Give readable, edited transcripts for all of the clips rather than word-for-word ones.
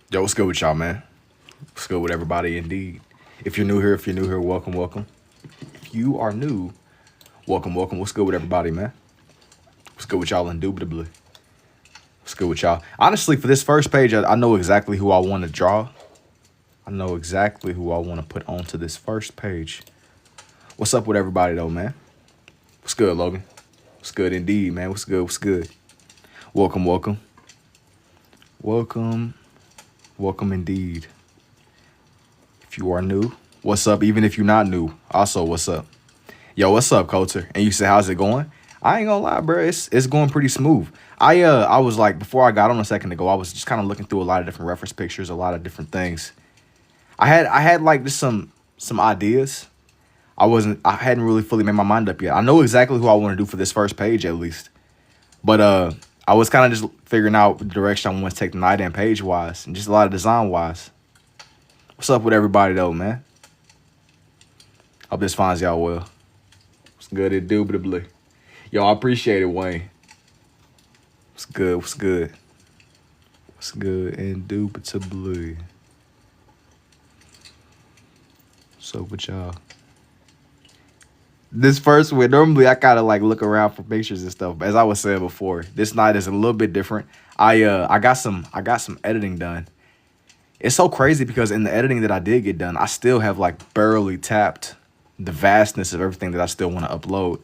Yo, what's good with y'all, man? What's good with everybody, indeed? If you're new here, welcome, welcome. If you are new, welcome, welcome. What's good with everybody, man? What's good with y'all, indubitably? What's good with y'all? Honestly, for this first page, I know exactly who I want to draw. I know exactly who I want to put onto this first page. What's up with everybody, though, man? What's good, Logan? What's good, indeed, man? What's good? What's good? Welcome, welcome. Welcome, welcome, indeed. If you are new, what's up? Even if you're not new, also, what's up? Yo, what's up, Coulter? And you say, how's it going? I ain't gonna lie, bro. It's going pretty smooth. I was like, before I got on a second ago, I was just kind of looking through a lot of different reference pictures, a lot of different things. I had like just some ideas. I hadn't really fully made my mind up yet. I know exactly who I want to do for this first page at least. But I was kind of just figuring out the direction I want to take the night and page wise and just a lot of design wise. What's up with everybody though, man? Hope this finds y'all well. What's good, indubitably. Yo, I appreciate it, Wayne. What's good? What's good? What's good, indubitably? What's up with y'all? This first one, normally I kind of like look around for pictures and stuff. But as I was saying before, this night is a little bit different. I got some editing done. It's so crazy because in the editing that I did get done, I still have like barely tapped the vastness of everything that I still want to upload.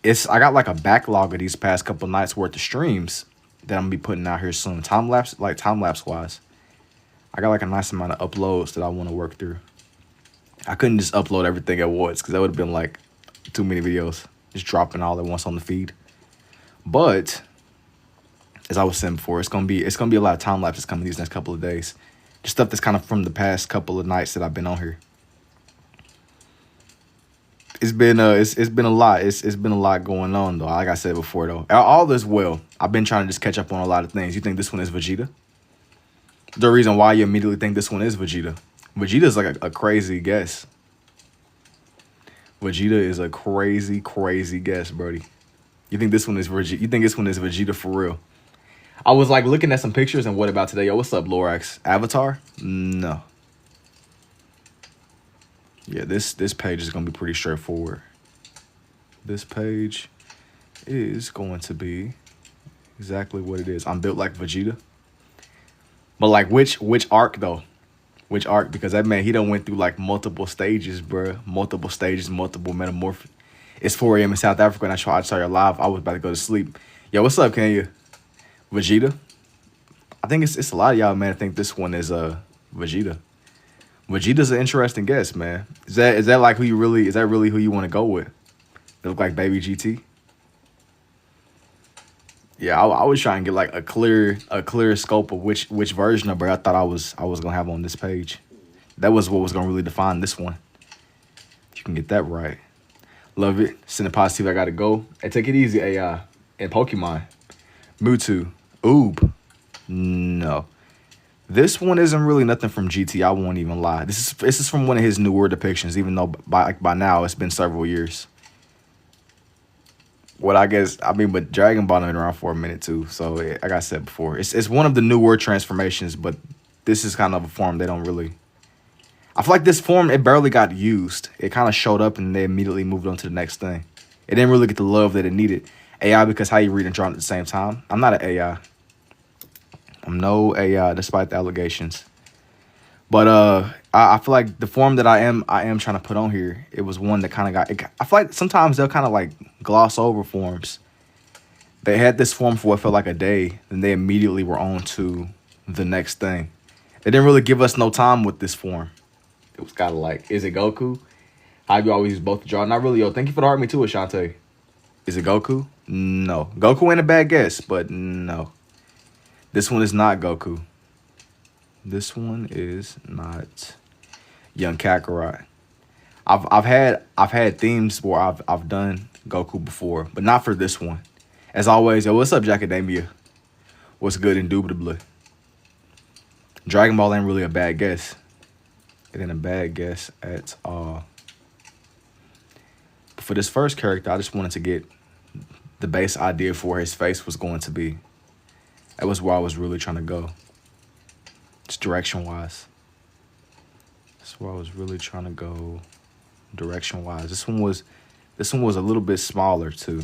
I got like a backlog of these past couple nights worth of streams that I'm gonna be putting out here soon. Time lapse wise. I got like a nice amount of uploads that I want to work through. I couldn't just upload everything at once because that would have been like too many videos just dropping all at once on the feed. But as I was saying before, it's gonna be a lot of time lapses coming these next couple of days. Just stuff that's kind of from the past couple of nights that I've been on here. It's been a lot. It's been a lot going on though. Like I said before though, all this well. I've been trying to just catch up on a lot of things. You think this one is Vegeta? The reason why you immediately think this one is Vegeta. Vegeta is like a crazy guess. Vegeta is a crazy, crazy guess, Brody. You think this one is Vegeta? You think this one is Vegeta for real? I was like looking at some pictures and what about today? Yo, what's up, Lorax? Avatar? No. Yeah, this page is gonna be pretty straightforward. This page is going to be exactly what it is. I'm built like Vegeta. But like which arc though? Which arc? Because that man, he done went through like multiple stages, bruh. Multiple stages, multiple metamorph. It's 4 a.m. in South Africa and I saw you live. I was about to go to sleep. Yo, what's up, Kenya? Vegeta? I think it's a lot of y'all, man, I think this one is Vegeta. Vegeta's an interesting guess, man. Is that like who you really is that really who you want to go with? They look like baby GT. Yeah, I was trying to get like a clear scope of which version of her I thought I was gonna have on this page. That was what was gonna really define this one. If you can get that right. Love it. Send a positive, I gotta go. And take it easy, AI. And Pokemon. Mewtwo. Oob. No. This one isn't really nothing from GT. I won't even lie. This is from one of his newer depictions, even though by now it's been several years. What but Dragon Ball been around for a minute too. So like I said before, it's one of the newer transformations, but this is kind of a form they don't really. I feel like this form it barely got used. It kind of showed up and they immediately moved on to the next thing. It didn't really get the love that it needed. AI because how you read and draw at the same time. I'm not an AI. I'm no AI, despite the allegations. But I feel like the form that I am trying to put on here, it was one that kind of got. I feel like sometimes they'll kind of like gloss over forms. They had this form for what felt like a day, then they immediately were on to the next thing. They didn't really give us no time with this form. It was kind of like, is it Goku? How you always use both to draw? Not really. Yo, thank you for the heart me too, Ashante. Is it Goku? No. Goku ain't a bad guess, but no. This one is not Goku. This one is not Young Kakarot. I've had themes where I've done Goku before, but not for this one. As always, yo, what's up, Jacademia? What's good, indubitably? Dragon Ball ain't really a bad guess. It ain't a bad guess at all. But for this first character, I just wanted to get the base idea for where his face was going to be. That was where I was really trying to go. It's direction wise. That's where I was really trying to go. Direction wise, this one was a little bit smaller too.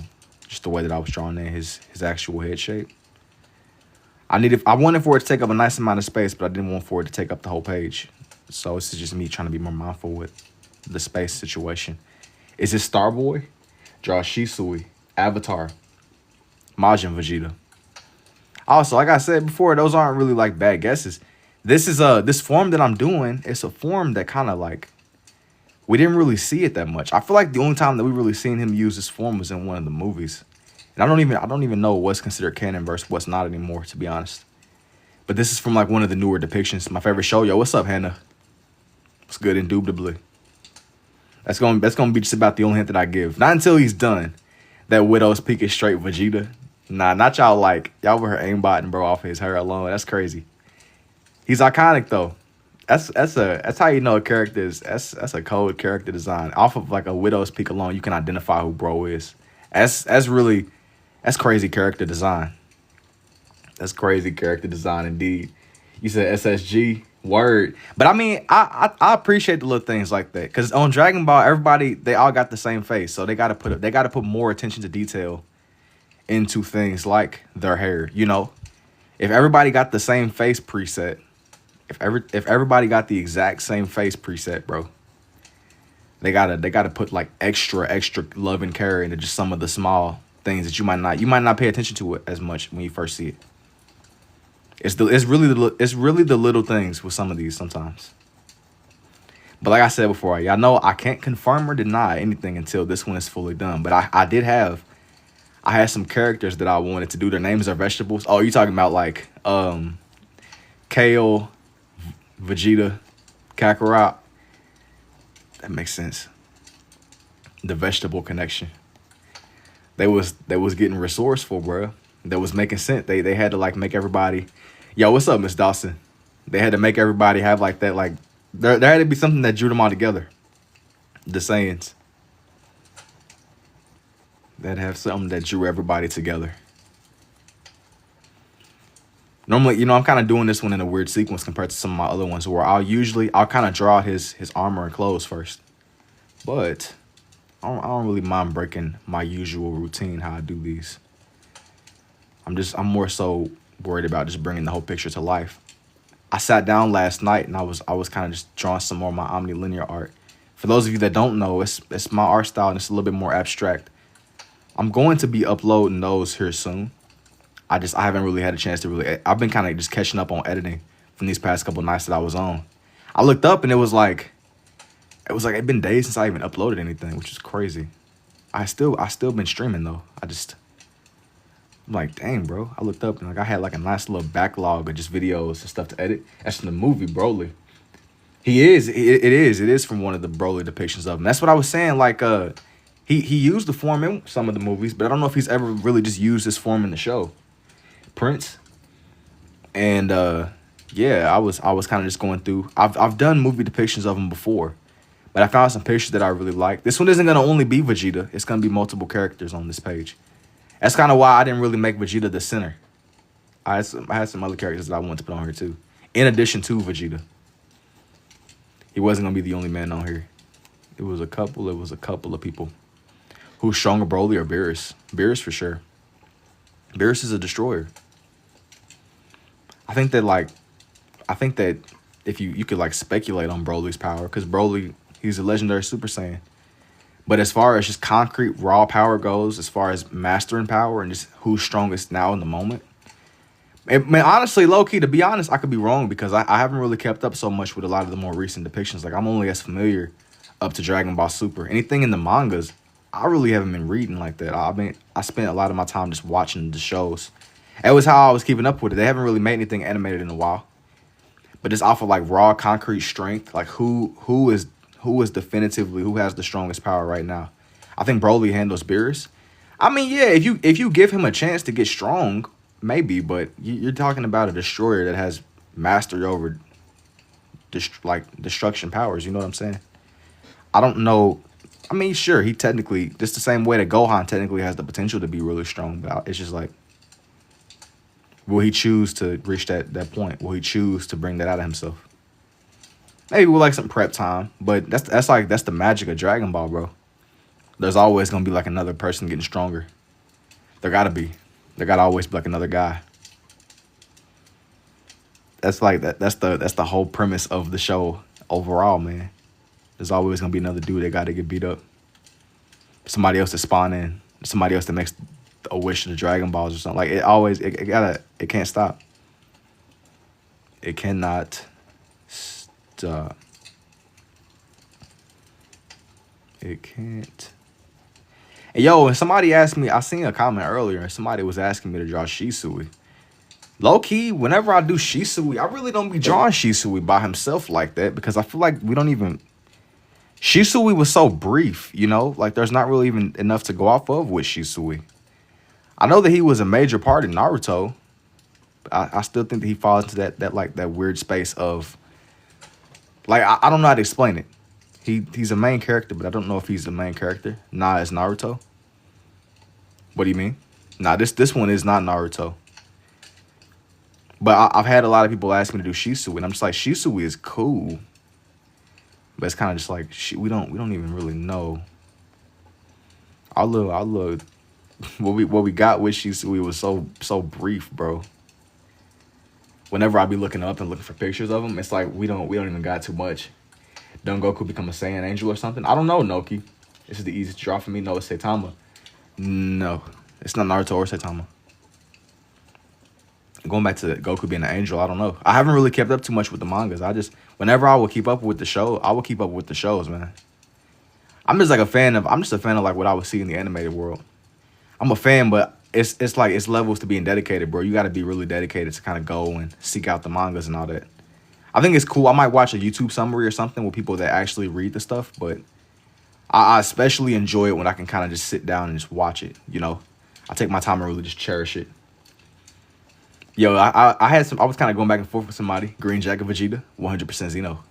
Just the way that I was drawing in his actual head shape. I wanted for it to take up a nice amount of space, but I didn't want for it to take up the whole page. So this is just me trying to be more mindful with the space situation. Is it Starboy? Draw Shisui, Avatar, Majin Vegeta. Also, like I said before, those aren't really like bad guesses. This form that I'm doing, it's a form that kind of like we didn't really see it that much. I feel like the only time that we really seen him use this form was in one of the movies. And I don't even know what's considered canon versus what's not anymore, to be honest. But this is from like one of the newer depictions. My favorite show. Yo, what's up, Hannah? What's good? Indubitably. That's gonna be just about the only hint that I give. Not until he's done. That Widow's Peak is straight Vegeta. Nah, not y'all like y'all over here aimbotting bro off his hair alone. That's crazy. He's iconic though. That's how you know a character is. That's a cold character design. Off of like a Widow's Peak alone, you can identify who bro is. That's crazy character design. That's crazy character design indeed. You said SSG word, but I mean I appreciate the little things like that because on Dragon Ball everybody they all got the same face, so they got to put more attention to detail into things like their hair. You know, if everybody got the same face preset, if everybody got the exact same face preset, bro, they gotta put like extra love and care into just some of the small things that you might not pay attention to it as much when you first see it. It's really the little things with some of these sometimes. But like I said before, y'all know I can't confirm or deny anything until this one is fully done. But I had some characters that I wanted to do. Their names are vegetables. Oh, you talking about like Kale, Vegeta, Kakarot. That makes sense. The vegetable connection. They was getting resourceful, bro. That was making sense. They had to like make everybody. Yo, what's up, Miss Dawson? They had to make everybody have like that. Like there had to be something that drew them all together. The Saiyans. They had to have something that drew everybody together. Normally, you know, I'm kind of doing this one in a weird sequence compared to some of my other ones where I'll kind of draw his armor and clothes first. But I don't really mind breaking my usual routine how I do these. I'm more so worried about just bringing the whole picture to life. I sat down last night and I was kind of just drawing some more of my omnilinear art. For those of you that don't know, it's my art style and it's a little bit more abstract. I'm going to be uploading those here soon. I haven't really had a chance to really. I've been kind of just catching up on editing from these past couple nights that I was on. I looked up and it was like it'd been days since I even uploaded anything, which is crazy. I still been streaming though. I'm like, dang, bro. I looked up and like I had like a nice little backlog of just videos and stuff to edit. That's from the movie Broly. It is from one of the Broly depictions of him. That's what I was saying. Like, he used the form in some of the movies, but I don't know if he's ever really just used this form in the show. Prince. And yeah, I was kind of just going through. I've done movie depictions of him before, but I found some pictures that I really like. This one isn't gonna only be Vegeta. It's gonna be multiple characters on this page. That's kind of why I didn't really make Vegeta the center. I had some other characters that I wanted to put on here too, in addition to Vegeta. He wasn't gonna be the only man on here. It was a couple of people. Who's stronger, Broly or Beerus? Beerus for sure. Beerus is a destroyer. I think that if you could like speculate on Broly's power, because Broly, he's a legendary Super Saiyan. But as far as just concrete raw power goes, as far as mastering power and just who's strongest now in the moment, man, honestly, low key, to be honest, I could be wrong because I haven't really kept up so much with a lot of the more recent depictions. Like I'm only as familiar up to Dragon Ball Super. Anything in the mangas, I really haven't been reading like that. I spent a lot of my time just watching the shows. That was how I was keeping up with it. They haven't really made anything animated in a while. But it's off of like raw concrete strength. Like who is definitively who has the strongest power right now. I think Broly handles Beerus. I mean, yeah, if you give him a chance to get strong, maybe, but you're talking about a destroyer that has mastery over destruction powers. You know what I'm saying? I don't know. I mean, sure, he technically, just the same way that Gohan technically has the potential to be really strong, but it's just like Will he choose to reach that point? Will he choose to bring that out of himself? Maybe with like some prep time, but that's the magic of Dragon Ball, bro. There's always gonna be like another person getting stronger. There gotta be. There gotta always be like another guy. That's like that's the whole premise of the show overall, man. There's always gonna be another dude that gotta get beat up. Somebody else to spawn in. Somebody else that makes a wish of the Dragon Balls or something. Like it can't stop. It cannot stop. It can't. And yo, and somebody asked me, I seen a comment earlier, and somebody was asking me to draw Shisui. Low key, whenever I do Shisui, I really don't be drawing Shisui by himself like that because I feel like we don't even. Shisui was so brief, you know? Like, there's not really even enough to go off of with Shisui. I know that he was a major part in Naruto. I still think that he falls into that weird space of. Like, I don't know how to explain it. He's a main character, but I don't know if he's the main character. Nah, it's Naruto. What do you mean? Nah, this one is not Naruto. But I've had a lot of people ask me to do Shisui, and I'm just like, Shisui is cool. But it's kind of just like we don't even really know. Our little what we got with Shisui was so brief, bro. Whenever I be looking up and looking for pictures of him, it's like we don't even got too much. Don't Goku become a Saiyan Angel or something? I don't know, Noki. This is the easiest draw for me. No, it's Saitama. No, it's not Naruto or Saitama. Going back to Goku being an angel, I don't know. I haven't really kept up too much with the mangas. Whenever I will keep up with the show, I will keep up with the shows, man. I'm just a fan of like what I would see in the animated world. I'm a fan, but it's like it's levels to being dedicated, bro. You got to be really dedicated to kind of go and seek out the mangas and all that. I think it's cool. I might watch a YouTube summary or something with people that actually read the stuff, but I especially enjoy it when I can kind of just sit down and just watch it, you know? I take my time and really just cherish it. Yo, I was kind of going back and forth with somebody. Green Jacket Vegeta, 100% Zeno.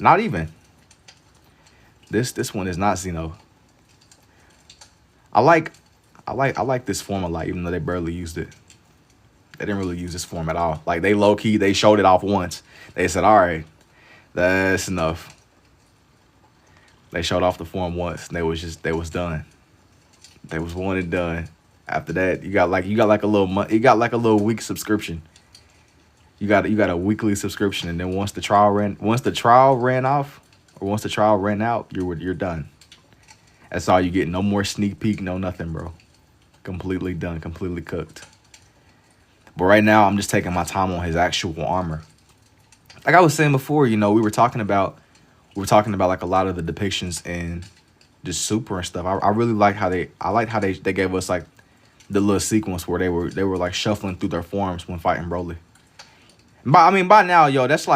Not even. This one is not Zeno. I like this form a lot, even though they barely used it. They didn't really use this form at all. Like, they low-key, they showed it off once. They said, all right, that's enough. They showed off the form once, and they was done. They was one and done. After that, you got like a little week subscription. You got a weekly subscription, and then once the trial ran off, or once the trial ran out, you're done. That's all you get. No more sneak peek, no nothing, bro. Completely done, completely cooked. But right now, I'm just taking my time on his actual armor. Like I was saying before, you know, we were talking about like a lot of the depictions in just Super and stuff. I really like how they gave us like the little sequence where they were like shuffling through their forms when fighting Broly. By now, yo, that's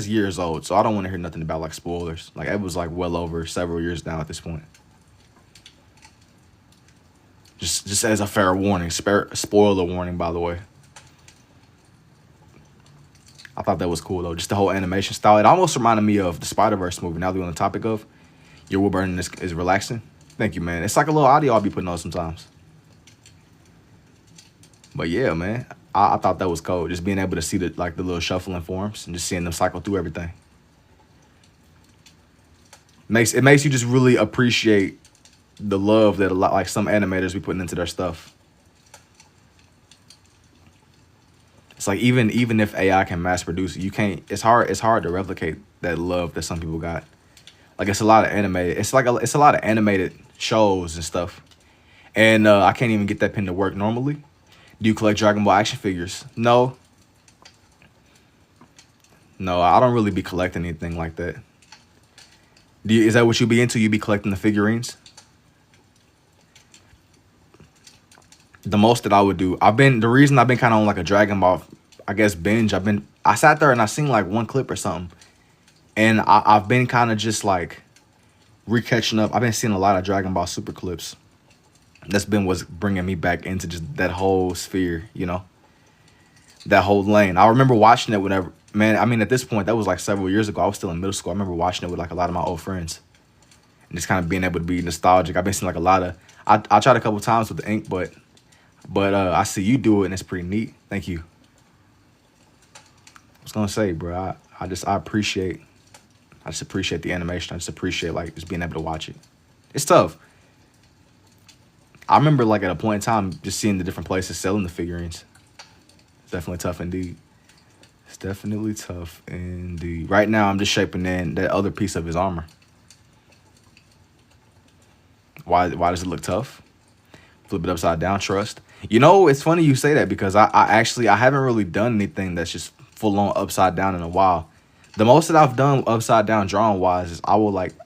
years old, so I don't want to hear nothing about like spoilers. Like it was like well over several years now at this point. Just as a fair warning, spoiler warning, by the way. I thought that was cool though, just the whole animation style. It almost reminded me of the Spider-Verse movie. Now that we're on the topic of your wood burning is relaxing. Thank you, man. It's like a little audio I'll be putting on sometimes. But yeah, man, I thought that was cool. Just being able to see the little shuffling forms and just seeing them cycle through everything. It makes you just really appreciate the love that like some animators be putting into their stuff. It's like even if AI can mass produce it, you can't. It's hard to replicate that love that some people got. Like it's a lot of animated. It's a lot of animated shows and stuff. And I can't even get that pen to work normally. Do you collect Dragon Ball action figures? No. No, I don't really be collecting anything like that. Is that what you be into? You be collecting the figurines? The most that I would do, the reason I've been kind of on like a Dragon Ball, I guess, binge, I sat there and I seen like one clip or something. And I've been kind of just like re-catching up. I've been seeing a lot of Dragon Ball Super clips. That's been what's bringing me back into just that whole sphere, you know? That whole lane. I remember watching it whenever, man, I mean, at this point, that was like several years ago. I was still in middle school. I remember watching it with like a lot of my old friends. And just kind of being able to be nostalgic. I've been seeing like a lot of, I tried a couple times with the ink, but But I see you do it, and it's pretty neat. Thank you. I was gonna say, bro, I just appreciate the animation. I just appreciate like just being able to watch it. It's tough. I remember like at a point in time just seeing the different places selling the figurines. It's definitely tough indeed. It's definitely tough indeed. Right now I'm just shaping in that other piece of his armor. Why does it look tough? Flip it upside down, trust. You know, it's funny you say that because I haven't really done anything that's just full on upside down in a while. The most that I've done upside down drawing wise is I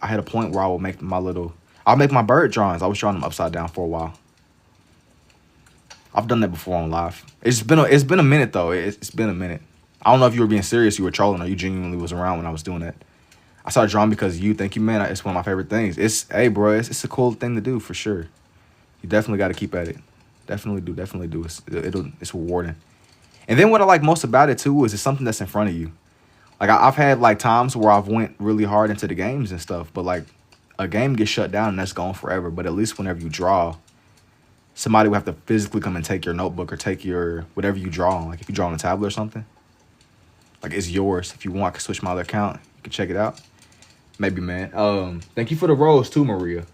had a point where I'll make my bird drawings. I was drawing them upside down for a while. I've done that before on live. It's been a minute though. It's been a minute. I don't know if you were being serious, you were trolling, or you genuinely was around when I was doing that. I started drawing because you thank you, man. It's one of my favorite things. Hey, bro, it's a cool thing to do for sure. You definitely got to keep at it. Definitely do. It's rewarding. And then what I like most about it too is it's something that's in front of you. Like I've had like times where I've went really hard into the games and stuff, but like a game gets shut down and that's gone forever. But at least whenever you draw, somebody will have to physically come and take your notebook or take your whatever you draw on. Like if you draw on a tablet or something, like it's yours. If you want, I can switch my other account. You can check it out. Maybe, man. Thank you for the rose too, Maria.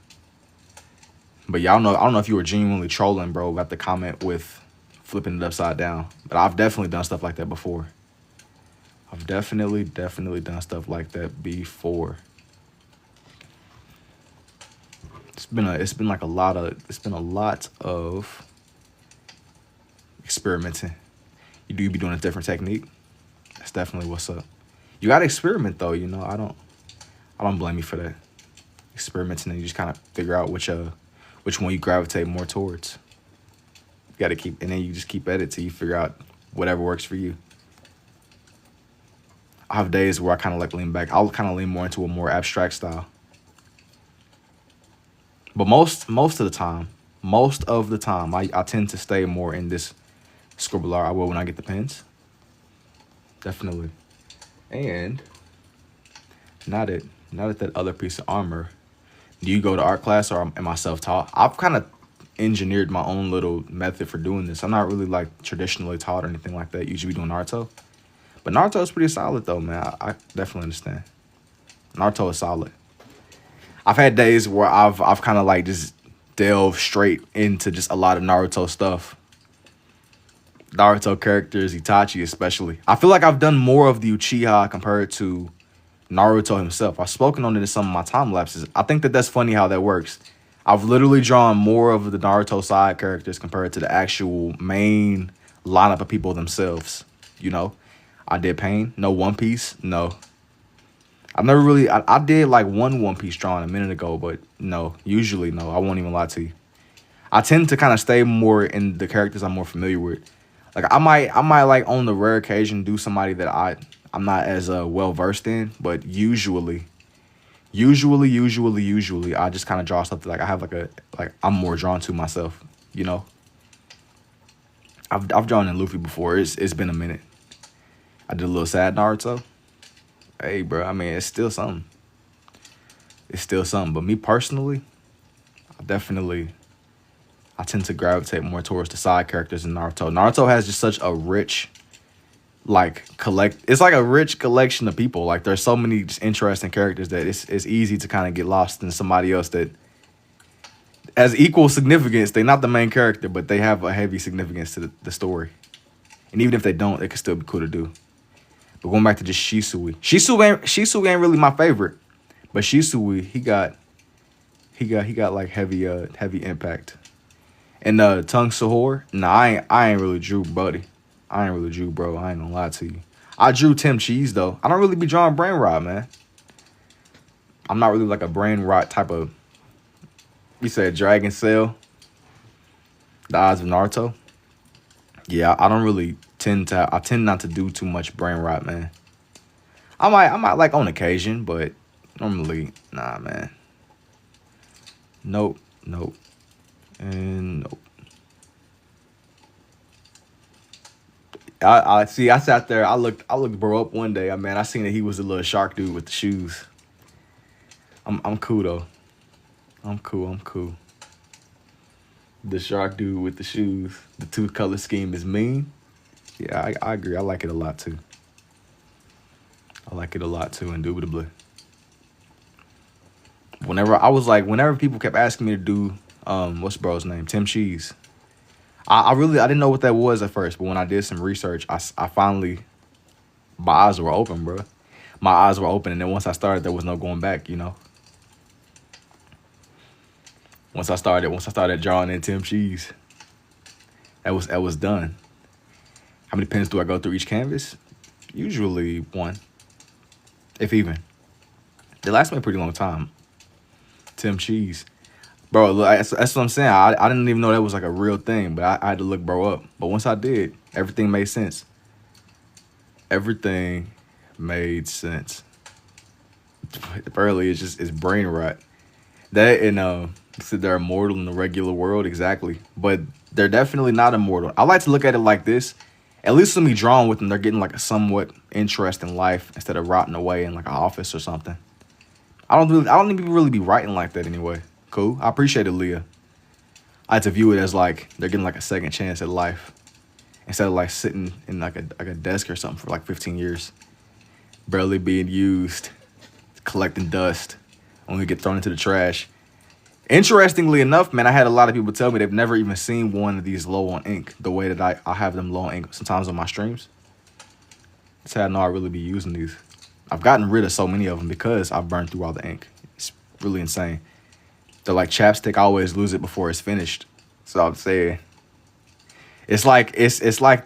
But y'all know, I don't know if you were genuinely trolling, bro, about the comment with flipping it upside down. But I've definitely done stuff like that before. I've definitely done stuff like that before. It's been a lot of experimenting. You be doing a different technique. That's definitely what's up. You gotta experiment though, you know. I don't blame you for that. Experimenting and you just kind of figure out which one you gravitate more towards. You gotta keep, and then you just keep at it till you figure out whatever works for you. I have days where I kind of like lean back. I'll kind of lean more into a more abstract style. But most of the time, I tend to stay more in this scribble art. I will when I get the pens. Definitely. And now that other piece of armor, do you go to art class or am I self-taught? I've kind of engineered my own little method for doing this. I'm not really like traditionally taught or anything like that. Usually doing Naruto. But Naruto is pretty solid though, man. I definitely understand. Naruto is solid. I've had days where I've kind of like just delved straight into just a lot of Naruto stuff. Naruto characters, Itachi especially. I feel like I've done more of the Uchiha compared to Naruto himself. I've spoken on it in some of my time lapses. I think that's funny how that works. I've literally drawn more of the Naruto side characters compared to the actual main lineup of people themselves. You know, I did Pain, no One Piece, no. I've never really, I did like one Piece drawing a minute ago, but no, usually no, I won't even lie to you. I tend to kind of stay more in the characters I'm more familiar with. Like I might like on the rare occasion do somebody that I'm not as well versed in, but usually I just kind of draw stuff that like I have like I'm more drawn to myself, you know. I've drawn in Luffy before. It's been a minute. I did a little sad Naruto. Hey, bro, I mean, it's still something. It's still something. But me personally, I tend to gravitate more towards the side characters in Naruto. Naruto has just such a rich, it's like a rich collection of people. Like, there's so many just interesting characters that it's easy to kind of get lost in somebody else that has equal significance. They're not the main character, but they have a heavy significance to the story. And even if they don't, it could still be cool to do. But going back to just Shisui. Shisui ain't really my favorite. But Shisui, he got like heavy impact. And Tung Sahor, nah, I ain't really drew, buddy. I ain't really drew, bro. I ain't gonna lie to you. I drew Tim Cheese though. I don't really be drawing brain rot, man. I'm not really like a brain rot type of. You said Dragon Cell. The Eyes of Naruto. Yeah, I don't really tend not to do too much brain rot, man. I might like on occasion, but normally, nah, man. Nope, and nope. I see. I sat there. I looked bro up one day. I seen that he was a little shark dude with the shoes. I'm cool though. I'm cool. The shark dude with the shoes. The two color scheme is mean. Yeah, I agree. I like it a lot too. I like it a lot too, indubitably. Whenever people kept asking me to do, what's bro's name? Tim Cheese. I didn't know what that was at first, but when I did some research, I finally, my eyes were open, bro. My eyes were open, and then once I started, there was no going back, you know? Once I started drawing in Tim Cheese, that was done. How many pens do I go through each canvas? Usually one, if even. They last me a pretty long time. Tim Cheese. Bro, look, that's what I'm saying. I didn't even know that was like a real thing, but I had to look bro up. But once I did, everything made sense. Everything made sense. Apparently, it's brain rot. That and said they're immortal in the regular world, exactly. But they're definitely not immortal. I like to look at it like this. At least when me drawing with them, they're getting like a somewhat interesting life instead of rotting away in like an office or something. I don't even really be writing like that anyway. Cool. I appreciate it, Leah. I like to view it as like they're getting like a second chance at life instead of like sitting in like a desk or something for like 15 years, barely being used, collecting dust, only get thrown into the trash. Interestingly enough, man, I had a lot of people tell me they've never even seen one of these low on ink the way that I have them low on ink sometimes on my streams. That's how I know I really be using these. I've gotten rid of so many of them because I've burned through all the ink. It's really insane. They're like chapstick. I always lose it before it's finished. So I'm saying it's like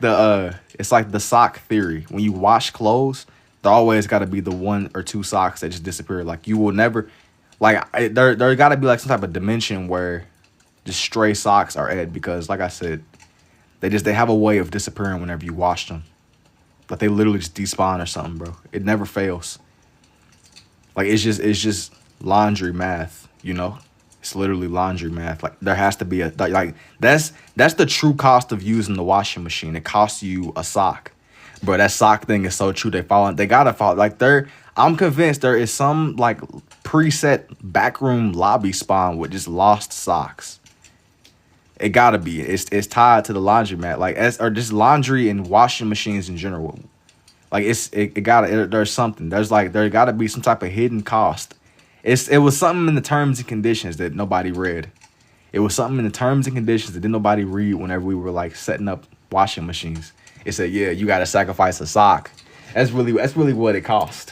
the sock theory. When you wash clothes, there always got to be the one or two socks that just disappear. Like you will never, like there got to be like some type of dimension where just stray socks are at, because like I said, they have a way of disappearing whenever you wash them. Like they literally just despawn or something, bro. It never fails. Like it's just laundry math, you know? It's literally laundry math. Like there has to be that's the true cost of using the washing machine. It costs you a sock. Bro, that sock thing is so true. They gotta follow. Like I'm convinced there is some like preset backroom lobby spawn with just lost socks. It gotta be. It's tied to the laundromat, or just laundry and washing machines in general. Like there's something. There gotta be some type of hidden cost. It was something in the terms and conditions that nobody read. It was something in the terms and conditions that didn't nobody read whenever we were like setting up washing machines. It said, yeah, you gotta sacrifice a sock. That's really what it cost.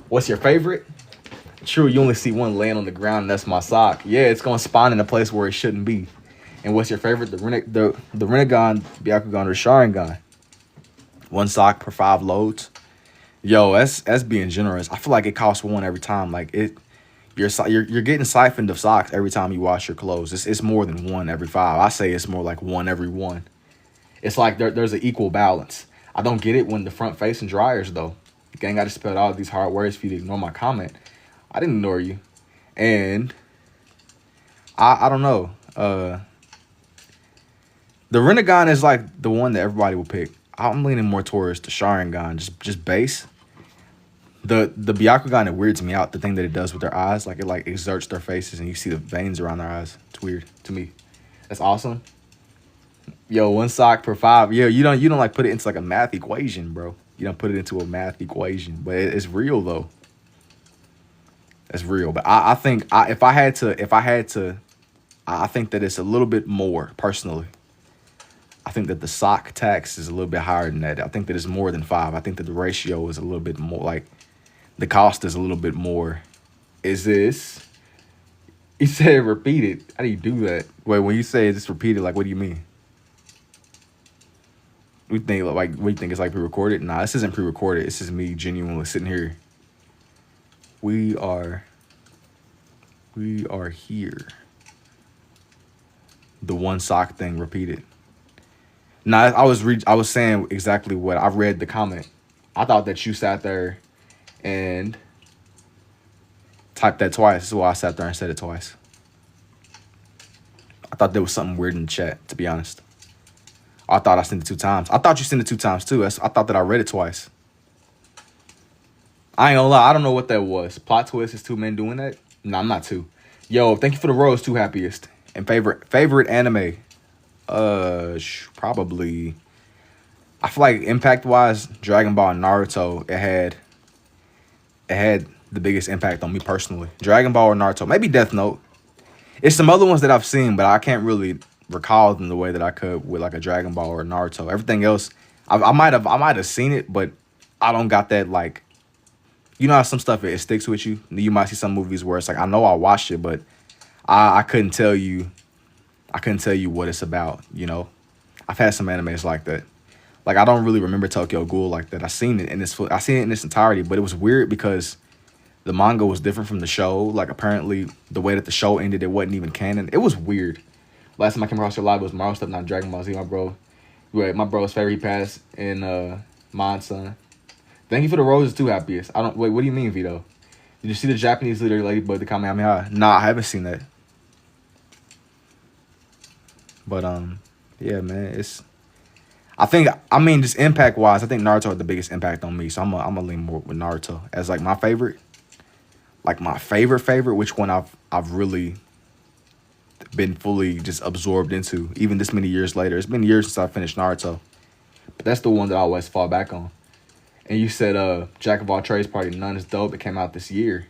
What's your favorite? True, you only see one laying on the ground, and that's my sock. Yeah, it's gonna spawn in a place where it shouldn't be. And what's your favorite? The Renegon, Byakugan, or Sharingan. One sock per 5 loads. Yo, that's being generous. I feel like it costs one every time. Like you're getting siphoned of socks every time you wash your clothes. It's more than one every 5. I say it's more like one every 1. It's like there's an equal balance. I don't get it when the front facing dryers though. Gang, I just spelled all these hard words for you to ignore my comment. I didn't ignore you, and I don't know. The Renegon is like the one that everybody will pick. I'm leaning more towards the Sharingan, just base. The Byakugan, it weirds me out, the thing that it does with their eyes. Like it like exerts their faces and you see the veins around their eyes. It's weird to me. That's awesome. Yo, one sock per 5. Yeah, you don't like put it into like a math equation, bro. You don't put it into a math equation. But it's real though. It's real. But I think if I had to, I think that it's a little bit more personally. I think that the sock tax is a little bit higher than that. I think that it's more than 5. I think that the ratio is a little bit more, like the cost is a little bit more. Is this? You said repeated. How do you do that? Wait, when you say it's repeated, like what do you mean? We think like what do you think it's like pre-recorded? Nah, this isn't pre-recorded. This is me genuinely sitting here. We are here. The one sock thing repeated. Nah, I was saying exactly what I read the comment. I thought that you sat there and typed that twice. This is why I sat there and said it twice. I thought there was something weird in the chat, to be honest. I thought I sent it 2 times. I thought you sent it 2 times too. I thought that I read it twice. I ain't gonna lie, I don't know what that was. Plot twist is 2 men doing that? No, I'm not 2. Yo, thank you for the rose, 2 happiest. And favorite anime, probably. I feel like impact wise, Dragon Ball and Naruto. It had the biggest impact on me personally. Dragon Ball or Naruto, maybe Death Note. It's some other ones that I've seen, but I can't really recall them the way that I could with like a Dragon Ball or Naruto. Everything else, I might have seen it, but I don't got that like. You know how some stuff it sticks with you. You might see some movies where it's like I know I watched it, but I couldn't tell you. I couldn't tell you what it's about. You know, I've had some animes like that. Like I don't really remember Tokyo Ghoul like that. I seen it in its entirety, but it was weird because the manga was different from the show. Like apparently the way that the show ended, it wasn't even canon. It was weird. Last time I came across your live was Mario stuff, not Dragon Ball Z. My bro, right? My bro's favorite he passed in mine, son. Thank you for the roses too, happiest. I don't wait. What do you mean, Vito? Did you see the Japanese leader ladybug, the Kamehameha? Nah, I haven't seen that. But yeah, man, it's. I mean, just impact wise, I think Naruto had the biggest impact on me. So I'm gonna lean more with Naruto as like my favorite. Like my favorite, which one I've really been fully just absorbed into, even this many years later. It's been years since I finished Naruto, but that's the one that I always fall back on. And you said Jack of all trades party none is dope. It came out this year.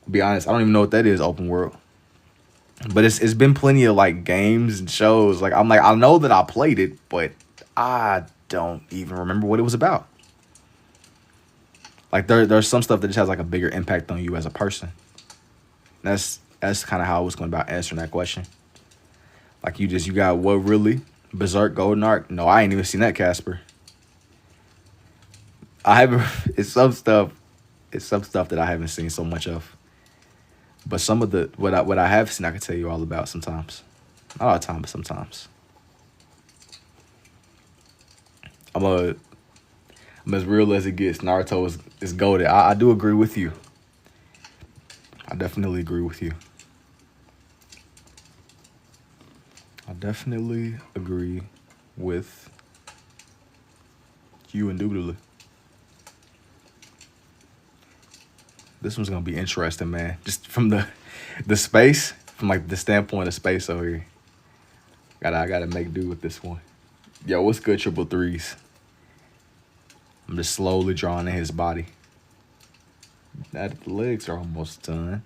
To be honest, I don't even know what that is, open world. But it's been plenty of like games and shows. Like I'm like I know that I played it, but I don't even remember what it was about. Like there's some stuff that just has like a bigger impact on you as a person. That's kind of how I was going about answering that question. Like you got what really? Berserk Golden Arc? No, I ain't even seen that, Casper. I haven't. It's some stuff that I haven't seen so much of. But some of the what I have seen, I can tell you all about sometimes. Not all the time, but sometimes. I'm as real as it gets. Naruto is goated. I do agree with you. I definitely agree with you. I definitely agree with you indubitably. This one's gonna be interesting, man. Just from the space, from like the standpoint of space over here. I gotta make do with this one. Yo, what's good, triple threes? I'm just slowly drawing in his body. Now that the legs are almost done.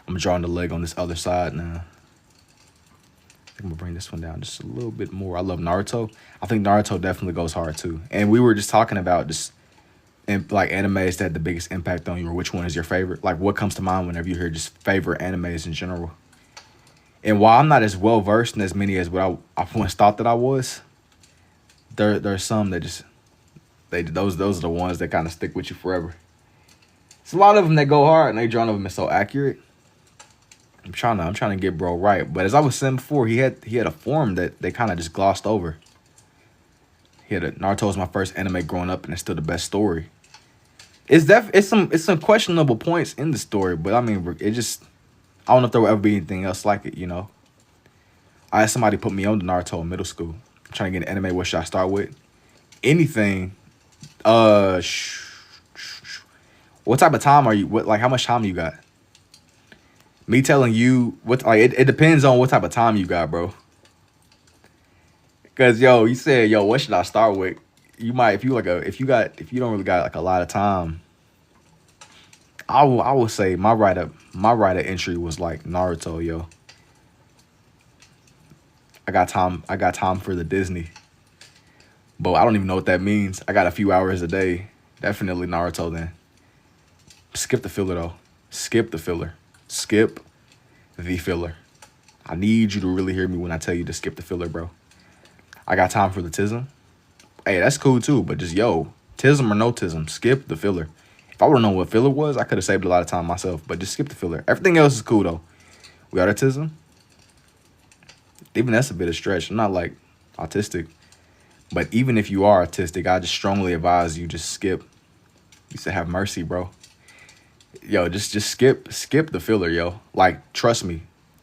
I'm drawing the leg on this other side now. I think I'm gonna bring this one down just a little bit more. I love Naruto. I think Naruto definitely goes hard too. And we were just talking about just like animes that had the biggest impact on you, or which one is your favorite? Like what comes to mind whenever you hear just favorite animes in general? And while I'm not as well versed in as many as what I once thought that I was, there's some that just those are the ones that kind of stick with you forever. It's a lot of them that go hard, and they drawing of them is so accurate. I'm trying to get bro right, but as I was saying before, he had a form that they kind of just glossed over. Naruto was my first anime growing up, and it's still the best story. It's some questionable points in the story, but I mean it just I don't know if there will ever be anything else like it, you know. I had somebody put me on to Naruto in middle school. I'm trying to get an anime. What should I start with? Anything. What type of time are you? How much time you got? Me telling you what? Like it depends on what type of time you got, bro. Cause you said what should I start with? You might if you don't really got like a lot of time. I will say my right of entry was like Naruto, yo. I got time for the Disney. But I don't even know what that means. I got a few hours a day. Definitely Naruto then. Skip the filler though. Skip the filler. Skip the filler. I need you to really hear me when I tell you to skip the filler, bro. I got time for the tism. Hey, that's cool too, but just tism or no tism, skip the filler. If I would have known what filler was, I could have saved a lot of time myself, but just skip the filler. Everything else is cool though. We got autism. Even that's a bit of stretch. I'm not like autistic. But even if you are autistic, I just strongly advise you just skip. You said have mercy, bro. Yo, just skip the filler, yo. Like, trust me,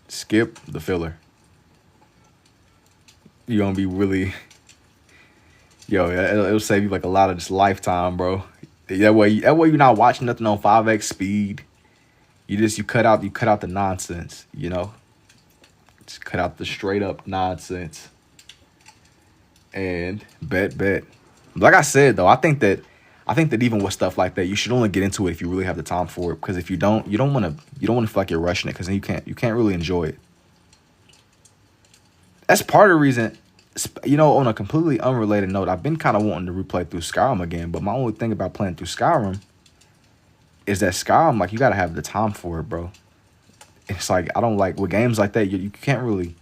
skip the filler. You're gonna be really, it'll save you like a lot of just lifetime, bro. That way you're not watching nothing on 5x speed. You cut out the nonsense, you know? Just cut out the straight up nonsense. And bet. Like I said though, I think that even with stuff like that, you should only get into it if you really have the time for it. Because if you don't, you don't want to feel like you're rushing it. Because then you can't really enjoy it. That's part of the reason. You know, on a completely unrelated note, I've been kind of wanting to replay through Skyrim again. But my only thing about playing through Skyrim is that Skyrim, like, you gotta have the time for it, bro. It's like, I don't like with games like that. You can't really.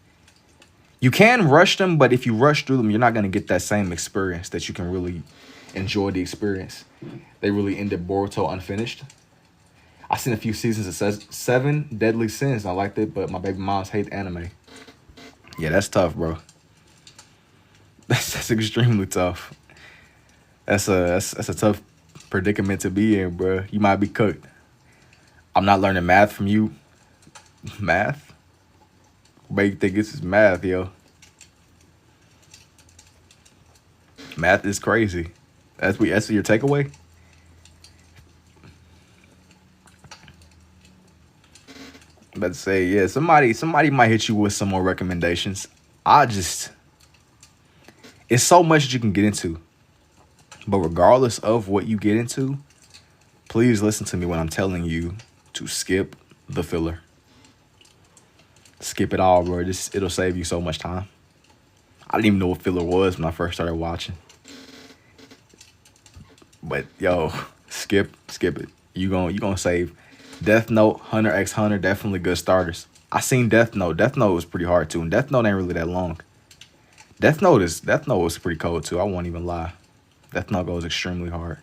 You can rush them, but if you rush through them, you're not gonna get that same experience that you can really enjoy the experience. They really ended Boruto unfinished. I seen a few seasons. It says 7 Deadly Sins. I liked it, but my baby moms hate anime. Yeah, that's tough, bro. That's extremely tough. That's a tough predicament to be in, bro. You might be cooked. I'm not learning math from you. Math? What you think this is math, yo? Math is crazy. That's your takeaway? I'm about to say, yeah, somebody might hit you with some more recommendations. It's so much that you can get into. But regardless of what you get into, please listen to me when I'm telling you to skip the filler. Skip it all, bro. It'll save you so much time. I didn't even know what filler was when I first started watching. But yo, skip it. You gonna save. Death Note, Hunter x Hunter, definitely good starters. I seen Death Note. Death Note was pretty hard too, and Death Note ain't really that long. Death Note was pretty cold too. I won't even lie. Death Note goes extremely hard.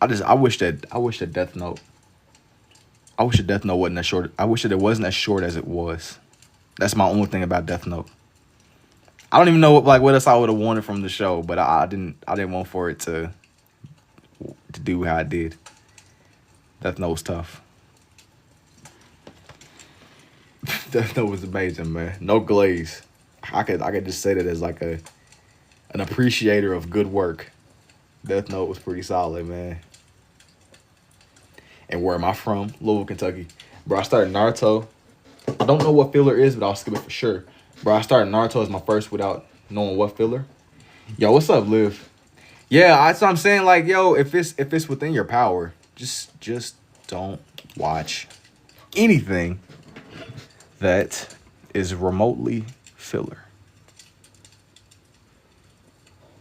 I wish that Death Note. I wish that Death Note wasn't as short. I wish that it wasn't as short as it was. That's my only thing about Death Note. I don't even know what else I would have wanted from the show, but I didn't want for it to do how it did. Death Note was tough. Death Note was amazing, man. No glaze. I could just say that as like an appreciator of good work. Death Note was pretty solid, man. And where am I from? Louisville, Kentucky. Bro, I started Naruto. I don't know what filler is, but I'll skip it for sure. Bro, I started Naruto as my first without knowing what filler. Yo, what's up, Liv? Yeah, that's what I'm saying. Like, yo, if it's within your power, just don't watch anything that is remotely filler.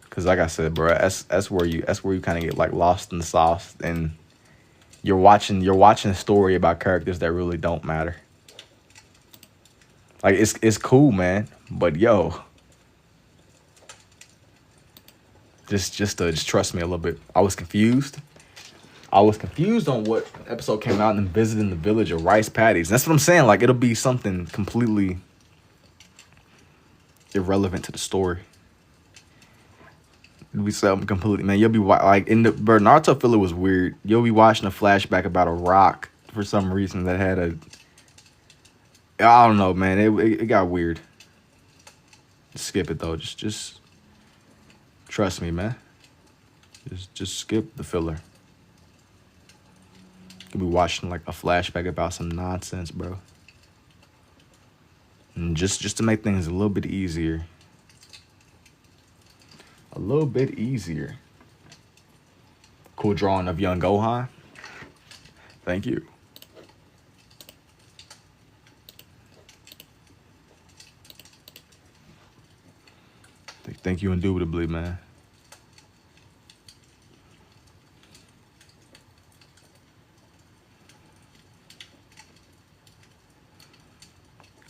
Cause like I said, bro, that's where you kind of get like lost in the sauce, and you're watching a story about characters that really don't matter. Like it's cool, man, but yo, just trust me a little bit. I was confused on what episode came out and visiting the village of rice paddies. That's what I'm saying. Like, it'll be something completely irrelevant to the story. It'll be something completely, man. You'll be like in the Naruto filler was weird. You'll be watching a flashback about a rock for some reason that had I don't know, man. It got weird. Skip it though. Just trust me, man. Just skip the filler. You'll be watching like a flashback about some nonsense, bro. And just to make things a little bit easier. A little bit easier. Cool drawing of young Gohan. Thank you. Thank you indubitably, man.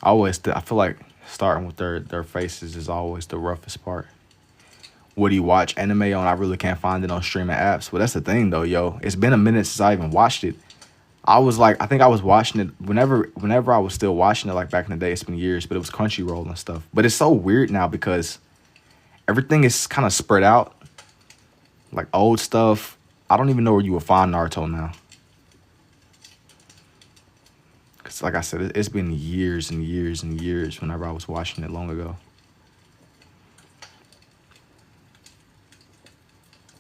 I feel like starting with their faces is always the roughest part. What do you watch anime on? I really can't find it on streaming apps. But that's the thing though, yo. It's been a minute since I even watched it. I think I was watching it whenever I was still watching it, like back in the day. It's been years, but it was Crunchyroll and stuff. But it's so weird now because everything is kind of spread out. Like old stuff. I don't even know where you would find Naruto now. Because like I said, it's been years and years and years whenever I was watching it long ago.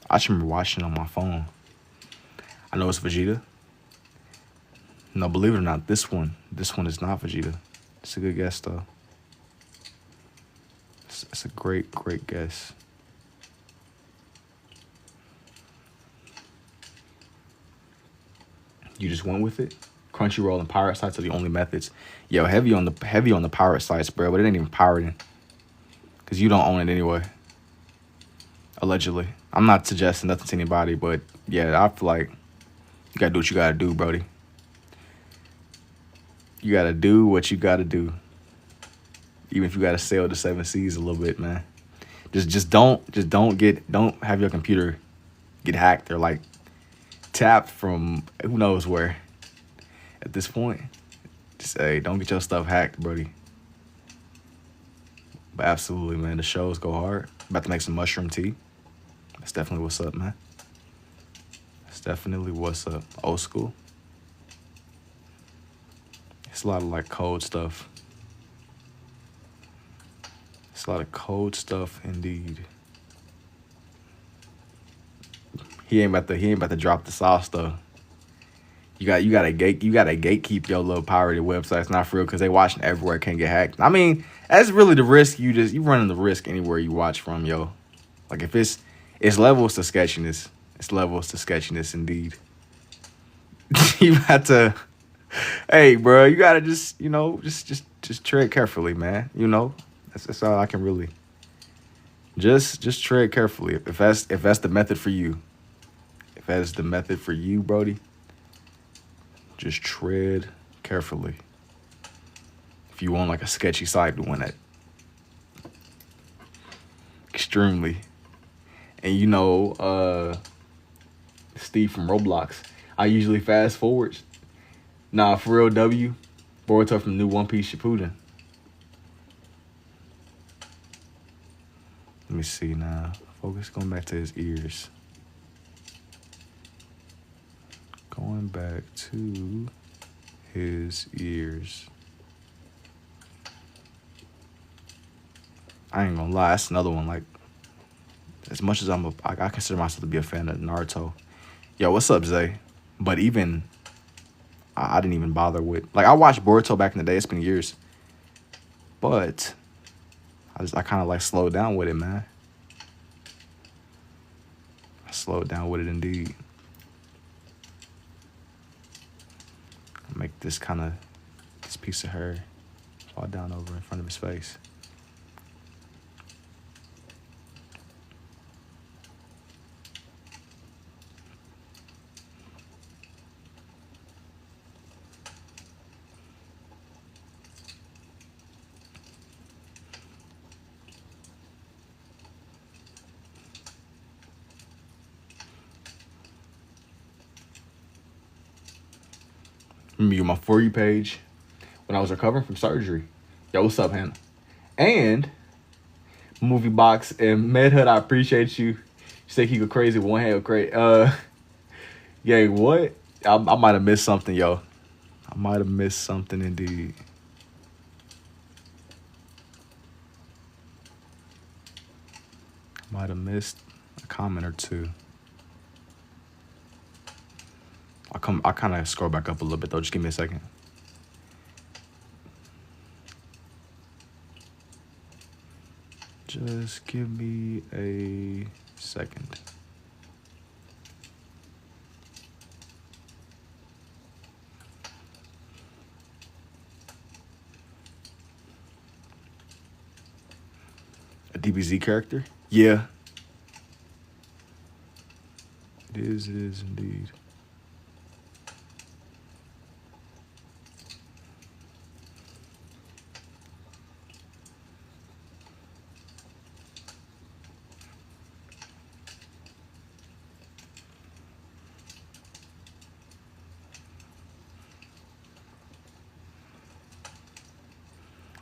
I just remember watching it on my phone. I know it's Vegeta. No, believe it or not, this one is not Vegeta. It's a good guess though. It's a great guess. You just went with it. Crunchyroll and pirate sites are the only methods. Yo, heavy on the pirate sites, bro. But it ain't even pirating, cause you don't own it anyway. Allegedly, I'm not suggesting nothing to anybody, but yeah, I feel like you gotta do what you gotta do, Brody. You gotta do what you gotta do, even if you gotta sail the seven seas a little bit, man. Don't have your computer get hacked or like tapped from who knows where. At this point, just hey, don't get your stuff hacked, Brody. But absolutely, man, the shows go hard. About to make some mushroom tea. That's definitely what's up, man. That's definitely what's up. Old school. It's a lot of like cold stuff. It's a lot of cold stuff indeed. He ain't about to drop the sauce though. You gotta gatekeep your little pirated websites, not for real, because they watching everywhere, can't get hacked. I mean, that's really the risk you running the risk anywhere you watch from, yo. Like if it's levels to sketchiness. It's levels to sketchiness indeed. You have to, hey, bro, you gotta just tread carefully, man. You know, that's all I can really. Just tread carefully. If that's the method for you. If that's the method for you, Brody. Just tread carefully. If you want like a sketchy site doing that. Extremely. And you know, Steve from Roblox, I usually fast forward. Nah, for real, W. Boruto from New One Piece Shippuden. Let me see now. Focus, going back to his ears. Going back to his ears. I ain't gonna lie, that's another one. Like, as much as I consider myself to be a fan of Naruto. Yo, what's up, Zay? But even, I didn't even bother with. Like, I watched Boruto back in the day. It's been years. But I kind of like slowed down with it, man. I slowed down with it indeed. Make this piece of hair fall down over in front of his face. Me on my For You page when I was recovering from surgery. Yo, what's up, Hannah? And Movie Box and Medhood, I appreciate you. You say he go crazy, one hand crazy. Yeah, what? I might have missed something, yo. I might have missed something indeed. Might have missed a comment or two. I'll kind of scroll back up a little bit though. Just give me a second. Just give me a second. A DBZ character? Yeah. It is indeed.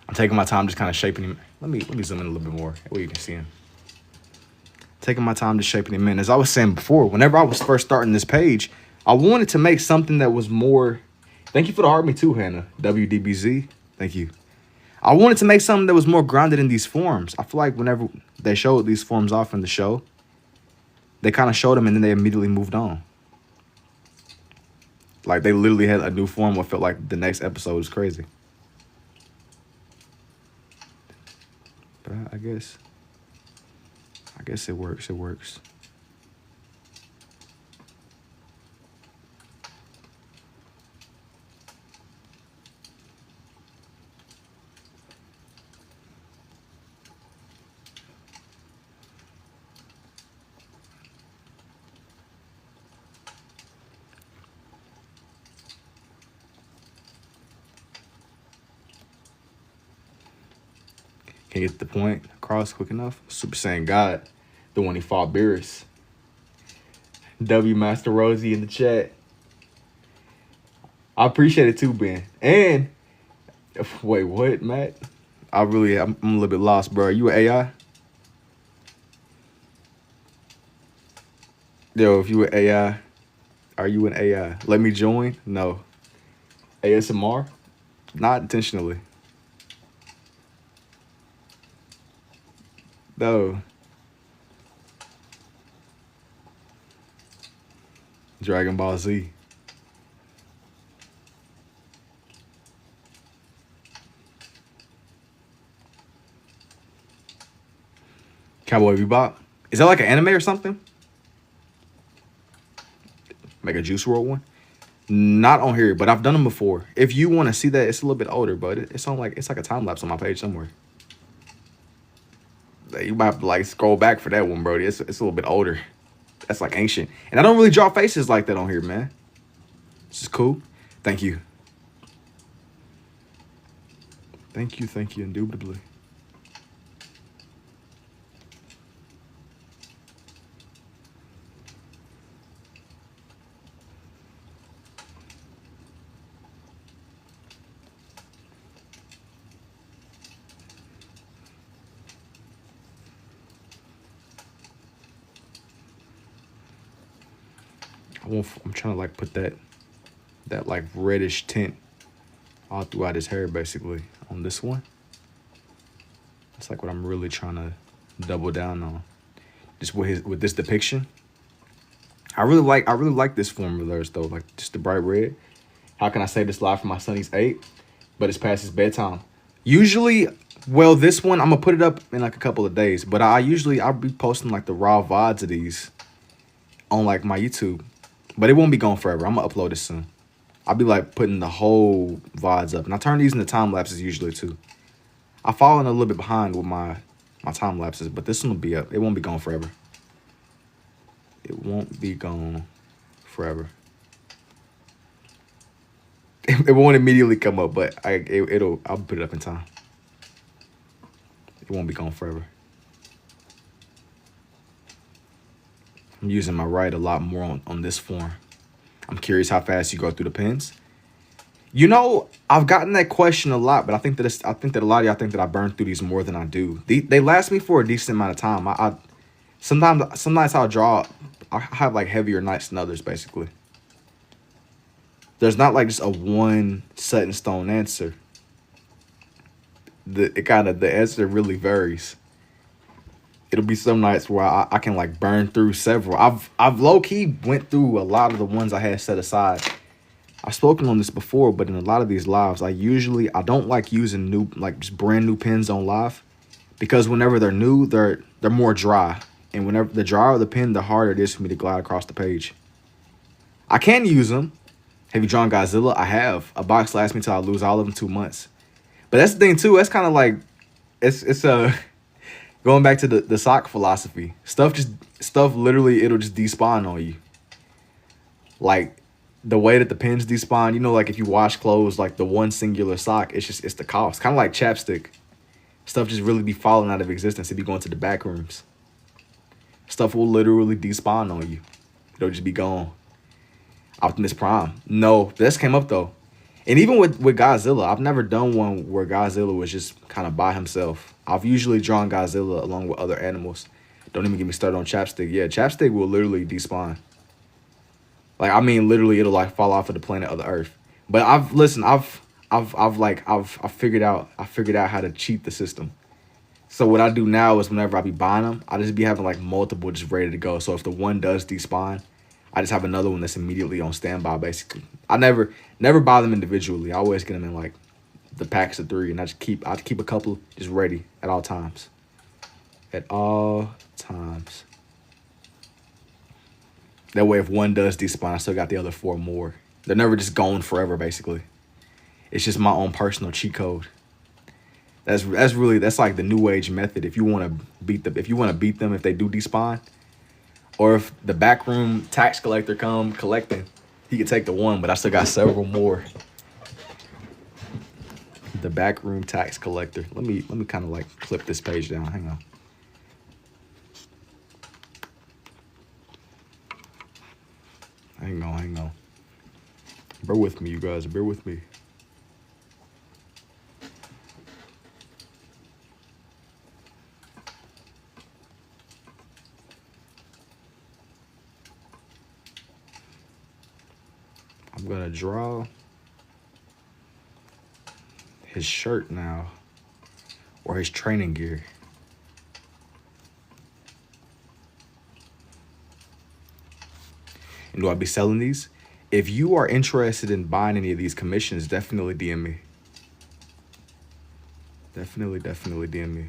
I'm taking my time just kind of shaping him. Let me zoom in a little bit more where you can see him. Taking my time just shaping him in. As I was saying before, whenever I was first starting this page, I wanted to make something that was more. Thank you for the heart me too, Hannah. WDBZ. Thank you. I wanted to make something that was more grounded in these forms. I feel like whenever they showed these forms off in the show, they kind of showed them and then they immediately moved on. Like they literally had a new form. What felt like the next episode was crazy. But I guess it works. It works. Can't get the point across quick enough. Super Saiyan God, the one he fought Beerus. W Master Rosie in the chat. I appreciate it too, Ben. And wait, what, Matt? I'm a little bit lost, bro. Are you an AI? Yo, if you an AI, are you an AI? Let me join? No. ASMR? Not intentionally. No. Dragon Ball Z. Cowboy Bebop. Is that like an anime or something? Make a Juice WRLD one? Not on here, but I've done them before. If you want to see that, it's a little bit older, but it's like a time lapse on my page somewhere. You might have to like scroll back for that one, bro. It's a little bit older. That's like ancient. And I don't really draw faces like that on here, man. This is cool. Thank you. Thank you, indubitably. I'm trying to like put that like reddish tint all throughout his hair, basically, on this one. That's like what I'm really trying to double down on. Just with this depiction. I really like this form of theirs though, like just the bright red. How can I say this live for my son? He's 8, but it's past his bedtime. Usually, well, this one I'm gonna put it up in like a couple of days, but I'll be posting like the raw VODs of these on like my YouTube. But it won't be gone forever. I'm gonna upload it soon. I'll be like putting the whole VODs up. And I turn these into time lapses usually too. I've fallen a little bit behind with my time lapses, but this one will be up. It won't be gone forever. It won't be gone forever. It won't immediately come up, but I'll put it up in time. It won't be gone forever. I'm using my right a lot more on this form. I'm curious how fast you go through the pens. You know, I've gotten that question a lot, but I think that a lot of y'all think that I burn through these more than I do. They last me for a decent amount of time. I sometimes some nights I'll draw. I have like heavier nights than others, basically. There's not like just a one set in stone answer. The answer really varies. It'll be some nights where I can like burn through several. I've low key went through a lot of the ones I had set aside. I've spoken on this before, but in a lot of these lives, I don't like using just brand new pens on live, because whenever they're new, they're more dry, and whenever the drier the pen, the harder it is for me to glide across the page. I can use them. Have you drawn Godzilla? I have. A box lasts me till I lose all of them 2 months. But that's the thing too. That's kind of like it's going back to the sock philosophy. Stuff literally, it'll just despawn on you. Like the way that the pins despawn, you know, like if you wash clothes, like the one singular sock, it's the cost. Kind of like chapstick. Stuff just really be falling out of existence if you go into the back rooms. Stuff will literally despawn on you. It'll just be gone. Optimus Prime. No, this came up though. And even with Godzilla, I've never done one where Godzilla was just kind of by himself. I've usually drawn Godzilla along with other animals. Don't even get me started on chapstick. Yeah, chapstick will literally despawn. Like, I mean, literally, it'll like fall off of the planet of the Earth. But I've figured out how to cheat the system. So what I do now is whenever I be buying them, I just be having like multiple just ready to go. So if the one does despawn, I just have another one that's immediately on standby. Basically, I never buy them individually. I always get them in like the packs of 3, and I keep a couple just ready at all times. At all times. That way, if one does despawn, I still got the other 4 more. They're never just gone forever. Basically, it's just my own personal cheat code. That's like the new age method. If you want to beat them if they do despawn, or if the backroom tax collector come collecting, he could take the 1, but I still got several more. The backroom tax collector. Let me kind of like clip this page down. Hang on. Hang on. Bear with me, you guys. Bear with me. I'm gonna draw his shirt now, or his training gear. And do I be selling these? If you are interested in buying any of these commissions, definitely DM me. Definitely DM me.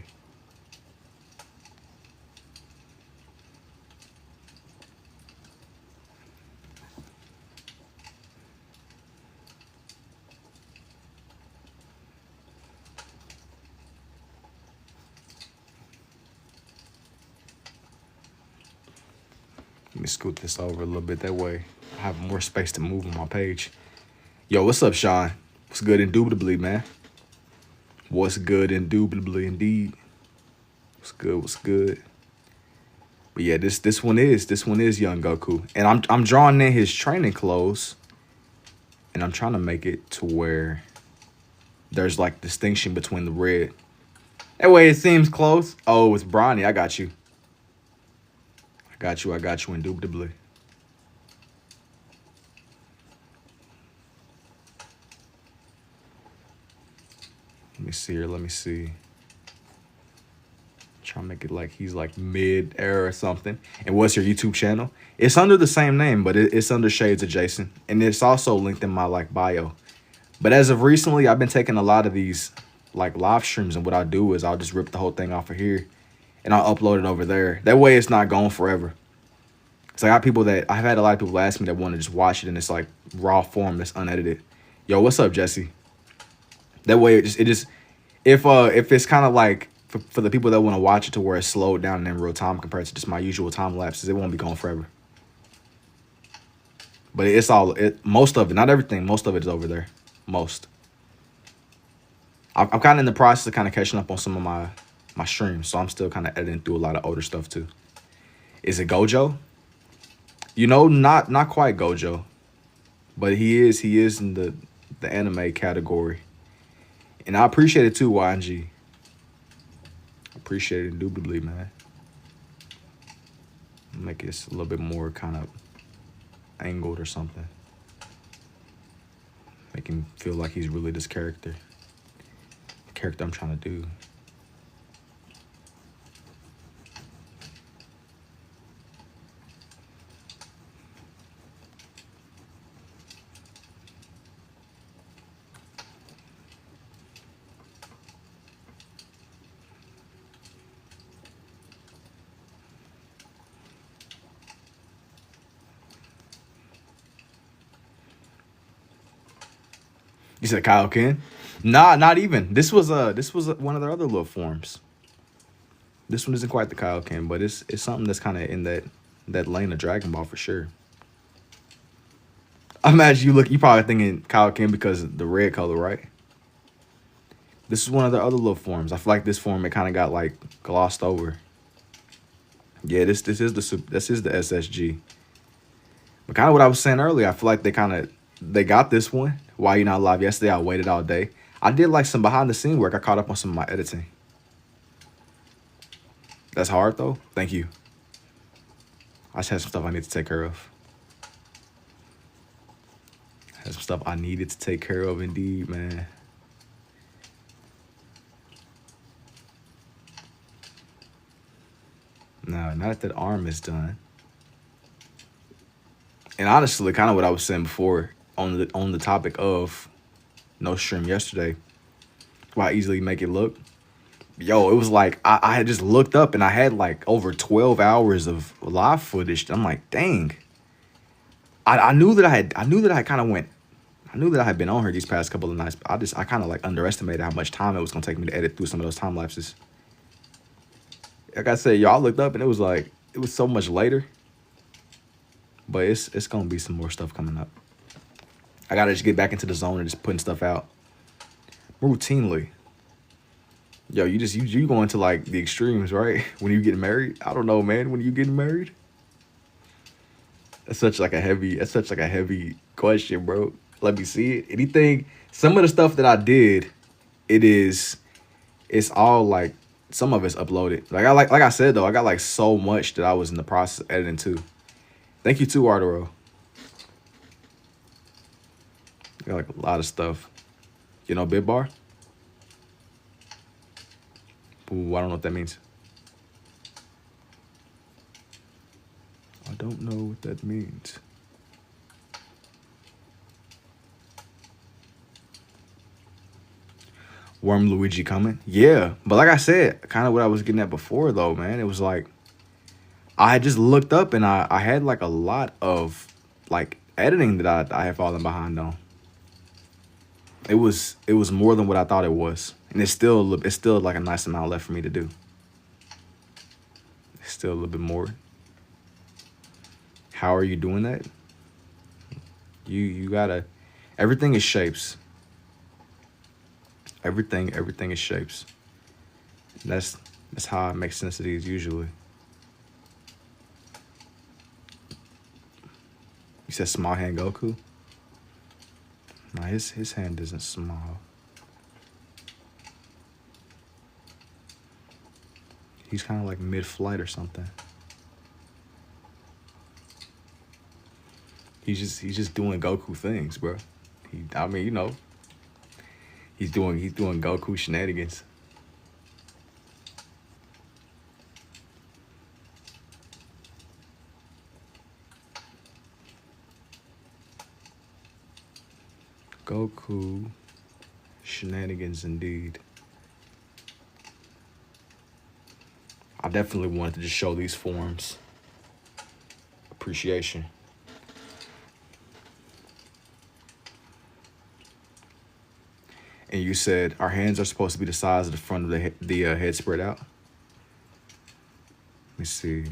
Let me scoot this over a little bit. That way I have more space to move on my page. Yo, what's up, Sean? What's good indubitably, man? What's good indubitably indeed? What's good? But yeah, this one is young Goku. And I'm drawing in his training clothes. And I'm trying to make it to where there's like distinction between the red. That way it seems close. Oh, it's Bronny. I got you. I got you indubitably. Let me see here. Let me see. Try to make it like he's like mid-air or something. And what's your YouTube channel? It's under the same name, but it's under Shades Adjacent. And it's also linked in my like bio. But as of recently, I've been taking a lot of these like live streams, and what I'll do is I'll just rip the whole thing off of here and I'll upload it over there. That way it's not gone forever. So I got I've had a lot of people ask me that want to just watch it in this like raw form that's unedited. Yo, what's up, Jesse? That way it just if it's kind of like for the people that want to watch it to where it's slowed down and in real time compared to just my usual time lapses, it won't be gone forever. But most of it, not everything, most of it is over there. Most. I'm kind of in the process of kind of catching up on some of my streams, so I'm still kind of editing through a lot of older stuff too. Is it Gojo? You know, not quite Gojo, but he is in the anime category, and I appreciate it too, YNG. Appreciate it indubitably, man. Make this a little bit more kind of angled or something. Make him feel like he's really this character. The character I'm trying to do. You said Kaioken? Nah, not even. This was one of their other little forms. This one isn't quite the Kaioken, but it's something that's kind of in that lane of Dragon Ball for sure. I imagine you probably thinking Kaioken because of the red color, right? This is one of the other little forms. I feel like this form it kind of got like glossed over. Yeah, this is the SSG. But kind of what I was saying earlier, I feel like they got this one. Why You Not Live yesterday? I waited all day. I did like some behind the scene work. I caught up on some of my editing. That's hard though. Thank you. I just had some stuff I need to take care of. Had some stuff I needed to take care of indeed, man. No, not that arm is done. And honestly, kind of what I was saying before on the topic of no stream yesterday, why easily make it look. Yo, it was like I had just looked up and I had like over 12 hours of live footage. I'm like, dang. I knew that I kind of went. I knew that I had been on her these past couple of nights, but I kind of like underestimated how much time it was gonna take me to edit through some of those time lapses. Like I said, y'all looked up and it was like it was so much later. But it's gonna be some more stuff coming up. I gotta just get back into the zone and just putting stuff out routinely. Yo, you going to like the extremes, right? When you getting married? I don't know, man. When you getting married? That's such like a heavy question, bro. Let me see it. Anything, some of the stuff that I did, it's all like some of it's uploaded. Like I said though, I got like so much that I was in the process of editing too. Thank you too, Arturo. Got like a lot of stuff. You know, bid bar? Ooh, I don't know what that means. I don't know what that means. Worm Luigi coming? Yeah. But like I said, kind of what I was getting at before though, man. It was like I had just looked up and I had like a lot of like editing that I had fallen behind on. It was more than what I thought it was. And it's still like a nice amount left for me to do. It's still a little bit more. How are you doing that? You gotta, everything is shapes. Everything is shapes. That's how I make sense of these usually. You said small hand Goku? Nah, his hand isn't small. He's kind of like mid-flight or something. He's just doing Goku things, bro. I mean, you know, he's doing Goku shenanigans. Goku shenanigans indeed. I definitely wanted to just show these forms. Appreciation. And you said our hands are supposed to be the size of the front of the head spread out. Let me see.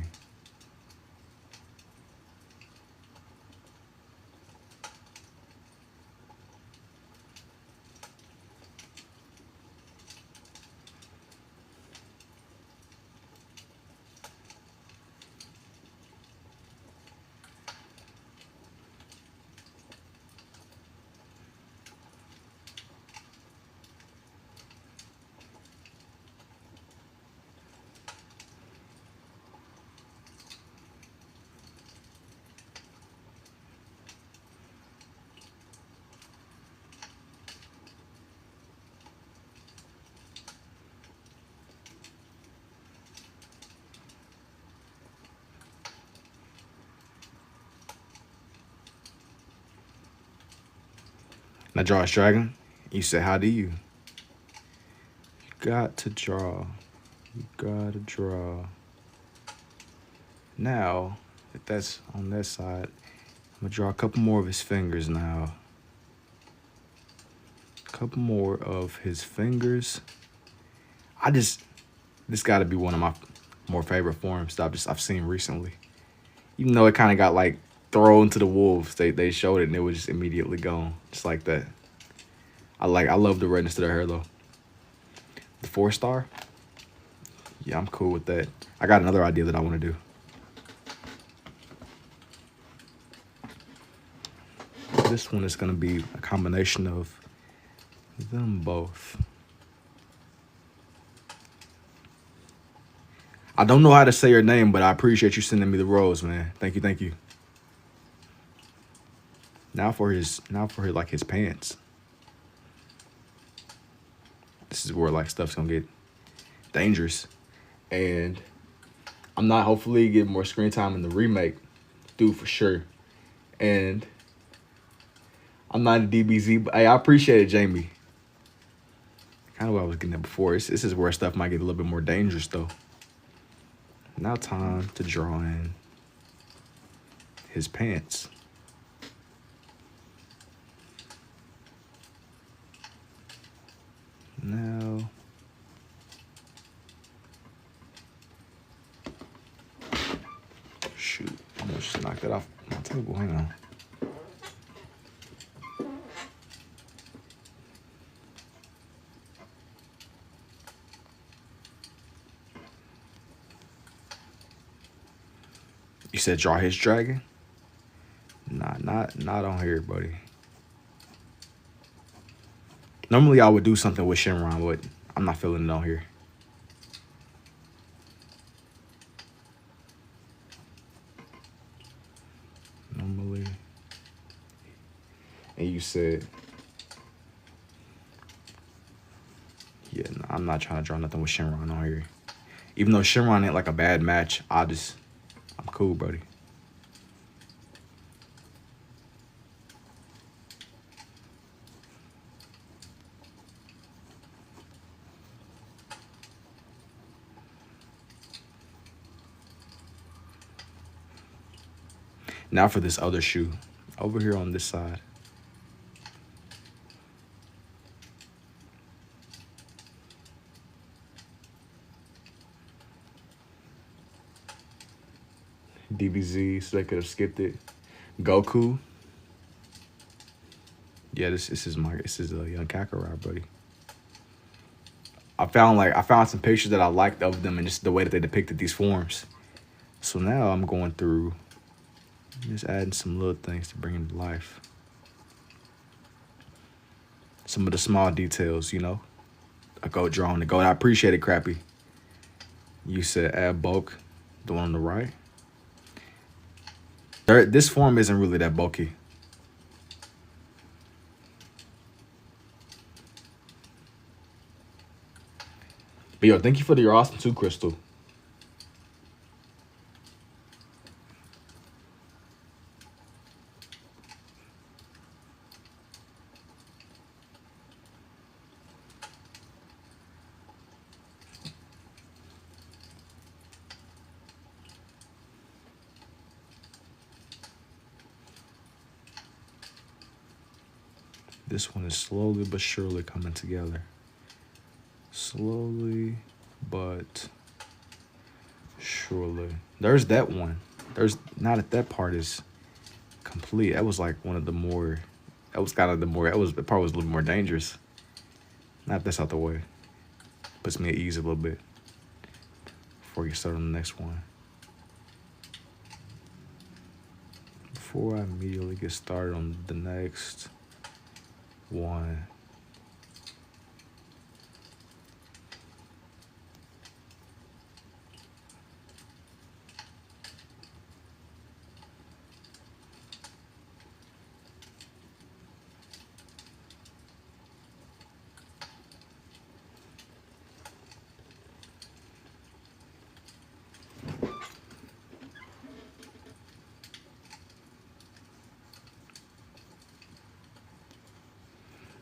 Now draw a dragon. You said, how do you? You got to draw. You gotta draw. Now, if that's on that side, I'm gonna draw a couple more of his fingers now. A couple more of his fingers. This gotta be one of my more favorite forms that I've seen recently. Even though it kind of got like thrown to the wolves, they showed it and it was just immediately gone, just like that. I love the redness to their hair though. The 4-star, yeah, I'm cool with that. I got another idea that I want to do. This one is gonna be a combination of them both. I don't know how to say your name, but I appreciate you sending me the rose, man. Thank you. Now for his pants. This is where like stuff's gonna get dangerous. And I'm not hopefully getting more screen time in the remake, dude, for sure. And I'm not a DBZ, but hey, I appreciate it, Jamie. Kind of what I was getting at before. This is where stuff might get a little bit more dangerous, though. Now time to draw in his pants. Now, shoot, I'm gonna just knock that off my table. Hang on. You said draw his dragon? Nah, not on here, buddy. Normally I would do something with Shenron, but I'm not feeling it on here. Normally. And you said, yeah, nah, I'm not trying to draw nothing with Shenron on here. Even though Shenron ain't like a bad match, I'm cool, buddy. Now for this other shoe. Over here on this side. DBZ, so they could have skipped it. Goku. Yeah, this is a young Kakarot, buddy. I found some pictures that I liked of them and just the way that they depicted these forms. So now I'm going through, just adding some little things to bring it to life. Some of the small details, you know. A goat drawing the goat. I appreciate it, Crappy. You said add bulk, the one on the right. This form isn't really that bulky. But yo, thank you for your awesome too, Crystal. This one is slowly but surely coming together. Slowly but surely. There's that one. There's now that part is complete. That was like one of the more, that was kind of the more, the part was a little more dangerous. Now if that's out the way. Puts me at ease a little bit before we get started on the next one. Before I immediately get started on the next one.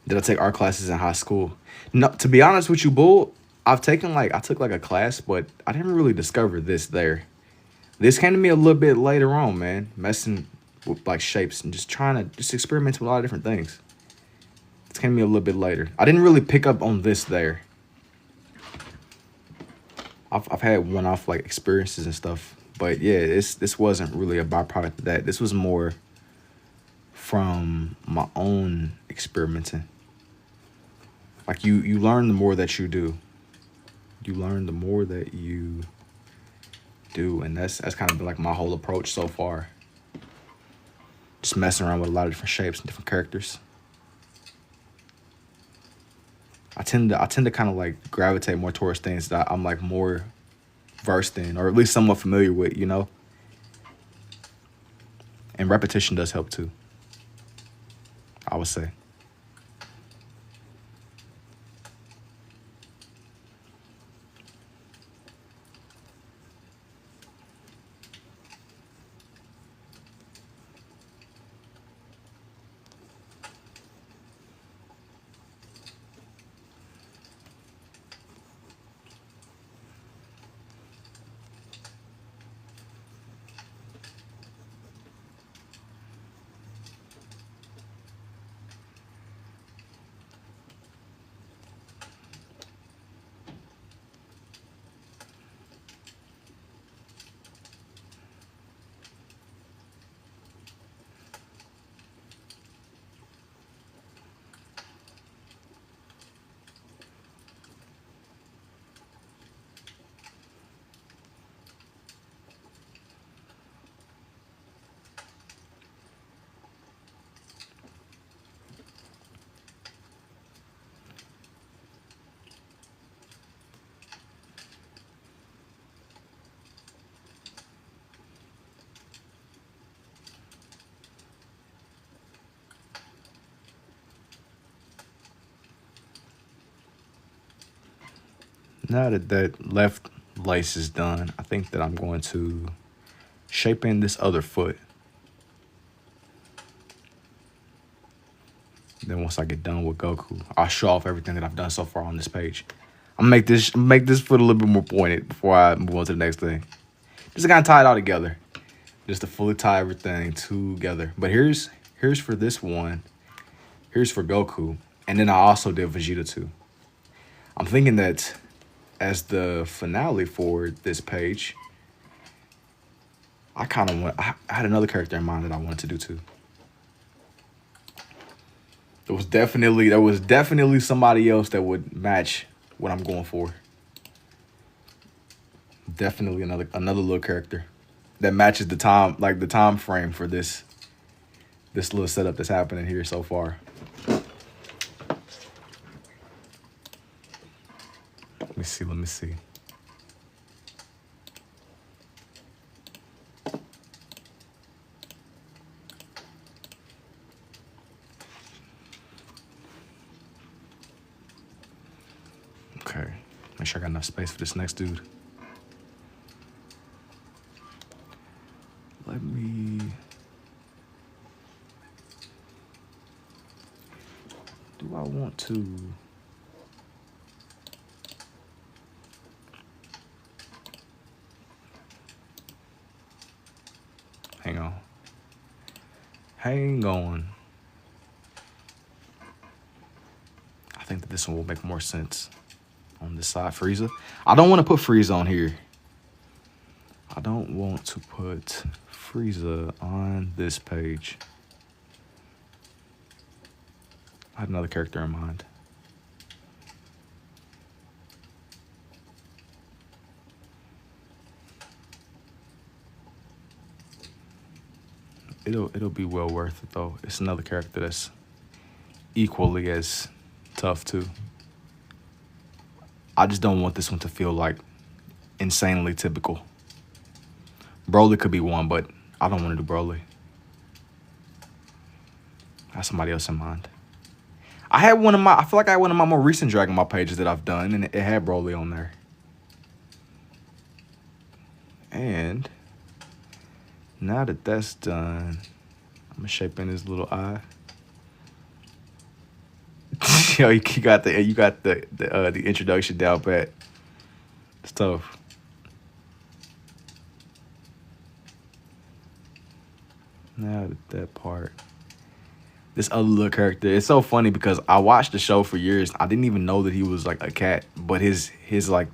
Did I take art classes in high school? No, to be honest with you, Bull, I took like a class, but I didn't really discover this there. This came to me a little bit later on, man. Messing with like shapes and just trying to experiment with a lot of different things. This came to me a little bit later. I didn't really pick up on this there. I've had one-off like experiences and stuff, but yeah, this wasn't really a byproduct of that. This was more from my own experimenting. Like you learn the more that you do. You learn the more that you do, and that's kind of been like my whole approach so far. Just messing around with a lot of different shapes and different characters. I tend to kind of like gravitate more towards things that I'm like more versed in, or at least somewhat familiar with, you know. And repetition does help too, I would say. Now that that left lace is done, I think that I'm going to shape in this other foot. Then once I get done with Goku, I'll show off everything that I've done so far on this page. I'm gonna make this foot a little bit more pointed before I move on to the next thing. Just to kind of tie it all together. Just to fully tie everything together. But here's for this one. Here's for Goku. And then I also did Vegeta too. I'm thinking that as the finale for this page, I had another character in mind that I wanted to do too. There was definitely somebody else that would match what I'm going for. Definitely another little character that matches the time frame for this little setup that's happening here so far. Let me see. Okay, make sure I got enough space for this next dude. Let me... Do I want to... Hang on. I think that this one will make more sense on this side. Frieza. I don't want to put Frieza on here. I don't want to put Frieza on this page. I had another character in mind. It'll be well worth it though. It's another character that's equally as tough too. I just don't want this one to feel like insanely typical. Broly could be one, but I don't want to do Broly. I have somebody else in mind. I feel like I had one of my more recent Dragon Ball pages that I've done, and it had Broly on there. And now that that's done, I'm gonna shape in his little eye. Yo, you got the introduction down pat. It's tough. Now that part. This other little character, it's so funny because I watched the show for years. I didn't even know that he was like a cat, but his like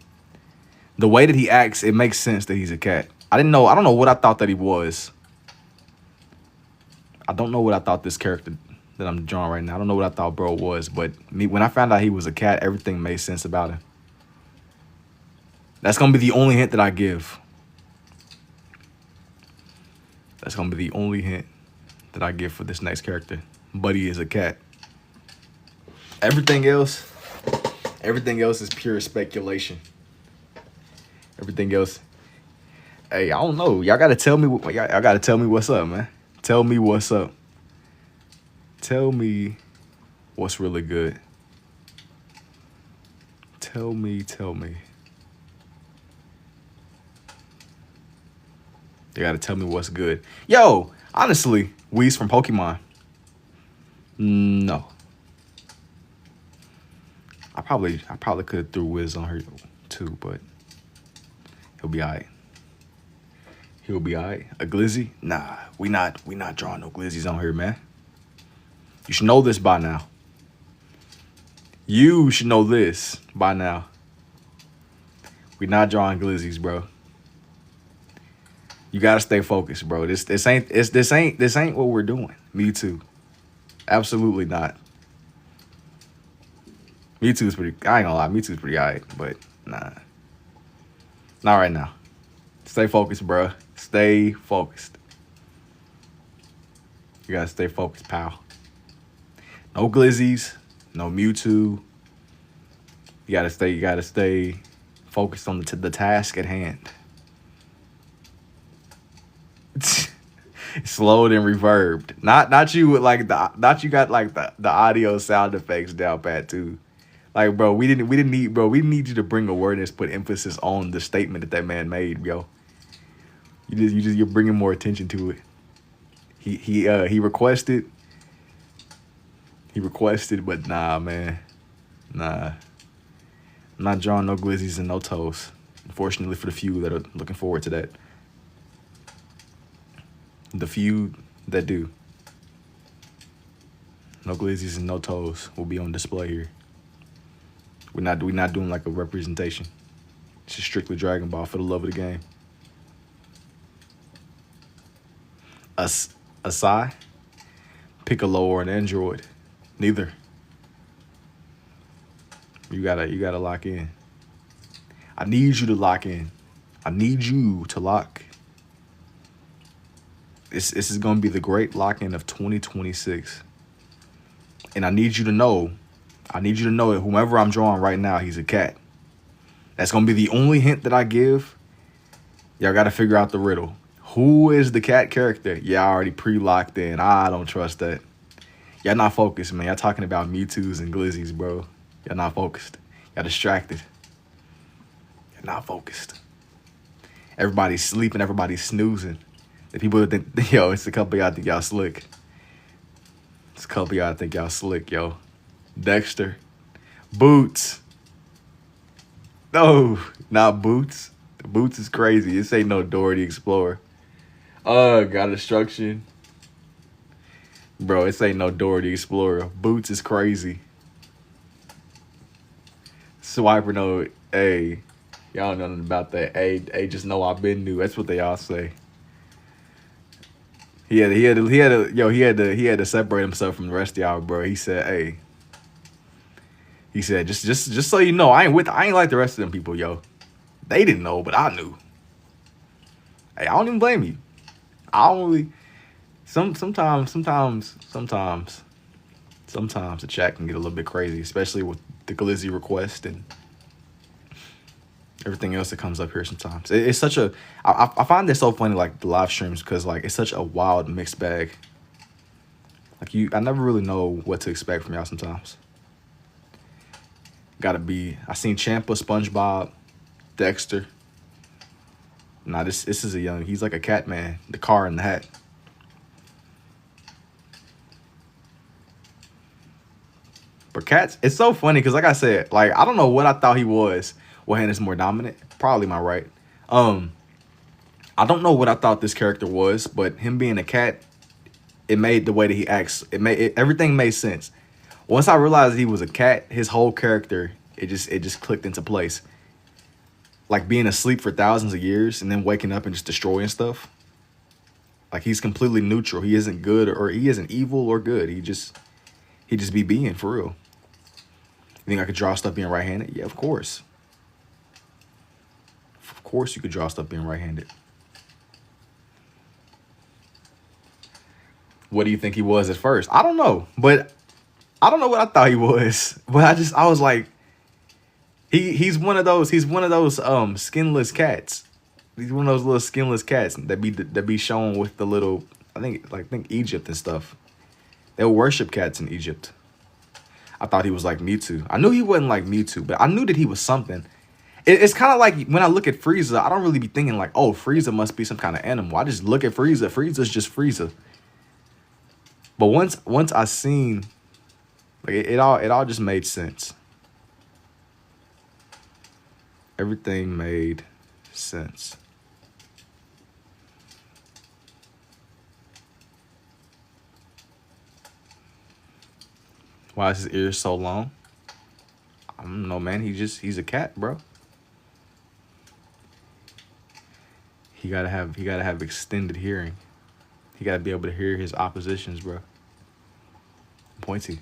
the way that he acts, it makes sense that he's a cat. I don't know what I thought that he was. I don't know what I thought this character that I'm drawing right now. I don't know what I thought bro was, but when I found out he was a cat, everything made sense about him. That's gonna be the only hint that I give. That's gonna be the only hint that I give for this next character. Buddy is a cat. Everything else is pure speculation. Everything else. Hey, I don't know. Y'all gotta tell me. Y'all gotta tell me what's up, man. Tell me what's up. Tell me what's really good. Tell me. They gotta tell me what's good. Yo, honestly, Whis from Pokemon. No. I probably could have threw Wiz on her too, but he'll be alright. He'll be alright. A Glizzy? Nah, we not drawing no Glizzies on here, man. You should know this by now. You should know this by now. We not drawing Glizzies, bro. You gotta stay focused, bro. This ain't what we're doing. Me too. Absolutely not. Me too is pretty. I ain't gonna lie. Me too is pretty alright, but nah. Not right now. Stay focused, bro. Stay focused. You gotta stay focused, pal. No Glizzies, no Mewtwo. You gotta stay focused on the task at hand. Slowed and reverbed. Not you with like not you got like the audio sound effects down pat too. Like, bro, we didn't need you to bring awareness, put emphasis on the statement that man made, yo. You're bringing more attention to it. He requested, but nah, man, nah. I'm not drawing no glizzies and no toes. Unfortunately, for the few that are looking forward to that, the few that do, no glizzies and no toes will be on display here. We're not doing like a representation. It's just strictly Dragon Ball for the love of the game. Asai, Piccolo, or an android? Neither. You gotta lock in. I need you to lock in. I need you to lock. This is gonna be the great lock-in of 2026. And I need you to know that whomever I'm drawing right now, he's a cat. That's gonna be the only hint that I give. Y'all gotta figure out the riddle. Who is the cat character? Yeah, I already pre-locked in. I don't trust that. Y'all not focused, man. Y'all talking about Mewtwo's and Glizzies, bro. Y'all not focused. Y'all distracted. You're not focused. Everybody's sleeping. Everybody's snoozing. The people that think, yo, it's a couple of y'all think y'all slick. It's a couple of y'all think y'all slick, yo. Dexter. Boots. No, not Boots. Boots is crazy. This ain't no Dora the Explorer. Got destruction. Bro, this ain't no Dora the Explorer. Boots is crazy. Swiper no, hey, y'all know nothing about that. Hey, just know I've been new. That's what they all say. He had to separate himself from the rest of y'all, bro. He said, hey. He said, just so you know, I ain't like the rest of them people, yo. They didn't know, but I knew. Hey, I don't even blame you. I only sometimes the chat can get a little bit crazy, especially with the Glizzy request and everything else that comes up here sometimes. It's such a I find this so funny, like the live streams, because like it's such a wild mixed bag. Like I never really know what to expect from y'all sometimes. I seen Champa, SpongeBob, Dexter. Nah, this is he's like a cat man, the car and the hat. But cats, it's so funny because like I said, like I don't know what I thought he was. What hand is more dominant? Probably my right. I don't know what I thought this character was, but him being a cat, it made the way that he acts. Everything made sense. Once I realized he was a cat, his whole character, it just clicked into place. Like being asleep for thousands of years and then waking up and just destroying stuff. Like he's completely neutral. He isn't good or he isn't evil or good. He just be being for real. You think I could draw stuff being right-handed? Yeah, of course. Of course you could draw stuff being right-handed. What do you think he was at first? I don't know. But I don't know what I thought he was. But I was like, he's one of those skinless cats. He's one of those little skinless cats that be shown with the little, I think Egypt and stuff. They'll worship cats in Egypt. I thought he was like Mewtwo. I knew he wasn't like Mewtwo, but I knew that he was something. It's kind of like when I look at Frieza, I don't really be thinking like, oh, Frieza must be some kind of animal. I just look at Frieza. Frieza's just Frieza. But once I seen, like it all just made sense. Everything made sense. Why is his ears so long? I don't know, man. He's a cat, bro. He gotta have extended hearing. He gotta be able to hear his oppositions, bro. Pointy.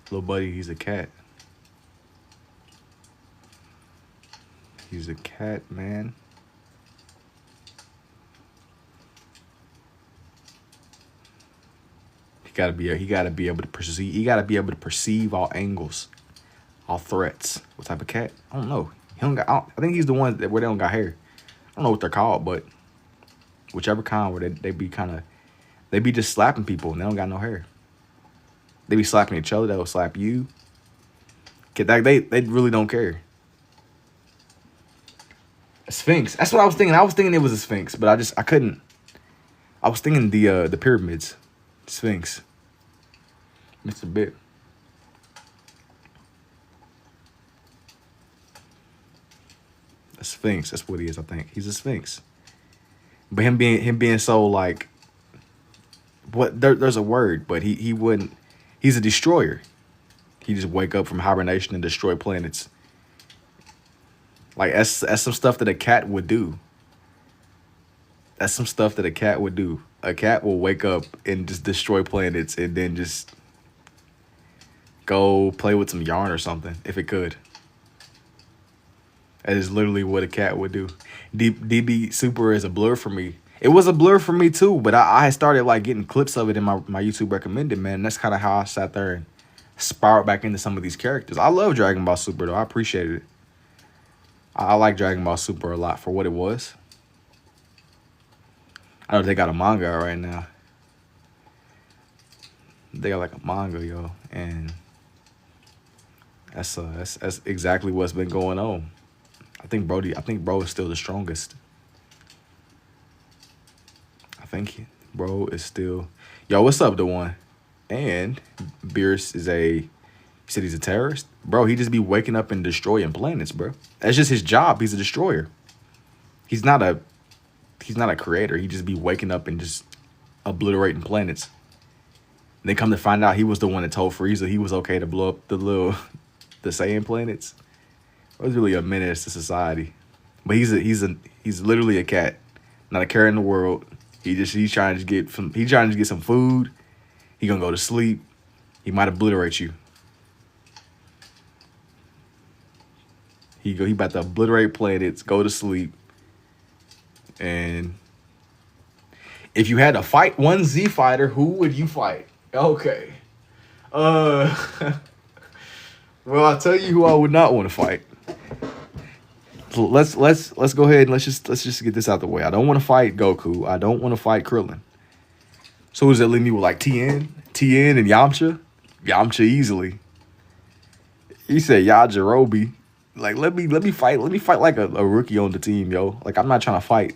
Little buddy, he's a cat. He's a cat, man. He gotta be able to perceive. He gotta be able to perceive all angles, all threats. What type of cat? I don't know. I think he's the one where they don't got hair. I don't know what they're called, but whichever kind where they be just slapping people and they don't got no hair. They be slapping each other. They'll slap you. Like they really don't care. A Sphinx. That's what I was thinking. I was thinking it was a Sphinx, but I couldn't. I was thinking the pyramids. Sphinx. Mr. Bit. A Sphinx. That's what he is, I think. He's a Sphinx. But him being so like there's a word, but he wouldn't. He's a destroyer. He just wake up from hibernation and destroy planets. Like that's some stuff that a cat would do. That's some stuff that a cat would do. A cat will wake up and just destroy planets and then just go play with some yarn or something if it could. That is literally what a cat would do. DB Super is a blur for me. It was a blur for me too, but I had started like getting clips of it in my YouTube recommended, man. That's kind of how I sat there and spiraled back into some of these characters. I love Dragon Ball Super though. I appreciated it. I like Dragon Ball Super a lot for what it was. I know they got a manga right now. They got like a manga, yo, and that's exactly what's been going on. I think bro is still the strongest. I think bro is still. Yo, what's up, the one? And Beerus is you said he's a terrorist? Bro, he just be waking up and destroying planets, bro. That's just his job. He's a destroyer. He's not a creator. He just be waking up and just obliterating planets. And they come to find out he was the one that told Frieza he was okay to blow up the Saiyan planets. It was really a menace to society. But he's literally a cat, not a care in the world. He's trying to get some food. He gonna go to sleep. He might obliterate you. He about to obliterate planets, go to sleep. And if you had to fight one Z fighter, who would you fight? Okay. Well, I'll tell you who I would not want to fight. So let's go ahead and let's just get this out the way. I don't want to fight Goku. I don't want to fight Krillin. So does that leave me with like Tien and Yamcha? Yamcha easily. He said Yajirobe. Like let me fight like a rookie on the team, yo. Like I'm not trying to fight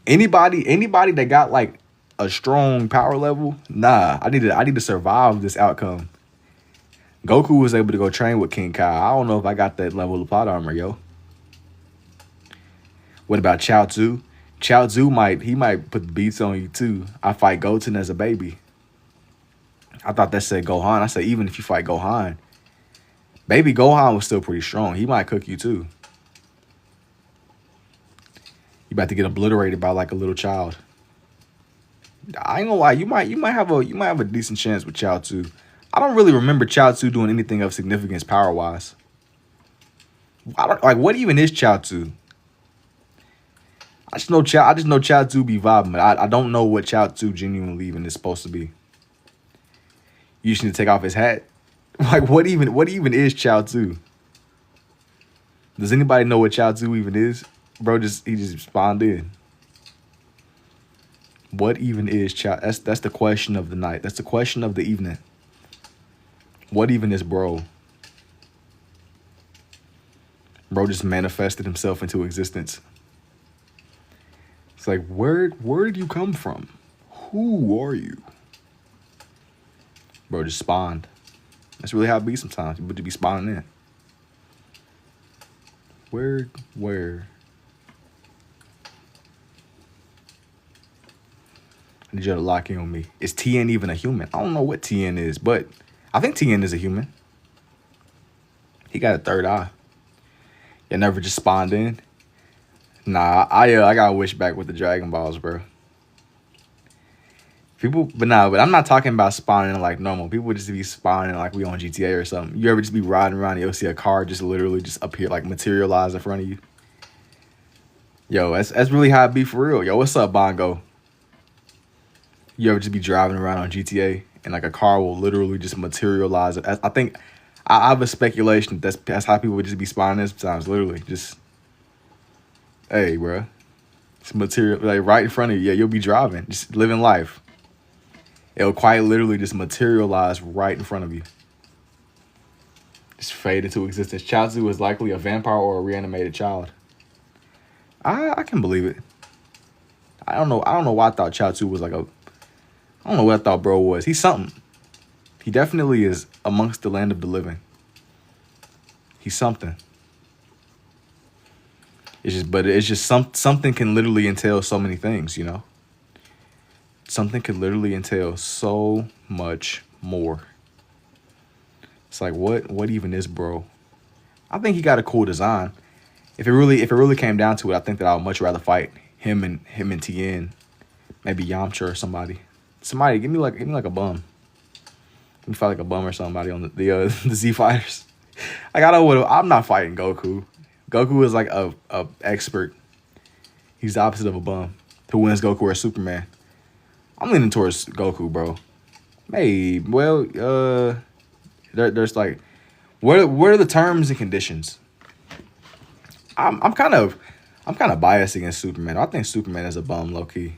anybody that got like a strong power level. Nah, I need to survive this outcome. Goku was able to go train with King Kai. I don't know if I got that level of plot armor, yo. What about Chaozu? Chaozu might put beats on you too. I fight Goten as a baby. I thought that said Gohan. I said even if you fight Gohan, baby Gohan was still pretty strong. He might cook you too. You about to get obliterated by like a little child. I ain't gonna lie, you might have a decent chance with Chaozu. I don't really remember Chaozu doing anything of significance power wise. What even is Chaozu? I just know Chaozu be vibing, but I don't know what Chaozu genuinely even is supposed to be. You just need to take off his hat. Like what even is Chaozu? Does anybody know what Chaozu even is? Bro, he just spawned in. What even is Chaozu? That's the question of the night. That's the question of the evening. What even is bro? Bro just manifested himself into existence. It's like, where did you come from? Who are you? Bro just spawned. That's really how it be sometimes. You would be spawning in. Where? I need you to lock in on me. Is Tien even a human? I don't know what Tien is, but I think Tien is a human. He got a third eye. You never just spawned in? Nah, I gotta wish back with the Dragon Balls, bro. But I'm not talking about spawning like normal. People just be spawning like we on GTA or something. You ever just be riding around and you'll see a car just literally just appear, like materialize in front of you? Yo, that's really how it be for real. Yo, what's up, Bongo? You ever just be driving around on GTA and like a car will literally just materialize? I think I have a speculation that's how people would just be spawning sometimes. Literally, just hey, bro, it's material like right in front of you. Yeah, you'll be driving, just living life. It'll quite literally just materialize right in front of you. Just fade into existence. Chaozu is likely a vampire or a reanimated child. I can believe it. I don't know. I don't know why I thought Chaozu was like a. I don't know what I thought bro was. He's something. He definitely is amongst the land of the living. He's something. It's just something can literally entail so many things, you know. Something can literally entail so much more. It's like what even is bro? I think he got a cool design. If it really came down to it, I think that I would much rather fight him and Tien, maybe Yamcha or somebody. Somebody give me like a bum. Let me fight like a bum or somebody on the Z fighters. Like I'm not fighting Goku. Goku is like a expert. He's the opposite of a bum. Who wins, Goku or Superman? I'm leaning towards Goku, bro. Maybe. Well, there's like, what are the terms and conditions? I'm kind of biased against Superman. I think Superman is a bum, low key.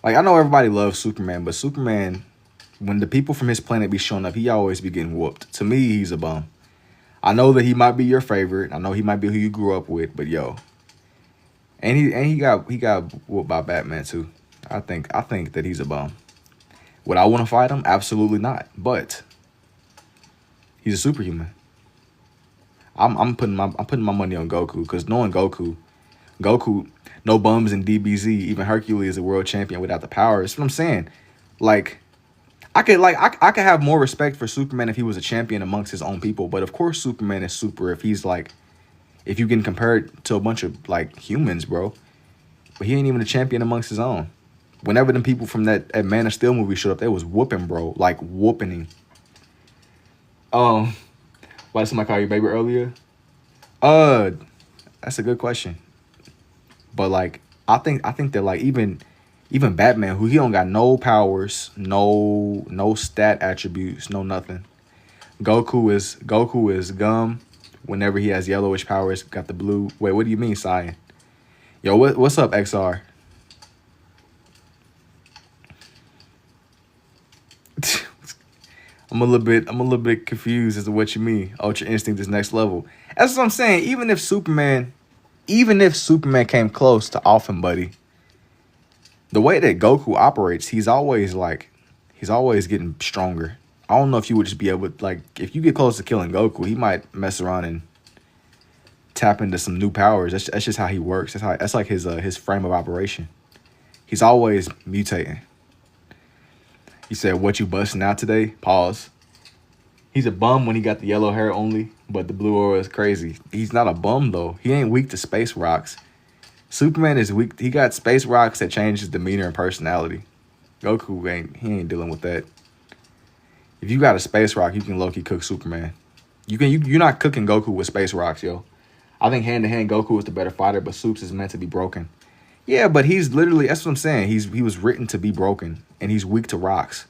Like I know everybody loves Superman, but Superman, when the people from his planet be showing up, he always be getting whooped. To me, he's a bum. I know that he might be your favorite. I know he might be who you grew up with, but yo, and he got whooped by Batman too. I think that he's a bum. Would I want to fight him? Absolutely not. But he's a superhuman. I'm putting my money on Goku because knowing Goku, no bums in DBZ. Even Hercules is a world champion without the power. That's what I'm saying. Like I could have more respect for Superman if he was a champion amongst his own people. But of course, Superman is super if he's like, if you can compare it to a bunch of like humans, bro. But he ain't even a champion amongst his own. Whenever them people from that Man of Steel movie showed up, they was whooping, bro. Like whooping. Why did somebody call you baby earlier? That's a good question. But like, I think that like even Batman, who he don't got no powers, no stat attributes, no nothing. Goku is gum. Whenever he has yellowish powers, got the blue. Wait, what do you mean, Cyan? Yo, what's up, XR? I'm a little bit confused as to what you mean. Ultra Instinct is next level. That's what I'm saying. Even if Superman came close to Offing Buddy, the way that Goku operates, he's always getting stronger. I don't know if you would just be able to, like, if you get close to killing Goku, he might mess around and tap into some new powers. That's just how he works. That's like his frame of operation. He's always mutating. You said, what you busting out today? Pause. He's a bum when he got the yellow hair only, but the blue aura is crazy. He's not a bum, though. He ain't weak to space rocks. Superman is weak. He got space rocks that change his demeanor and personality. Goku ain't dealing with that. If you got a space rock, you can low-key cook Superman. You're not cooking Goku with space rocks, yo. I think hand-to-hand Goku is the better fighter, but Supes is meant to be broken. Yeah, but he's literally, that's what I'm saying. He was written to be broken, and he's weak to rocks.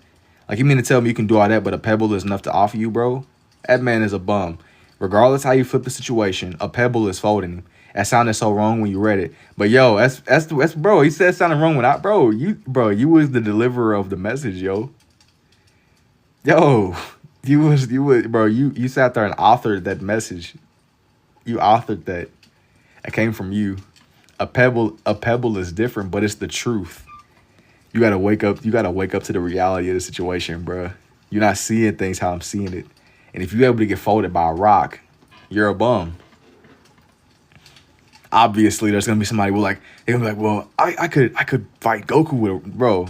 Like, you mean to tell me you can do all that, but a pebble is enough to offer you, bro? That man is a bum. Regardless how you flip the situation, a pebble is folding him. That sounded so wrong when you read it. But yo, that's bro, he said it sounded wrong when you was the deliverer of the message, yo. Yo, you sat there and authored that message. You authored that. It came from you. A pebble is different, but it's the truth. You gotta wake up to the reality of the situation, bro. You're not seeing things how I'm seeing it. And if you're able to get folded by a rock, you're a bum. Obviously, there's gonna be somebody who they're gonna be like, well, I could fight Goku with, bro.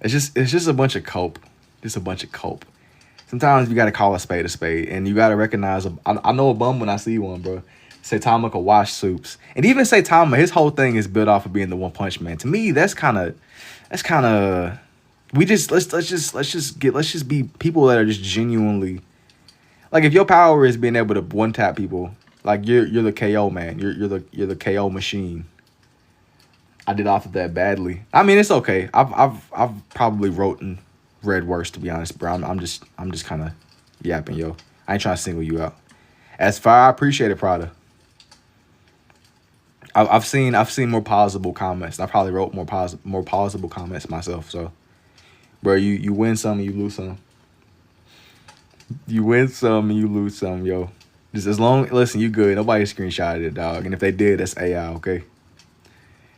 It's just a bunch of cope. Just a bunch of cope. Sometimes you gotta call a spade, and you gotta recognize. I know a bum when I see one, bro. Saitama can wash Supes, and even Saitama, his whole thing is built off of being the One Punch Man. To me, that's kind of. Let's just be people that are just genuinely, like, if your power is being able to one tap people, like you're the KO man, you're the KO machine. I did off of that badly. I mean, it's okay. I've probably wrote and read worse, to be honest, bro. I'm just kind of yapping, yo. I ain't trying to single you out. As far, I appreciate it, Prada. I've seen more plausible comments. I probably wrote more plausible comments myself. So, bro, you win some, you lose some. You win some and you lose some, yo. Just as long, listen, you good. Nobody screenshotted it, dog. And if they did, that's AI, okay?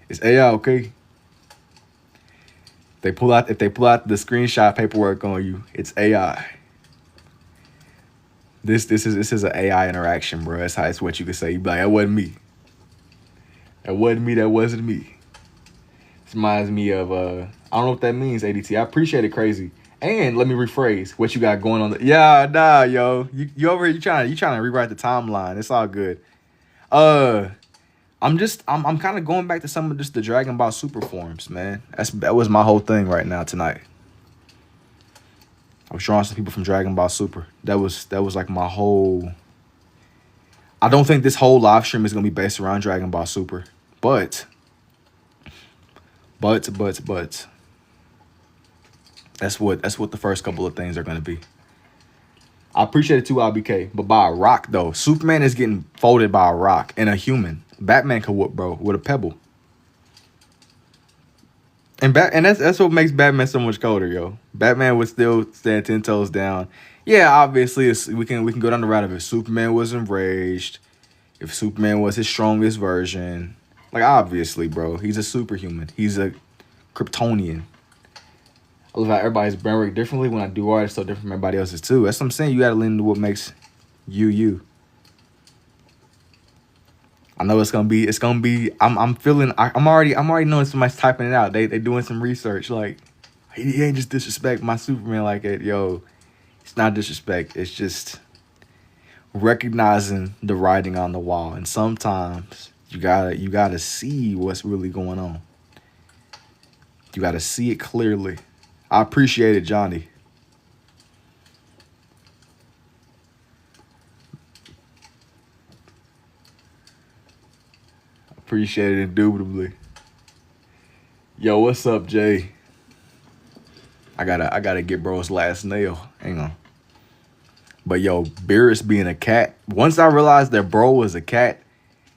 It's AI, okay? If they pull out the screenshot paperwork on you, it's AI. This is an AI interaction, bro. That's how it's what you could say. You be like, that wasn't me. That wasn't me. That wasn't me. This reminds me of I don't know what that means, ADT. I appreciate it, crazy. And let me rephrase what you got going on. Yeah, nah, yo. You over here, you trying to rewrite the timeline. It's all good. Uh I'm kind of going back to some of just the Dragon Ball Super forms, man. That was my whole thing right now tonight. I was drawing some people from Dragon Ball Super. That was like my whole. I don't think this whole live stream is gonna be based around Dragon Ball Super, but that's what the first couple of things are gonna be. I appreciate it too, IBK, but by a rock though. Superman is getting folded by a rock and a human. Batman could whoop, bro, with a pebble. And that's what makes Batman so much colder, yo. Batman would still stand 10 toes down. Yeah, obviously we can go down the route of if Superman was enraged, if Superman was his strongest version. Like obviously, bro, he's a superhuman. He's a Kryptonian. I love how everybody's brain work differently. When I do art, it's so different from everybody else's too. That's what I'm saying. You gotta lean into what makes you you. I know it's gonna be. I'm feeling. I'm already knowing somebody's typing it out. They doing some research. Like he ain't just disrespect my Superman like that, yo. It's not disrespect. It's just recognizing the writing on the wall. And sometimes you gotta see what's really going on. You gotta see it clearly. I appreciate it, Johnny. Appreciate it indubitably. Yo, what's up, Jay? I gotta get bro's last nail. Hang on. But yo, Beerus being a cat. Once I realized that bro was a cat,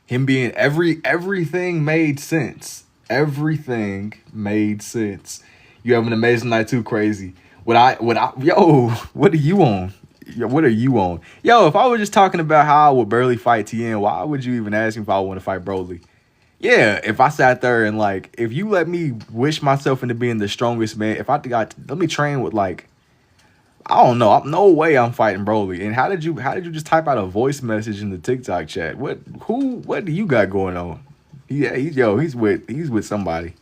him being everything made sense. Everything made sense. You have an amazing night too, crazy. Yo, what are you on? Yo, what are you on? Yo, if I was just talking about how I would barely fight TN, why would you even ask me if I want to fight Broly? Yeah, if I sat there and like, if you let me wish myself into being the strongest man, if I got, let me train with like, I don't know, no way I'm fighting Broly. And how did you just type out a voice message in the TikTok chat? What do you got going on? Yeah, he's with somebody.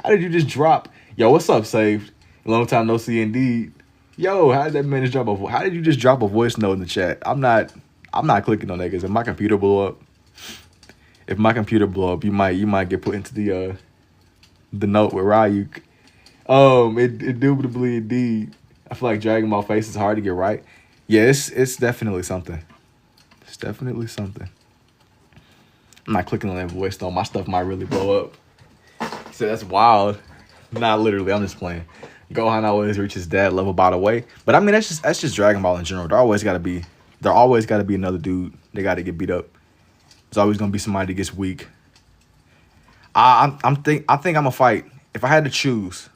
How did you just drop? Yo, what's up, Saved? Long time no see, indeed. Yo, how did that man just how did you just drop a voice note in the chat? I'm not clicking on that because if my computer blow up, you might get put into the note with Ryuk. Indubitably indeed. I feel like Dragon Ball Face is hard to get right. Yeah, it's definitely something. It's definitely something. I'm not clicking on that voice though. My stuff might really blow up. So that's wild. Not literally, I'm just playing. Gohan always reaches dad level by the way. But I mean that's just Dragon Ball in general. There always gotta be another dude. They gotta get beat up. There's always gonna be somebody that gets weak. I think I'm gonna fight. If I had to choose,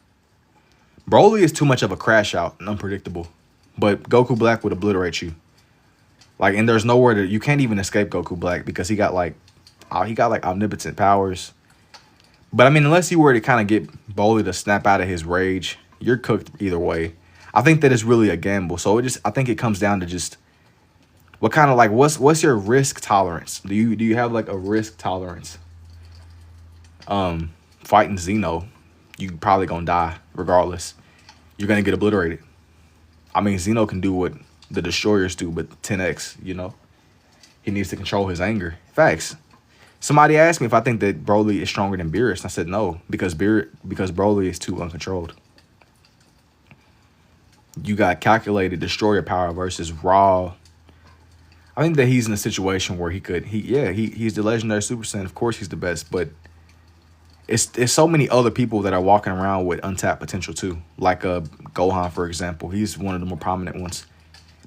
Broly is too much of a crash out and unpredictable. But Goku Black would obliterate you. Like, and there's nowhere that you can't even escape Goku Black because he got like omnipotent powers. But I mean, unless you were to kind of get Broly to snap out of his rage, you're cooked either way. I think that is really a gamble. So I think it comes down to just what kind of like what's your risk tolerance? Do you have like a risk tolerance? Fighting Zeno, you probably gonna die regardless. You're gonna get obliterated. I mean, Zeno can do what the Destroyers do, but 10x. You know, he needs to control his anger. Facts. Somebody asked me if I think that Broly is stronger than Beerus. I said no, because Broly is too uncontrolled. You got calculated destroyer power versus raw. I think that he's in a situation where he's the legendary Super Saiyan. Of course he's the best, but it's so many other people that are walking around with untapped potential too. Like Gohan, for example. He's one of the more prominent ones.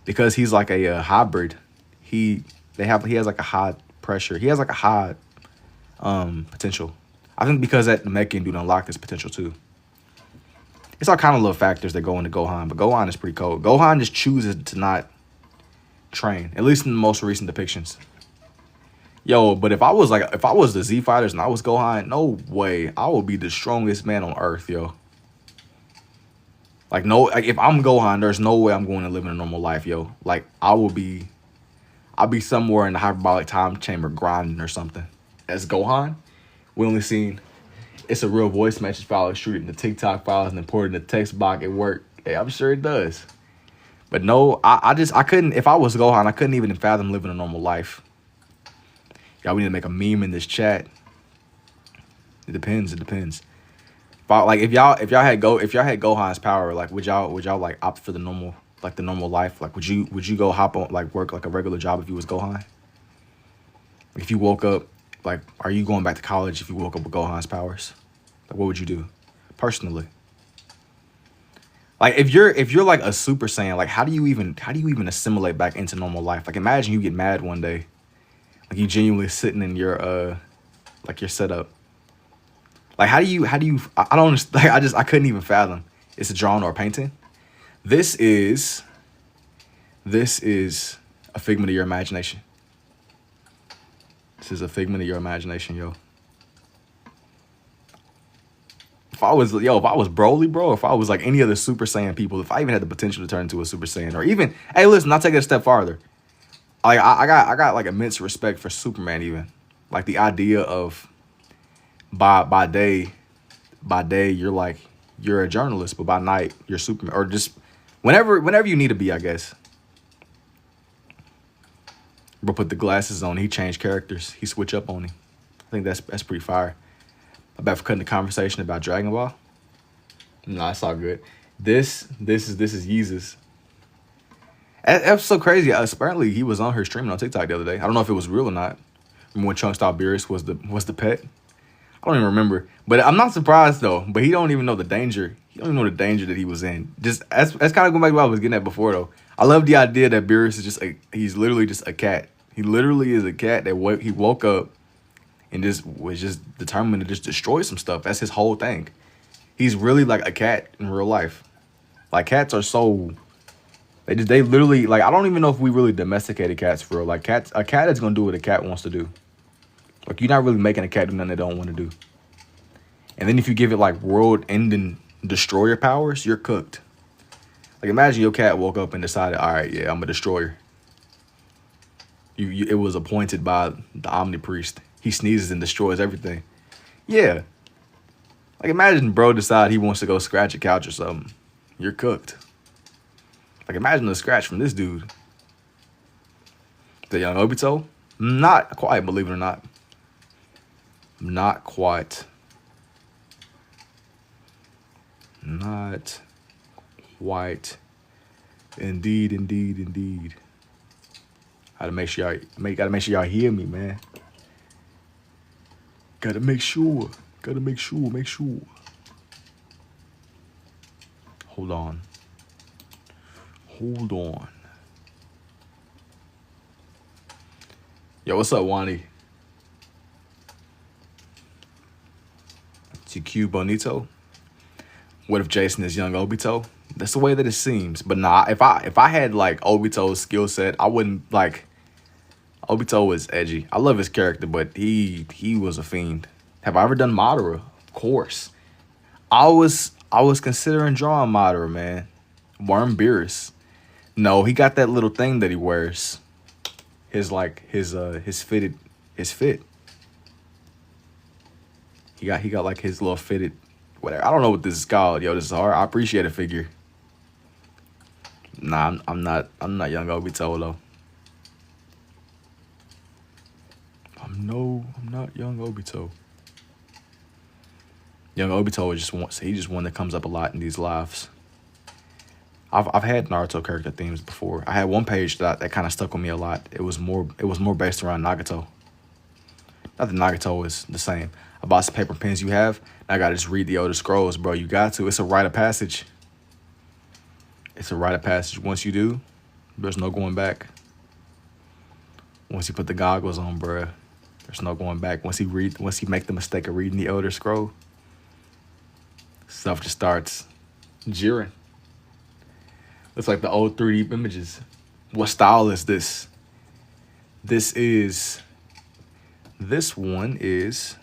Because he's like a hybrid. He has like a high pressure. He has like a high potential. I think because that Namekian dude unlocked his potential too. It's all kind of little factors that go into Gohan, but Gohan is pretty cold. Gohan just chooses to not train, at least in the most recent depictions. Yo, but if I was the Z Fighters and I was Gohan, no way, I would be the strongest man on earth, yo. Like no, like if I'm Gohan, there's no way I'm going to live in a normal life, yo. Like I'll be somewhere in the hyperbolic time chamber grinding or something. As Gohan, we only seen it's a real voice message file extruded into TikTok files and imported in the text box at work. Hey, I'm sure it does. But no, I couldn't, if I was Gohan, I couldn't even fathom living a normal life. Y'all, we need to make a meme in this chat. It depends. Like if y'all had Gohan's power, like would y'all like opt for the normal life? Like would you go hop on like work like a regular job if you was Gohan? Like, if you woke up, like are you going back to college if you woke up with Gohan's powers? Like what would you do? Personally. Like if you're like a Super Saiyan, like how do you even assimilate back into normal life? Like imagine you get mad one day. Like you genuinely sitting in your like your setup. Like how do you I don't like I couldn't even fathom. It's a drawing or a painting. This is a figment of your imagination. This is a figment of your imagination, yo. If I was Broly, bro, if I was like any other Super Saiyan people, if I even had the potential to turn into a Super Saiyan, or even, hey, listen, I'll take it a step farther. Like I got like immense respect for Superman, even like the idea of by day you're a journalist, but by night you're Superman, or just whenever you need to be, I guess. Bro, put the glasses on. He changed characters. He switch up on him. I think that's pretty fire. I bet for cutting the conversation about Dragon Ball. Nah, it's all good. This is Yeezus. That's so crazy. Apparently, he was on her streaming on TikTok the other day. I don't know if it was real or not. Remember when Chunks thought Beerus was the pet? I don't even remember. But I'm not surprised though. But he don't even know the danger. He don't even know the danger that he was in. Just that's kind of going back to what I was getting at before though. I love the idea that Beerus is he's literally just a cat. He literally is a cat that he woke up and just was just determined to just destroy some stuff. That's his whole thing. He's really like a cat in real life. Like cats are so, they literally, like I don't even know if we really domesticated cats for real. Like a cat is gonna do what a cat wants to do. Like you're not really making a cat do nothing they don't want to do. And then if you give it like world-ending destroyer powers, you're cooked. Like imagine your cat woke up and decided, all right, yeah, I'm a destroyer. It was appointed by the Omni Priest. He sneezes and destroys everything. Yeah. Like imagine bro decide he wants to go scratch a couch or something. You're cooked. Like imagine the scratch from this dude. The young Obito? Not quite, believe it or not. Not quite. Not quite. Indeed. Gotta make sure y'all hear me, man. Gotta make sure. Make sure. Hold on. Yo, what's up, Wani? TQ Bonito. What if Jason is young Obito? That's the way that it seems. But nah, if I had like Obito's skill set, I wouldn't like. Obito was edgy. I love his character, but he was a fiend. Have I ever done Madara? Of course. I was considering drawing Madara, man. Worm Beerus. No, he got that little thing that he wears. His fit. He got like his little fitted whatever. I don't know what this is called. Yo, this is hard. I appreciate a figure. Nah, I'm not young Obito though. I'm not young Obito. Young Obito is just one that comes up a lot in these lives. I've had Naruto character themes before. I had one page that kind of stuck with me a lot. It was more based around Nagato. Not that Nagato is the same. I bought some paper pens you have. I gotta just read the Elder Scrolls, bro. You got to. It's a rite of passage. Once you do, there's no going back. Once you put the goggles on, bro, there's no going back. Once you make the mistake of reading the Elder Scroll, stuff just starts Jiren. Looks like the old 3D images. What style is this? This one is,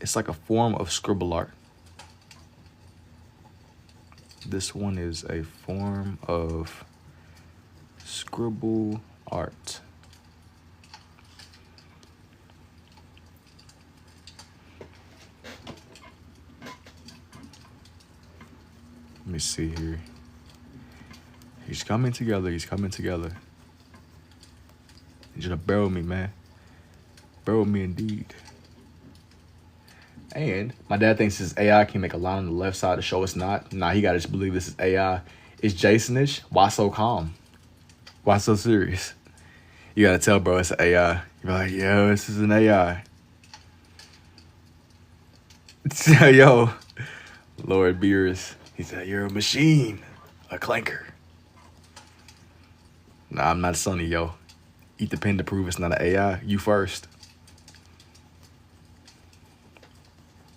it's like a form of scribble art. This one is a form of scribble art. Let me see here. He's coming together. He's coming together. Need you to bear with me, man. Bear with me indeed. And my dad thinks this AI can make a line on the left side to show it's not. Nah, he gotta just believe this is AI. It's Jasonish. Why so calm? Why so serious? You gotta tell, bro, it's an AI. You're like, yo, this is an AI. Yo, Lord Beers. He said, you're a machine. A clanker. Nah, I'm not Sonny, yo. Eat the pen to prove it's not an AI. You first.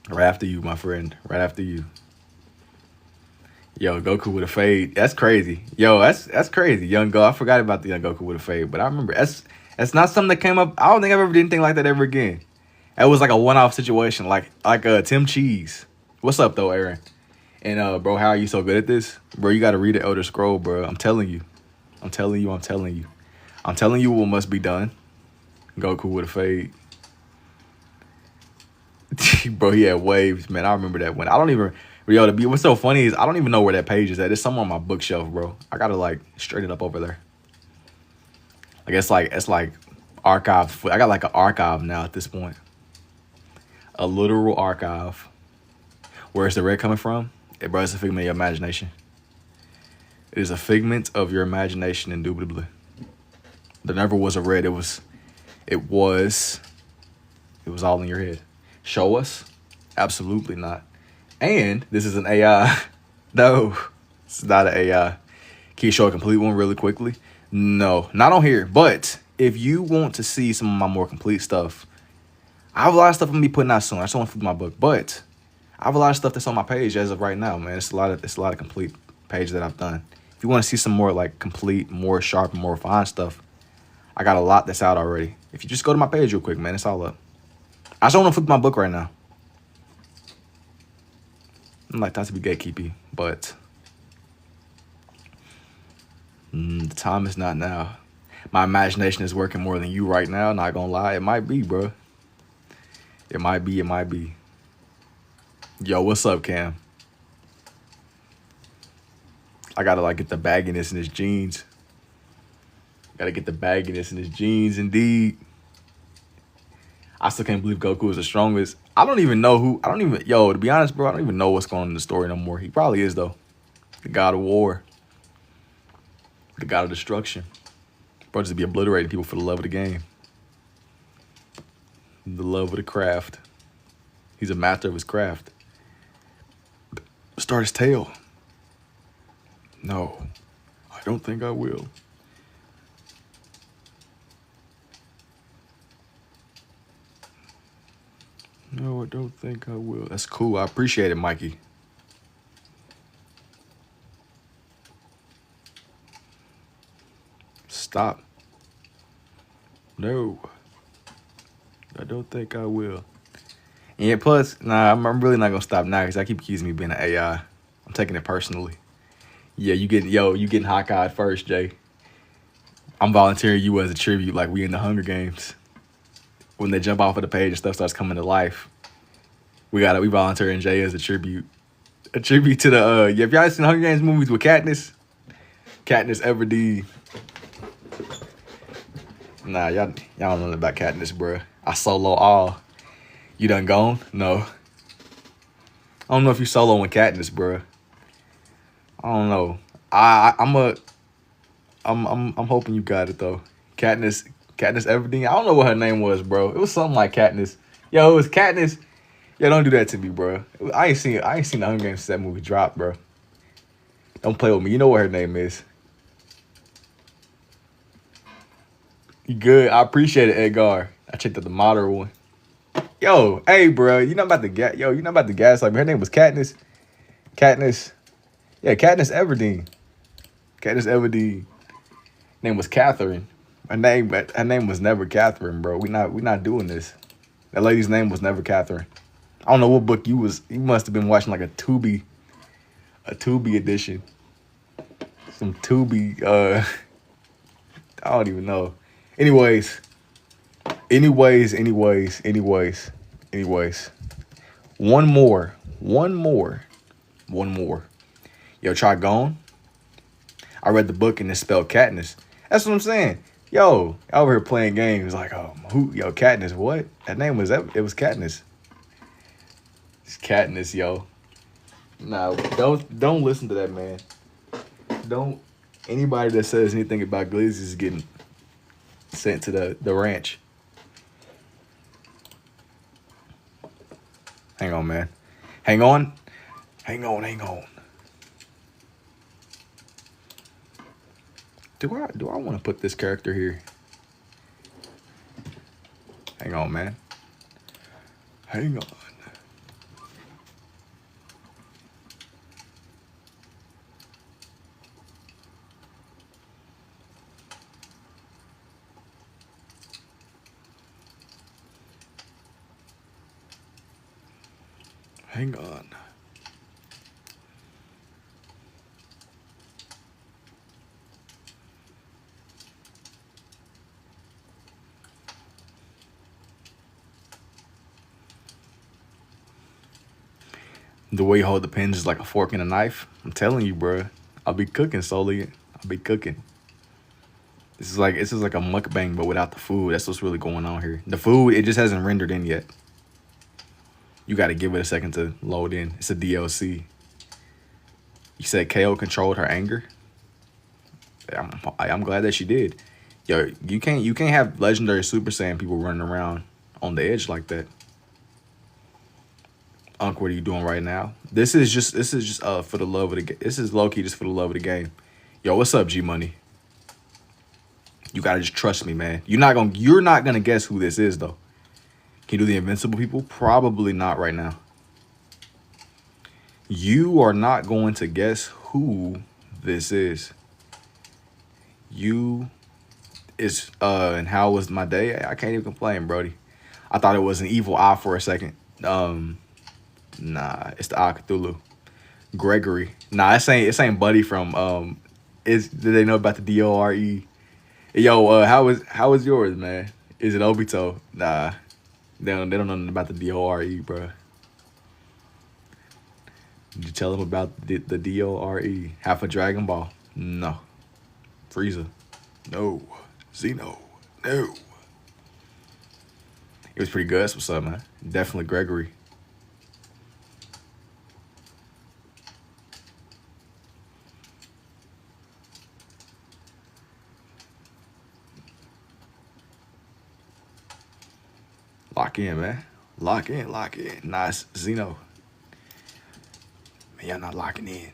Right after you, my friend. Right after you. Yo, Goku with a fade. That's crazy. Yo, that's crazy. Young Go. I forgot about the Young Goku with a fade, but I remember that's not something that came up. I don't think I've ever did anything like that ever again. That was like a one-off situation, like Tim Cheese. What's up though, Aaron? And bro, how are you so good at this? Bro, you gotta read the Elder Scroll, bro. I'm telling you. I'm telling you what must be done. Goku with a fade. Bro, he had waves, man. I remember that one. I don't even, yo, what's so funny is I don't even know where that page is at. It's somewhere on my bookshelf, bro. I gotta like straighten it up over there. Like it's like archive. I got like an archive now at this point. A literal archive. Where's the red coming from? Bro, it's a figment of your imagination. It is a figment of your imagination, indubitably. There never was a red. It was all in your head. Show us? Absolutely not. And this is an AI. No, it's not an AI. Can you show a complete one really quickly? No, not on here. But if you want to see some of my more complete stuff, I have a lot of stuff I'm gonna be putting out soon. I just want to flip my book, but I have a lot of stuff that's on my page as of right now, man. It's a lot of complete pages that I've done. If you want to see some more like complete, more sharp, more refined stuff, I got a lot that's out already. If you just go to my page real quick, man, it's all up. I just want to flip my book right now. I'm like not to be gatekeepy, but the time is not now. My imagination is working more than you right now. Not gonna lie, it might be, bro. It might be. Yo, what's up, Cam? I gotta like get the bagginess in his jeans. Indeed. I still can't believe Goku is the strongest. To be honest, bro, I don't even know what's going on in the story no more. He probably is, though. The god of war. The god of destruction. Bro, just be obliterating people for the love of the game. The love of the craft. He's a master of his craft. Start his tail. No, I don't think I will. No, I don't think I will. That's cool. I appreciate it, Mikey. Stop. No, I don't think I will. And plus, nah, I'm really not gonna stop now because I keep accusing me of being an AI. I'm taking it personally. Yeah, you getting hawk-eyed first, Jay. I'm volunteering you as a tribute, like we in the Hunger Games. When they jump off of the page and stuff starts coming to life, we volunteering Jay as a tribute. A tribute to the have y'all seen Hunger Games movies with Katniss? Katniss Everdeen. Nah, y'all don't know nothing about Katniss, bro. I solo all. You done gone? No. I don't know if you soloing Katniss, bro. I don't know. I'm hoping you got it though. Katniss Everdeen. I don't know what her name was, bro. It was something like Katniss. Yo, it was Katniss. Yo, don't do that to me, bro. I ain't seen the Hunger Games since that movie dropped, bro. Don't play with me. You know what her name is. You good? I appreciate it, Edgar. I checked out the modern one. Yo, hey, bro. You're not about to gas. Her name was Katniss. Katniss Yeah, Katniss Everdeen. Katniss Everdeen. Name was Catherine. Her name was never Catherine, bro. We not doing this. That lady's name was never Catherine. I don't know what book you was. You must have been watching like a Tubi edition. Some Tubi. I don't even know. Anyways, anyways. One more. Yo, try gone. I read the book and it spelled Katniss. That's what I'm saying. Yo, over here playing games like, oh, Katniss, what? It was Katniss. It's Katniss, yo. Nah, don't listen to that, man. Don't. Anybody that says anything about Glizzy is getting sent to the ranch. Hang on, man. Hang on. Do I want to put this character here? Hang on, man. Hang on. Hang on. The way you hold the pins is like a fork and a knife. I'm telling you, bro. I'll be cooking, Sully. I'll be cooking. This is like a mukbang, but without the food. That's what's really going on here. The food, it just hasn't rendered in yet. You got to give it a second to load in. It's a DLC. You said KO controlled her anger. I'm glad that she did. Yo, you can't have legendary Super Saiyan people running around on the edge like that. Unc, what are you doing right now? This is just for the love of the game. This is low key just for the love of the game. Yo, what's up, G Money? You gotta just trust me, man. You're not gonna guess who this is though. Can you do the invincible people? Probably not right now. You are not going to guess who this is. And how was my day? I can't even complain, Brody. I thought it was an evil eye for a second. Nah, it's the Eye of Cthulhu. Gregory. Nah, it ain't Buddy from did they know about the DORE? Yo, how was yours, man? Is it Obito? Nah. They don't know nothing about the DORE, bro. Did you tell them about the DORE? Half a Dragon Ball? No. Frieza? No. Zeno? No. It was pretty good. That's what's up, man. Definitely Gregory. Lock in, man. Lock in. Nice. Zeno. Man, y'all not locking in.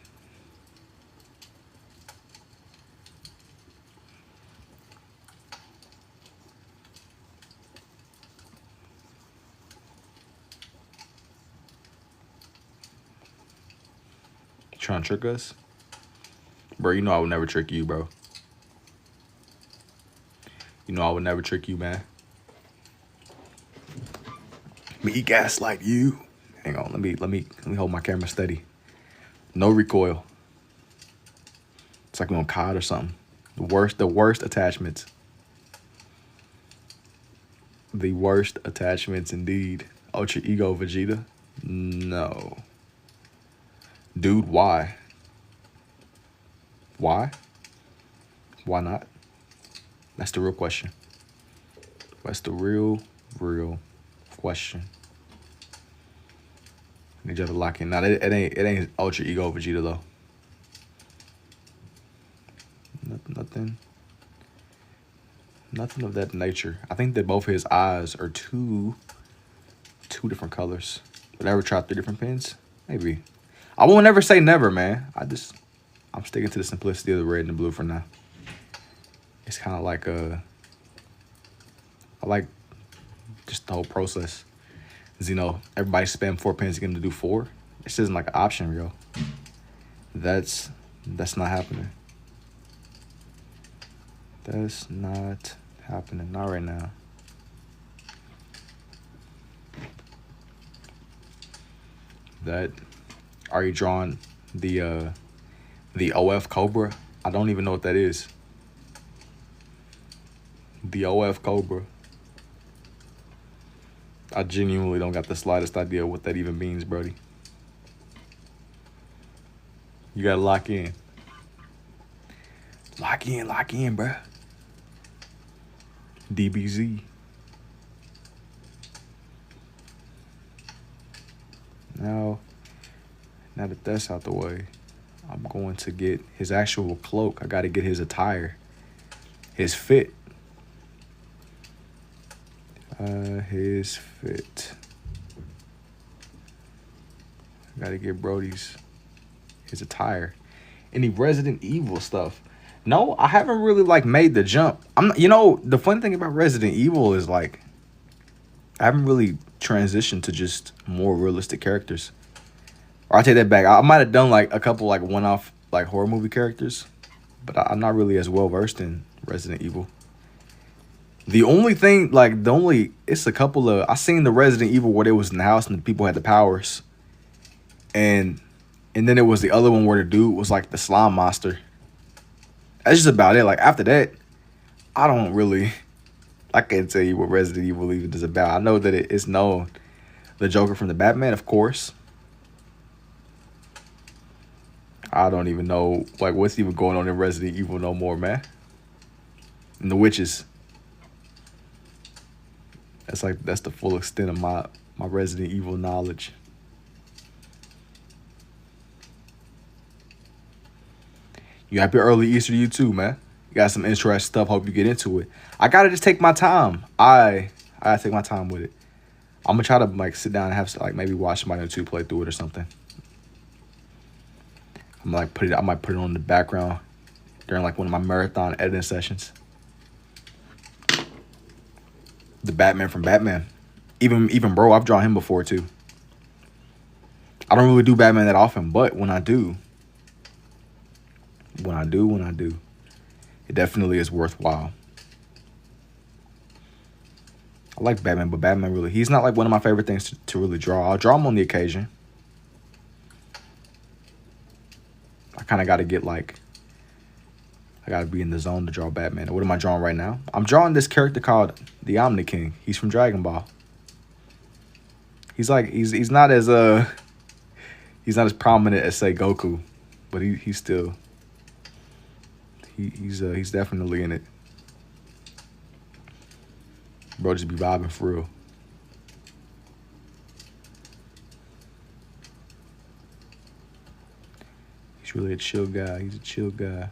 Trying to trick us? Bro, you know I would never trick you, bro. You know I would never trick you, man. Me gaslight you. Hang on, let me hold my camera steady. No recoil. It's like we're on COD or something. The worst attachments. The worst attachments indeed. Ultra Ego Vegeta? No. Dude, why? Why? Why not? That's the real question. That's the real question. Need you to lock in. Now it ain't Ultra Ego Vegeta though. Nothing of that nature. I think that both his eyes are two different colors. Would I ever try 3 different pins? Maybe. I won't never say never, man. I'm sticking to the simplicity of the red and the blue for now. It's kind of like I like just the whole process. Cause everybody spam 4 pins to get him to do 4. This isn't like an option, yo. That's not happening. That's not happening. Not right now. That are you drawing the OF Cobra? I don't even know what that is. The OF Cobra. I genuinely don't got the slightest idea what that even means, Brody. You gotta lock in. Lock in, bruh. DBZ. Now that that's out the way, I'm going to get his actual cloak. I gotta get his attire. His fit. His fit. I gotta get Brody's his attire. Any Resident Evil stuff? No, I haven't really like made the jump. I'm not, the funny thing about Resident Evil is like I haven't really transitioned to just more realistic characters. Or I take that back. I might have done like a couple like one-off like horror movie characters, but I'm not really as well versed in Resident Evil. The only thing, it's a couple of, I seen the Resident Evil where they was in the house and the people had the powers. And then it was the other one where the dude was like the slime monster. That's just about it. Like after that, I can't tell you what Resident Evil even is about. I know that it's known. The Joker from the Batman, of course. I don't even know like what's even going on in Resident Evil no more, man. And the witches. That's the full extent of my Resident Evil knowledge. You happy early Easter to you too, man. You got some interesting stuff. Hope you get into it. I gotta just take my time. I gotta take my time with it. I'm gonna try to like sit down and have like maybe watch somebody on YouTube play through it or something. I might put it on the background during like one of my marathon editing sessions. The Batman from Batman. Even bro, I've drawn him before too. I don't really do Batman that often, but when I do, it definitely is worthwhile. I like Batman, but Batman really, he's not like one of my favorite things to really draw. I'll draw him on the occasion. I kind of got to get like, I got to be in the zone to draw Batman. What am I drawing right now? I'm drawing this character called the Omni King. He's from Dragon Ball. He's like, he's not as prominent as say Goku, but he's still, he's definitely in it. Bro just be vibing for real. He's really a chill guy. He's a chill guy.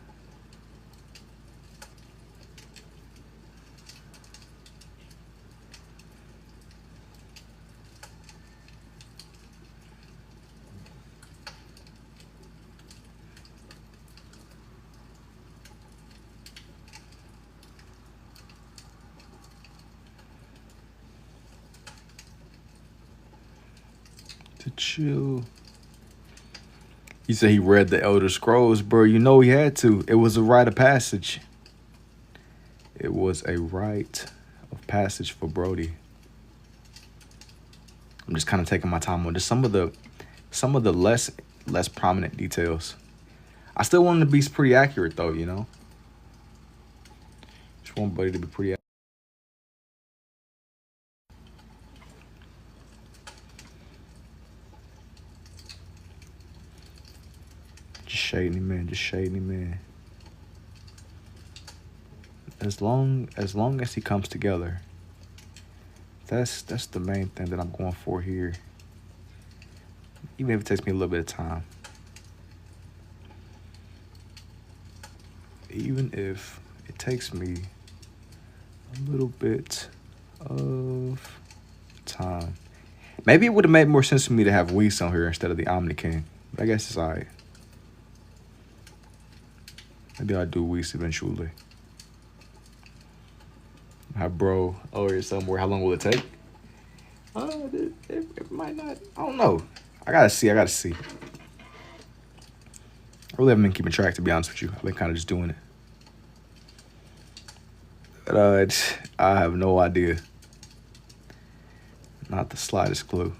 To chill. He said he read the Elder Scrolls, bro. You know he had to. It was a rite of passage. It was a rite of passage for Brody. I'm just kind of taking my time on just some of the less prominent details. I still want him to be pretty accurate though, you know. Just want Buddy to be pretty accurate. Just shading him in, just shading him in. As long as he comes together. That's the main thing that I'm going for here. Even if it takes me a little bit of time. Even if it takes me a little bit of time. Maybe it would have made more sense for me to have Whis on here instead of the Omni King. But I guess it's alright. Maybe I'll do Whis eventually. Have bro over here somewhere. How long will it take? It might not. I don't know. I gotta see. I really haven't been keeping track, to be honest with you. I've been kind of just doing it. But I have no idea. Not the slightest clue.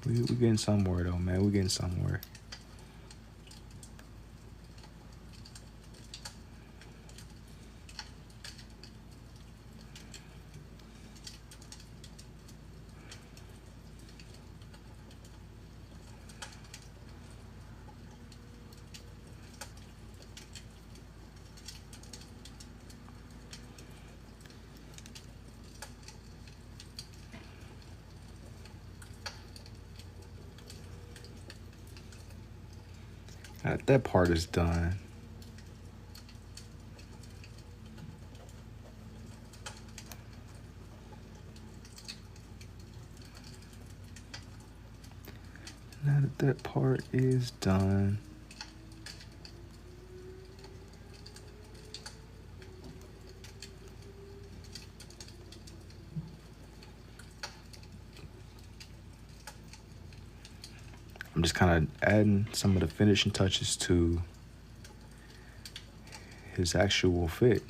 We getting somewhere though, man. We getting somewhere. That part is done. Now that part is done. I'm just kind of adding some of the finishing touches to his actual fit.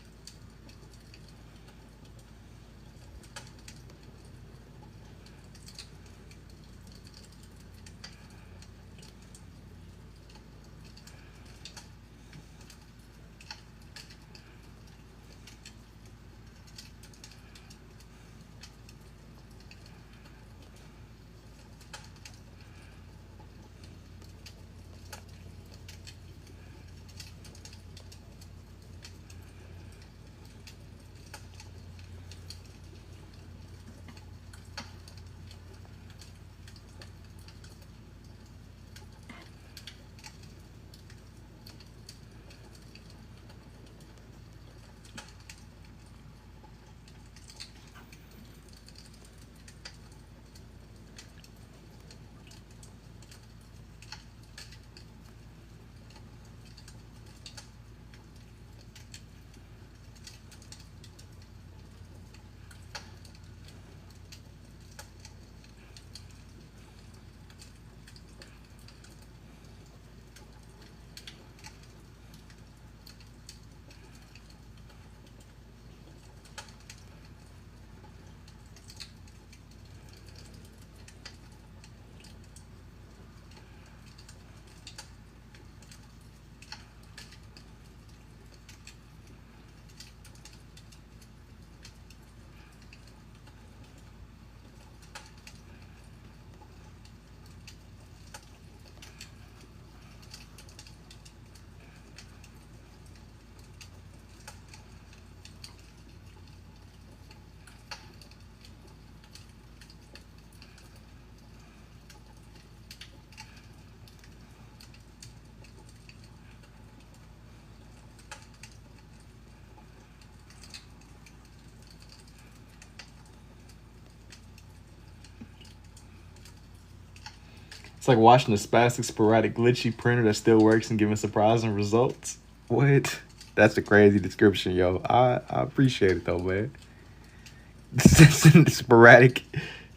It's like watching a spastic, sporadic, glitchy printer that still works and giving surprising results. What? That's a crazy description, yo. I appreciate it though, man.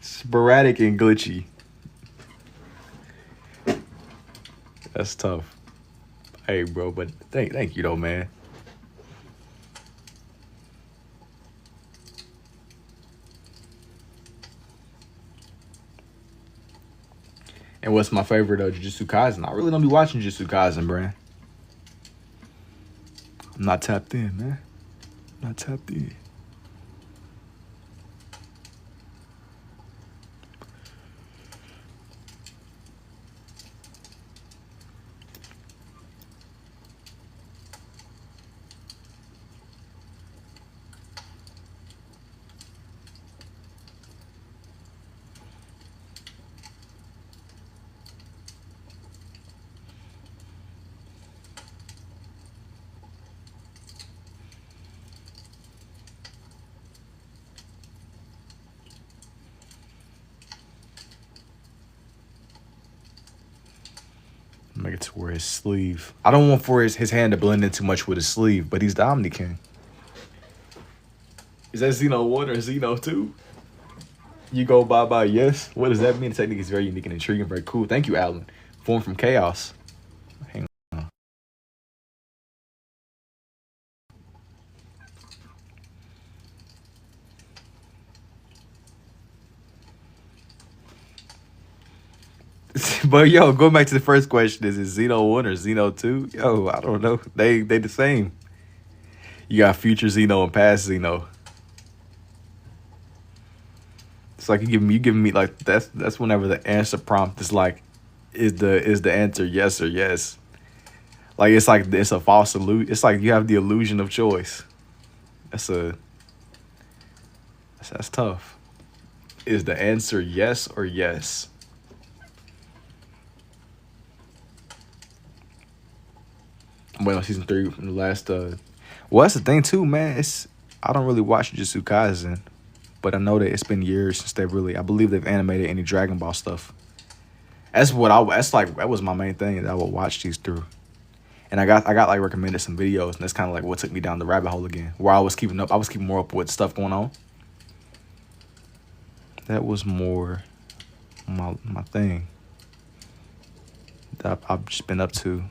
sporadic and glitchy. That's tough. Hey, bro, but thank you though, man. And what's my favorite Jujutsu Kaisen? I really don't be watching Jujutsu Kaisen, bruh. I'm not tapped in, man. I'm not tapped in. Make it to where his sleeve. I don't want for his hand to blend in too much with his sleeve, but he's the Omni King. Is that Xeno 1 or Xeno 2? You go bye-bye, yes. What does that mean? The technique is very unique and intriguing, very cool. Thank you, Alan. Formed from chaos. Hang on. But yo, going back to the first question, is it Xeno 1 or Xeno 2? Yo, I don't know. They the same. You got future Xeno and past Xeno. It's like you giving me like that's whenever the answer prompt is like, is the answer yes or yes? Like it's a false illusion. It's like you have the illusion of choice. That's tough. Is the answer yes or yes? I'm waiting on season 3 from the last. Well, that's the thing too, man. I don't really watch Jujutsu Kaisen, but I know that it's been years since I believe they've animated any Dragon Ball stuff. That was my main thing that I would watch these through. And I got like recommended some videos, and that's kind of like what took me down the rabbit hole again, where I was keeping more up with stuff going on. That was more my thing that I've just been up to.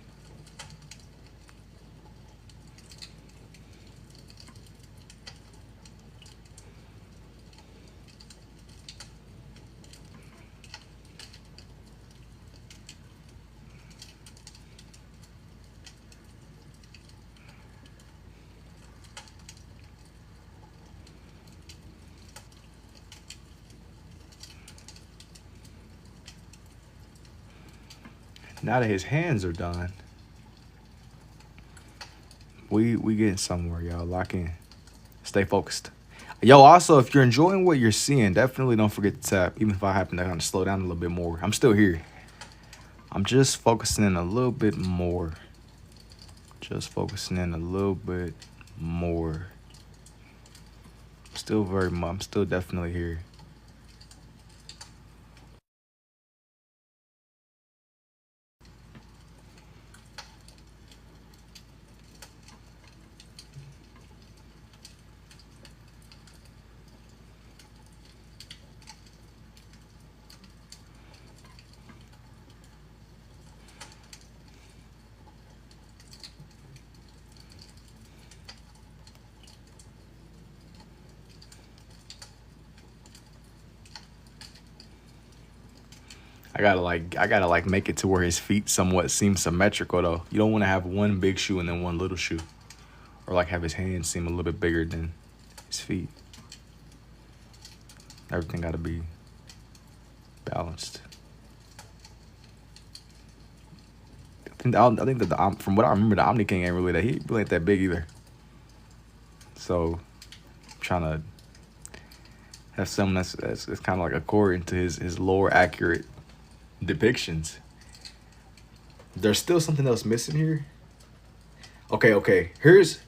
Now that his hands are done, we getting somewhere, y'all. Lock in. Stay focused. Yo, also, if you're enjoying what you're seeing, definitely don't forget to tap. Even if I happen to kind of slow down a little bit more, I'm still here. I'm just focusing in a little bit more. Just focusing in a little bit more. I'm still definitely here. I gotta like make it to where his feet somewhat seem symmetrical though. You don't want to have one big shoe and then one little shoe, or like have his hands seem a little bit bigger than his feet. Everything gotta be balanced. I think that from what I remember, the Omni King ain't really ain't that big either. So, I'm trying to have something that's kind of like according to his lore accurate depictions. There's still something else missing here. Okay. Here's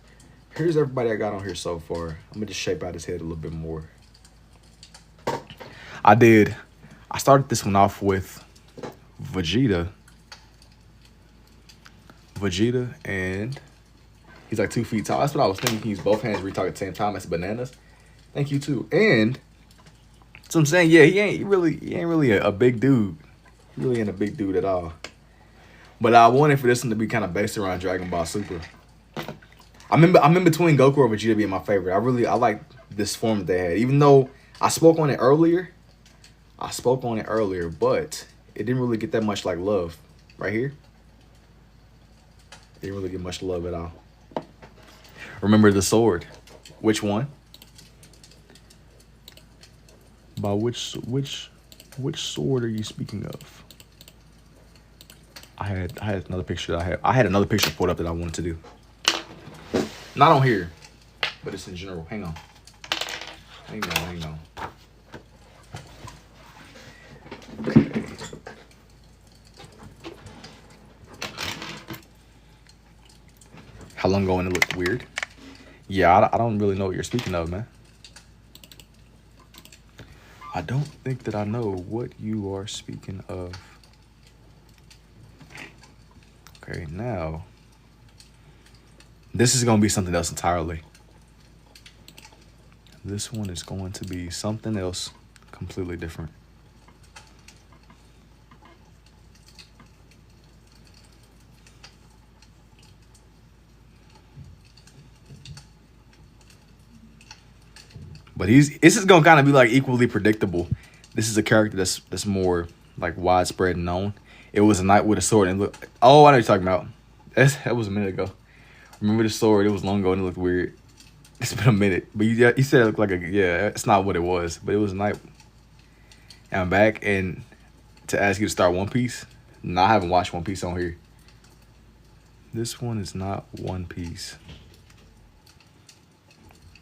everybody I got on here so far. I'm gonna just shape out his head a little bit more. I started this one off with Vegeta, and he's like 2 feet tall. That's what I was thinking. He can use both hands reach at the same time. That's bananas. Thank you too. And so I'm saying, yeah, he ain't really a big dude. He really ain't a big dude at all. But I wanted for this one to be kind of based around Dragon Ball Super. I'm in between Goku or Vegeta being my favorite. I like this form that they had. Even though I spoke on it earlier, but it didn't really get that much like love. Right here. It didn't really get much love at all. Remember the sword. Which one? By which sword are you speaking of? I had another picture that I had another picture pulled up that I wanted to do. Not on here, but it's in general. Hang on. Okay. How long ago and it looked weird? Yeah, I don't really know what you're speaking of, man. I don't think that I know what you are speaking of. Okay, now this is gonna be something else entirely. This one is going to be something else completely different. But this is gonna kind of be like equally predictable. This is a character that's more like widespread and known. It was a knight with a sword and look. Oh, I know what you're talking about. That was a minute ago. Remember the sword? It was long ago and it looked weird. It's been a minute, but you said it looked like a yeah. It's not what it was, but it was a knight. And I'm back and to ask you to start One Piece. No, I haven't watched One Piece on here. This one is not One Piece.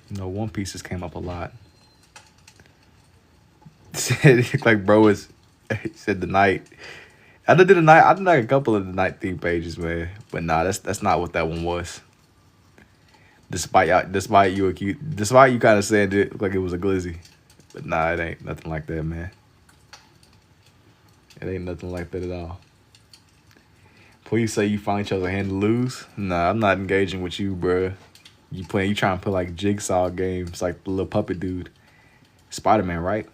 No, One Piece has came up a lot. Said like bro was said the night. I did like a couple of the night theme pages, man. But nah, that's not what that one was. Despite you kind of saying it like it was a glizzy, but nah, it ain't nothing like that, man. It ain't nothing like that at all. Please say you finally chose a hand to lose. Nah, I'm not engaging with you, bruh. You trying to play like jigsaw games, like the little puppet dude. Spider-Man, right?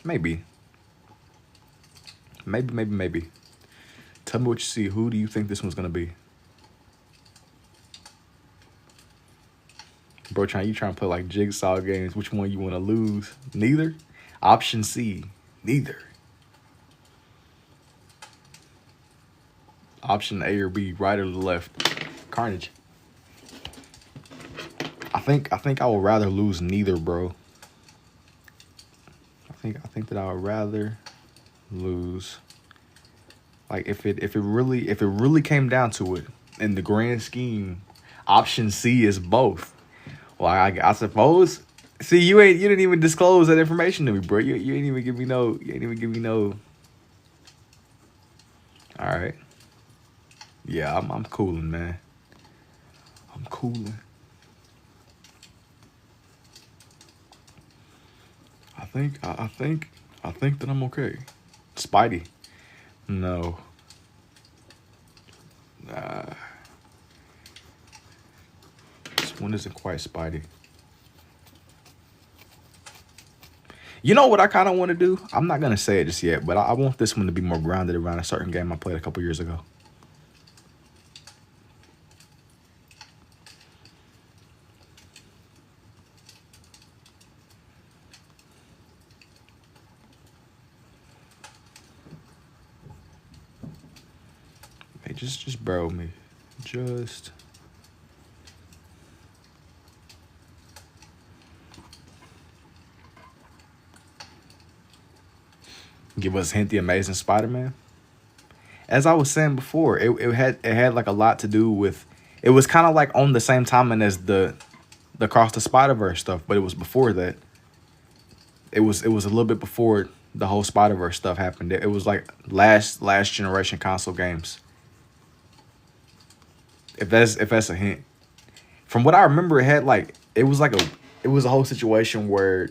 Maybe. Maybe. Tell me what you see. Who do you think this one's gonna be? Bro, you trying to play like jigsaw games. Which one you want to lose? Neither? Option C. Neither. Option A or B, right or left? Carnage. I think I would rather lose neither, bro. I think that I would rather lose. Like if it really came down to it, in the grand scheme, option C is both. Well, I suppose. See, you didn't even disclose that information to me, bro. You ain't even give me no. All right. Yeah, I'm cooling, man. I'm cooling. I think that I'm okay. Spidey. No. This one isn't quite Spidey. You know what I kind of want to do? I'm not going to say it just yet, but I want this one to be more grounded around a certain game I played a couple years ago. Hey, just bear with me. Just... give us a hint, the Amazing Spider-Man. As I was saying before, it had like a lot to do with. It was kind of like on the same timing as the Across the Spider-Verse stuff, but it was before that. It was a little bit before the whole Spider-Verse stuff happened. It was like last generation console games. If that's a hint, from what I remember, it was a whole situation where.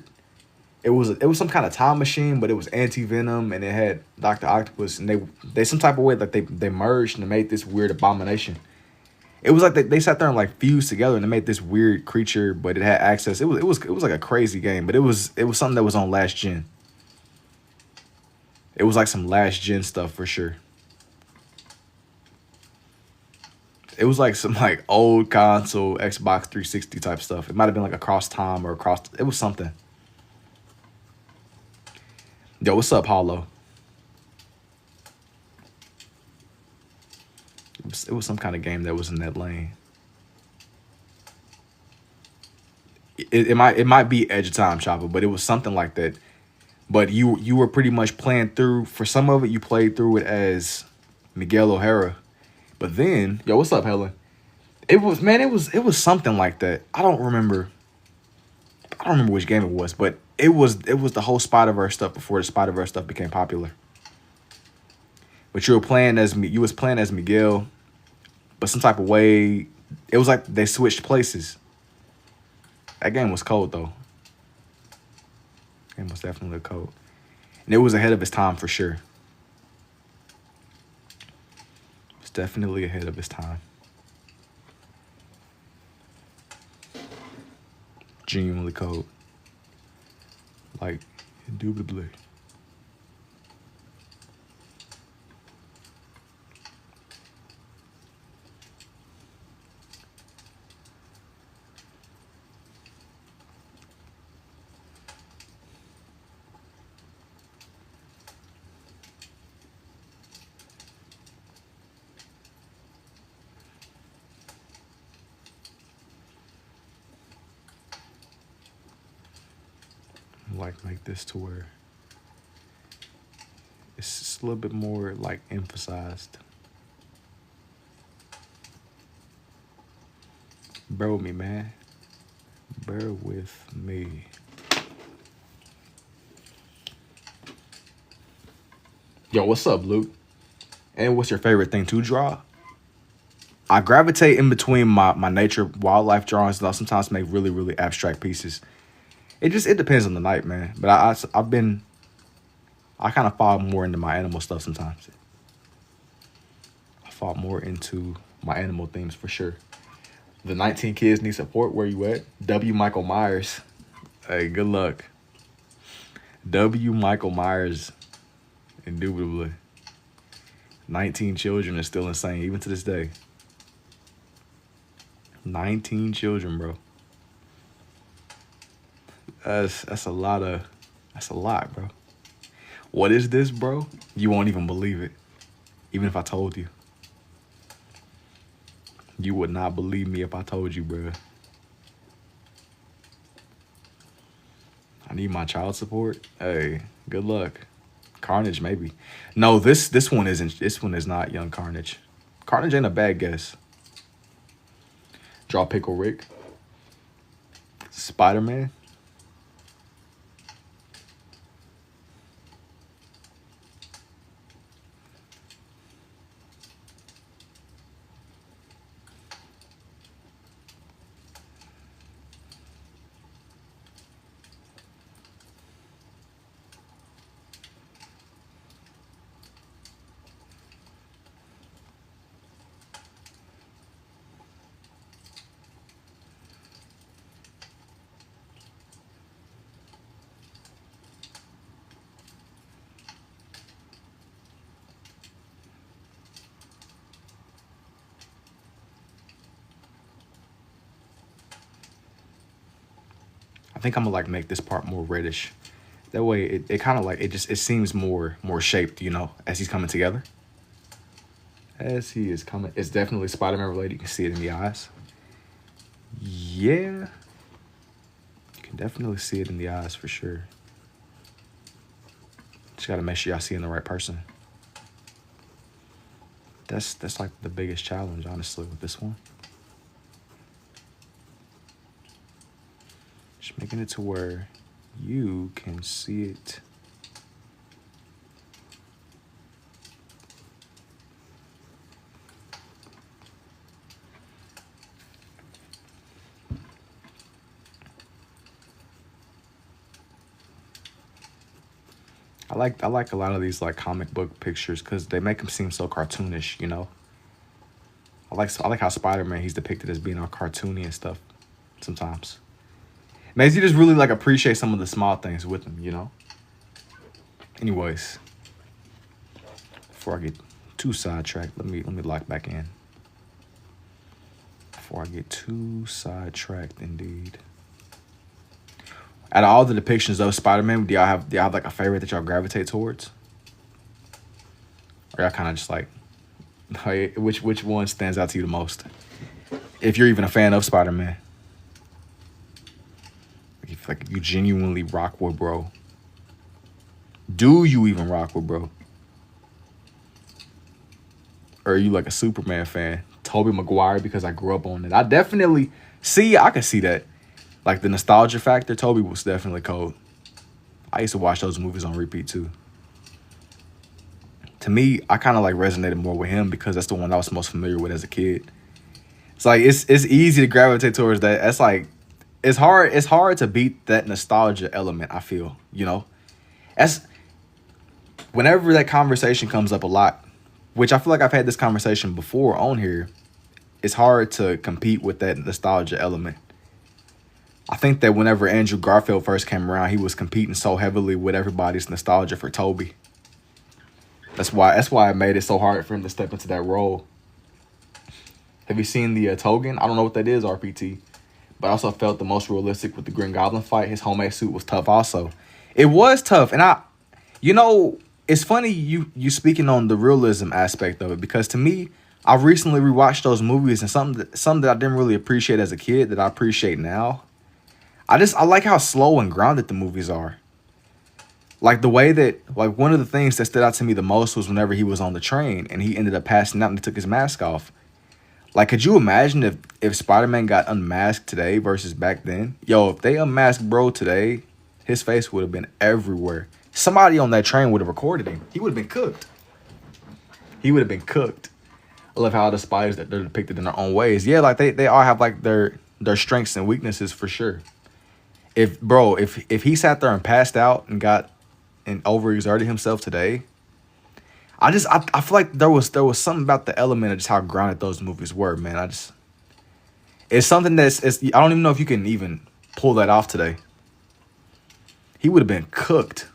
It was some kind of time machine, but it was anti-venom and it had Dr. Octopus, and they some type of way that they merged and they made this weird abomination. It was like they sat there and like fused together and they made this weird creature, but it had access. It was like a crazy game, but it was something that was on last gen. It was like some last gen stuff for sure. It was like some like old console Xbox 360 type stuff. It might have been like across time or across. It was something. Yo, what's up, Hollow? It was some kind of game that was in that lane. It might be Edge of Time, Chopper, but it was something like that. But you were pretty much playing through. For some of it, you played through it as Miguel O'Hara. But then, yo, what's up, Helen? It was something like that. I don't remember which game it was, but it was the whole Spider-Verse stuff before the Spider-Verse stuff became popular. But you was playing as Miguel, but some type of way, it was like they switched places. That game was cold though. Game was definitely cold, and it was ahead of its time for sure. definitely ahead of his time. Genuinely cold. Like, indubitably. Like, make this to where it's just a little bit more like emphasized. Bear with me, man. Bear with me. Yo, what's up, Luke? And what's your favorite thing to draw? I gravitate in between my nature wildlife drawings, and I'll sometimes make really, really abstract pieces. It depends on the night, man. But I kind of fall more into my animal stuff sometimes. I fall more into my animal themes for sure. The 19 kids need support. Where you at? W. Michael Myers. Hey, good luck. W. Michael Myers. Indubitably. 19 children is still insane, even to this day. 19 children, bro. That's a lot, bro. What is this, bro? You won't even believe it. Even if I told you. You would not believe me if I told you, bro. I need my child support. Hey, good luck. Carnage, maybe. No, this one isn't. This one is not Young Carnage. Carnage ain't a bad guess. Draw Pickle Rick. Spider-Man. I think I'm gonna like make this part more reddish. That way it kind of like it seems more shaped, you know, as he's coming together. As he is coming. It's definitely Spider-Man related. You can see it in the eyes. Yeah. You can definitely see it in the eyes for sure. Just gotta make sure y'all seeing the right person. That's like the biggest challenge, honestly, with this one. Just making it to where you can see it. I like a lot of these like comic book pictures because they make them seem so cartoonish, you know. I like how Spider-Man, he's depicted as being all cartoony and stuff sometimes. Makes you just really like appreciate some of the small things with him, you know. Anyways, before I get too sidetracked, let me lock back in. Before I get too sidetracked, indeed. Out of all the depictions of Spider-Man, do y'all have like a favorite that y'all gravitate towards? Or y'all kind of just like, which one stands out to you the most? If you're even a fan of Spider-Man. Like you genuinely rock with bro. Do you even rock with bro? Or are you like a Superman fan? Tobey Maguire because I grew up on it. I definitely I can see that. Like the nostalgia factor, Tobey was definitely cold. I used to watch those movies on repeat too. To me, I kind of like resonated more with him because that's the one I was most familiar with as a kid. It's like it's easy to gravitate towards that. That's like it's hard to beat that nostalgia element, I feel, you know. That's whenever that conversation comes up a lot, which I feel like I've had this conversation before on here. It's hard to compete with that nostalgia element. I think that whenever Andrew Garfield first came around, he was competing so heavily with everybody's nostalgia for Toby. That's why it made it so hard for him to step into that role. Have you seen the Togan? I don't know what that is, RPT. But I also felt the most realistic with the Green Goblin fight. His homemade suit was tough also. It was tough. And you know, it's funny you speaking on the realism aspect of it. Because to me, I recently rewatched those movies. And something that I didn't really appreciate as a kid that I appreciate now. I like how slow and grounded the movies are. Like the way that, like one of the things that stood out to me the most was whenever he was on the train and he ended up passing out and he took his mask off. Like, could you imagine if Spider-Man got unmasked today versus back then? Yo, if they unmasked bro today, his face would have been everywhere. Somebody on that train would have recorded him. He would have been cooked. He would have been cooked. I love how the spiders that they're depicted in their own ways. Yeah, like they all have like their strengths and weaknesses for sure. If he sat there and passed out and got and overexerted himself today, I feel like there was something about the element of just how grounded those movies were, man. It's something I don't even know if you can even pull that off today. He would have been cooked.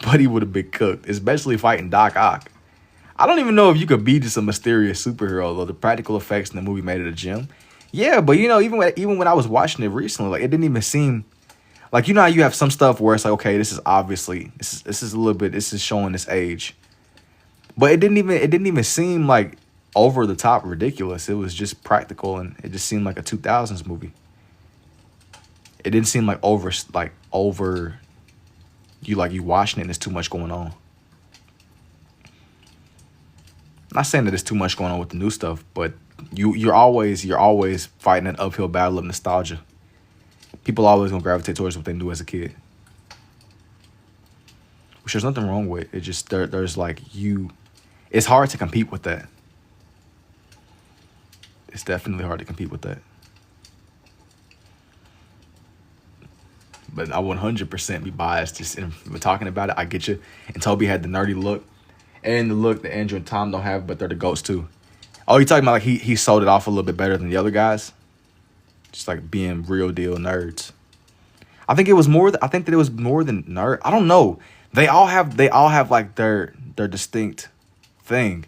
But he would have been cooked, especially fighting Doc Ock. I don't even know if you could be just a mysterious superhero, though. The practical effects in the movie made it a gem. Yeah, but you know, even when I was watching it recently, like it didn't even seem like, you know how you have some stuff where it's like, okay, this is obviously this is a little bit, this is showing this age. But it didn't even seem like over the top ridiculous. It was just practical and it just seemed like a 2000s movie. It didn't seem like over you watching it and there's too much going on. I'm not saying that there's too much going on with the new stuff, but you're always fighting an uphill battle of nostalgia. People always gonna gravitate towards what they knew as a kid, which there's nothing wrong with. It just there's like it's hard to compete with that. It's definitely hard to compete with that. But I 100% be biased just in talking about it. I get you. And Toby had the nerdy look and the look that Andrew and Tom don't have, but they're the goats too. Oh, you talking about like he sold it off a little bit better than the other guys? Just like being real deal nerds. I think it was more. I think that it was more than nerd. I don't know. They all have like their distinct thing.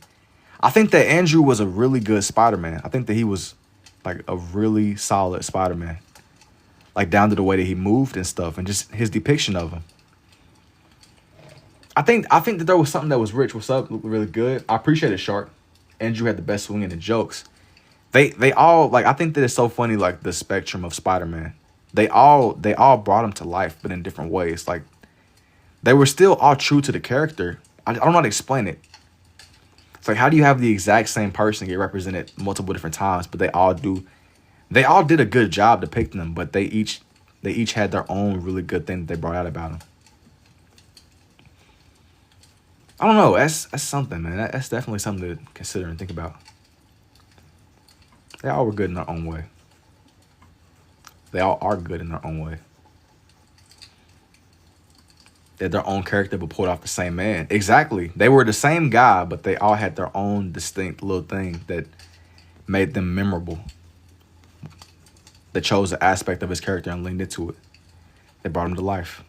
I think that Andrew was a really good Spider-Man. I think that he was like a really solid Spider-Man. Like down to the way that he moved and stuff and just his depiction of him. I think that there was something that was rich. What's up? Really good. I appreciate it, Shark. Andrew had the best swing in the jokes. They all like, I think that it's so funny, like the spectrum of Spider-Man. They all brought him to life, but in different ways. Like they were still all true to the character. I don't know how to explain it. It's like, how do you have the exact same person get represented multiple different times, but they all did a good job depicting them, but they each had their own really good thing that they brought out about them. I don't know. That's something, man. That's definitely something to consider and think about. They all were good in their own way. They all are good in their own way. They're their own character, but pulled off the same man. Exactly. They were the same guy, but they all had their own distinct little thing that made them memorable. That chose an aspect of his character and leaned into it. They brought him to life.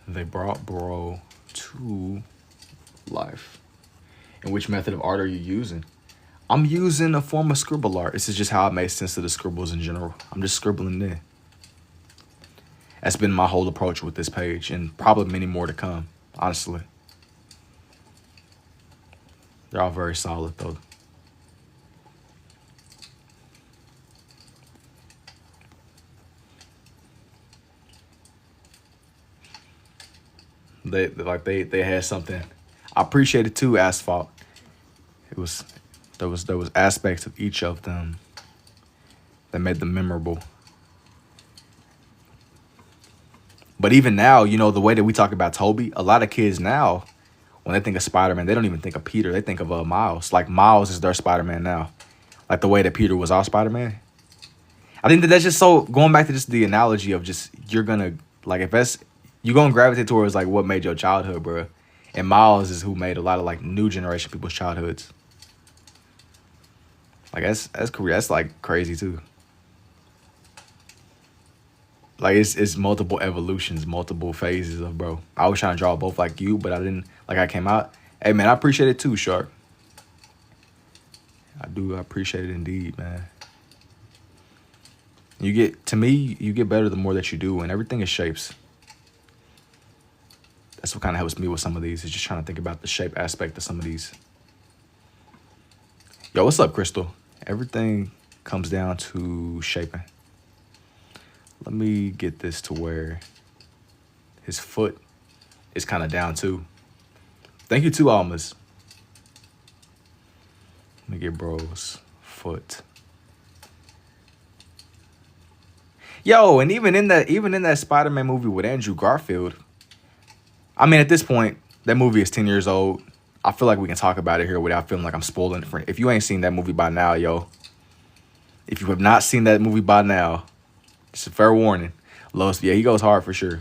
They brought bro to life. And which method of art are you using? I'm using a form of scribble art. This is just how I make sense of the scribbles in general. I'm just scribbling in. That's been my whole approach with this page, and probably many more to come, honestly. They're all very solid, though. They had something. I appreciate it too, Asphalt. There was aspects of each of them that made them memorable. But even now, you know, the way that we talk about Toby, a lot of kids now, when they think of Spider-Man, they don't even think of Peter. They think of Miles. Like Miles is their Spider-Man now. Like the way that Peter was our Spider-Man. I think that's just so, going back to just the analogy of just, you're gonna, like, if that's, You gonna gravitate towards like what made your childhood, bro. And Miles is who made a lot of like new generation people's childhoods. Like that's Korea. That's like crazy too. Like it's multiple evolutions, multiple phases of bro. I was trying to draw both like you, but I didn't like I came out. Hey man, I appreciate it too, Shark. I do appreciate it indeed, man. You get better the more that you do, and everything is shapes. That's what kind of helps me with some of these, is just trying to think about the shape aspect of some of these. Yo, what's up, Crystal? Everything comes down to shaping. Let me get this to where his foot is kind of down too. Thank you too, Almas. Let me get bro's foot. Yo, and even in that Spider-Man movie with Andrew Garfield, I mean, at this point, that movie is 10 years old. I feel like we can talk about it here without feeling like I'm spoiling it. If you ain't seen that movie by now, yo, if you have not seen that movie by now, it's a fair warning. Lois, yeah, he goes hard for sure.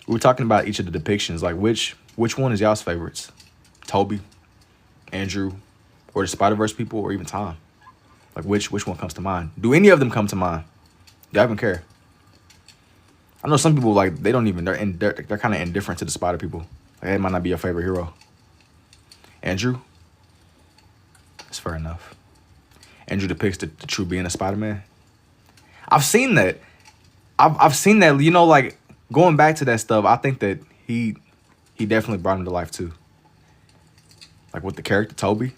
We were talking about each of the depictions, like which one is y'all's favorites? Toby, Andrew, or the Spider-Verse people, or even Tom? Like which one comes to mind? Do any of them come to mind? Do I even care? I know some people like they don't even they're kind of indifferent to the Spider people. Like, it might not be your favorite hero. Andrew, it's fair enough. Andrew depicts the true being of Spider-Man. I've seen that. I've seen that. You know, like going back to that stuff. I think that he definitely brought him to life too. Like with the character Toby,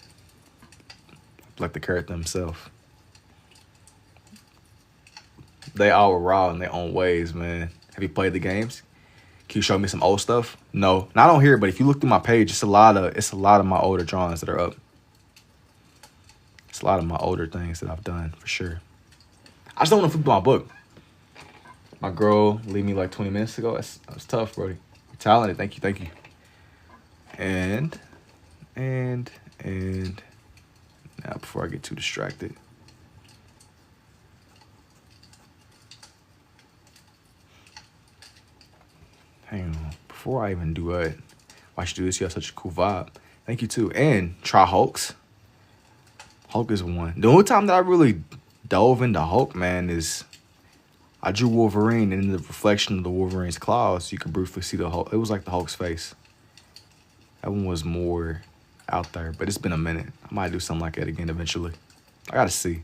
like the character himself. They all were raw in their own ways, man. Have you played the games? Can you show me some old stuff? No, not on here, but if you look through my page, it's a lot of my older drawings that are up. It's a lot of my older things that I've done for sure. I just don't want to flip through my book. My girl leave me like 20 minutes ago. That was tough, Brody. You're talented. Thank you. And now before I get too distracted. Hang on. Before I even do it, why should do this? You have such a cool vibe. Thank you too. And try Hulks. Hulk is one. The only time that I really dove into Hulk, man, is I drew Wolverine, and in the reflection of the Wolverine's claws, you could briefly see the Hulk. It was like the Hulk's face. That one was more out there, but it's been a minute. I might do something like that again eventually. I gotta see.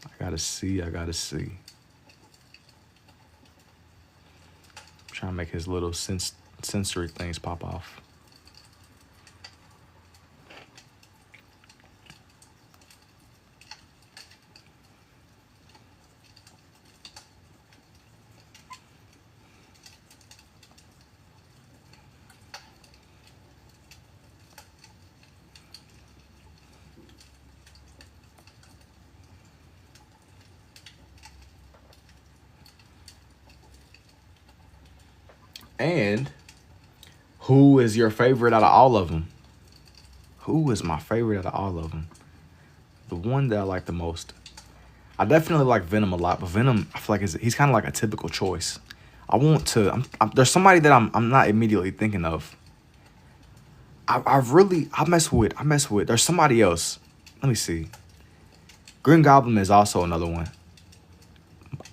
I gotta see. Trying to make his little sensory things pop off. And who is your favorite out of all of them? Who is my favorite out of all of them? The one that I like the most. I definitely like Venom a lot, but Venom, I feel like he's kind of like a typical choice. There's somebody that I'm not immediately thinking of. I mess with. There's somebody else. Let me see. Green Goblin is also another one.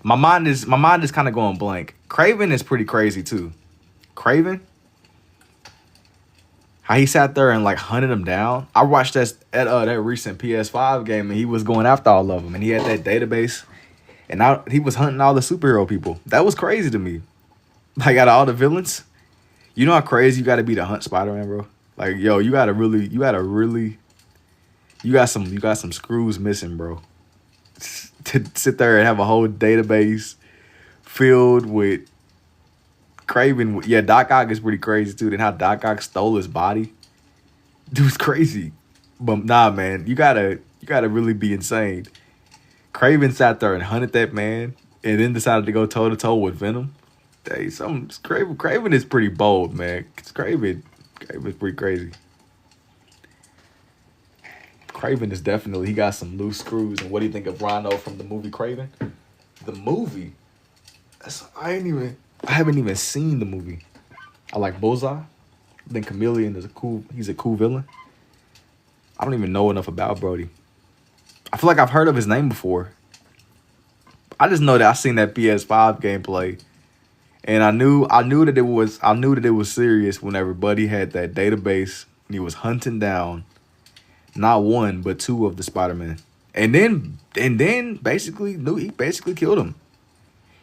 My mind is kind of going blank. Craven is pretty crazy too. Craven, how he sat there and like hunted him down. I watched that recent PS5 game, and he was going after all of them, and he had that database, and now he was hunting all the superhero people. That was crazy to me. Like out of all the villains, you know how crazy you got to be to hunt Spider-Man, bro. Like yo, you got some screws missing, bro. To sit there and have a whole database filled with Craven. Yeah, Doc Ock is pretty crazy too. Then how Doc Ock stole his body, dude's crazy. But nah, man, you gotta really be insane. Craven sat there and hunted that man, and then decided to go toe to toe with Venom. Craven is pretty bold, man. Craven's pretty crazy. Craven is definitely, he got some loose screws. And what do you think of Rhino from the movie Craven? The movie. I haven't even seen the movie. I like Bullseye. I think Chameleon is he's a cool villain. I don't even know enough about Brody. I feel like I've heard of his name before. I just know that I seen that PS5 gameplay, and I knew that it was serious whenever Buddy had that database and he was hunting down not one but two of the Spider-Man. And then he basically killed him.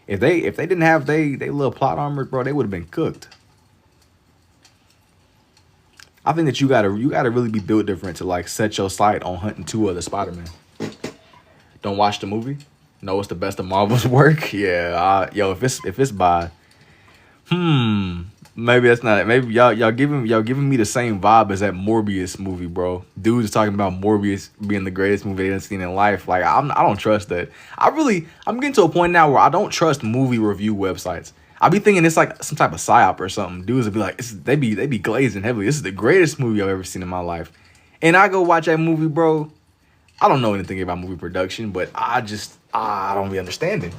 If they didn't have they little plot armor, bro, they would have been cooked. I think that you gotta really be built different to like set your sight on hunting two other Spider-Man. Don't watch the movie. Know it's the best of Marvel's work. Yeah, yo, if it's by, maybe that's not it. Maybe y'all giving me the same vibe as that Morbius movie, bro. Dude is talking about Morbius being the greatest movie they've seen in life. Like I don't trust that. I'm getting to a point now where I don't trust movie review websites. I be thinking it's like some type of psyop or something. Dudes would be like, they be glazing heavily. This is the greatest movie I've ever seen in my life, and I go watch that movie, bro. I don't know anything about movie production, but I don't really understand it.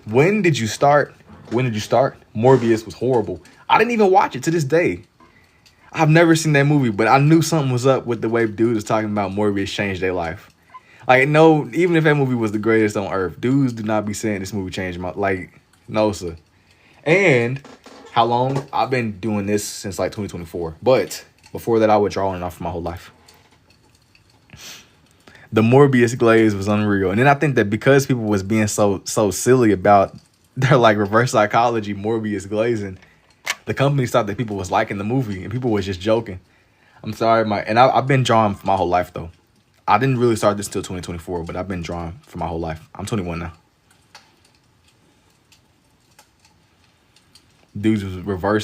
When did you start? Morbius was horrible. I didn't even watch it to this day. I've never seen that movie, but I knew something was up with the way dudes was talking about Morbius changed their life. Like, no, even if that movie was the greatest on earth, dudes do not be saying this movie changed my like, no, sir. And how long? I've been doing this since like 2024. But before that, I would draw on and off for my whole life. The Morbius glaze was unreal. And then I think that because people was being so silly about their like reverse psychology Morbius glazing, the companies thought that people was liking the movie and people was just joking. I'm sorry, I've been drawing for my whole life though. I didn't really start this till 2024, but I've been drawing for my whole life. I'm 21 now. Dudes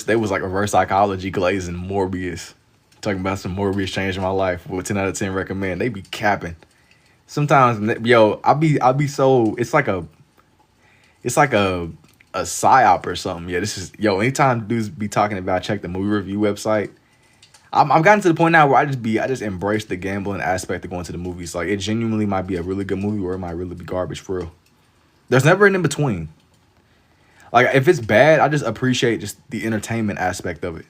they was like reverse psychology glazing Morbius. Talking about some Morbius changing my life. With 10 out of 10 recommend. They be capping. Sometimes, yo, I'll be so it's like a psyop or something. Yeah, anytime dudes be talking about check the movie review website, I've gotten to the point now where I just embrace the gambling aspect of going to the movies. Like it genuinely might be a really good movie or it might really be garbage for real. There's never an in between. Like if it's bad, I just appreciate just the entertainment aspect of it.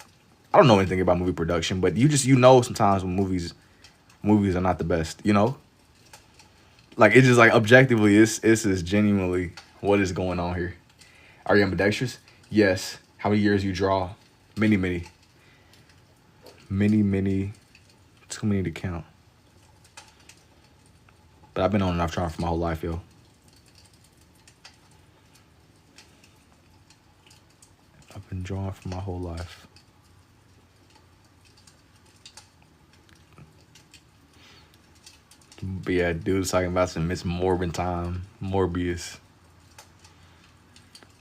I don't know anything about movie production, but you know sometimes when movies are not the best, you know? Like it's just like objectively, it's is genuinely what is going on here. Are you ambidextrous? Yes. How many years you draw? Many. Too many to count. But I've been on and off drawing for my whole life, yo. I've been drawing for my whole life. But yeah, dude's talking about some Miss Morbin time, Morbius,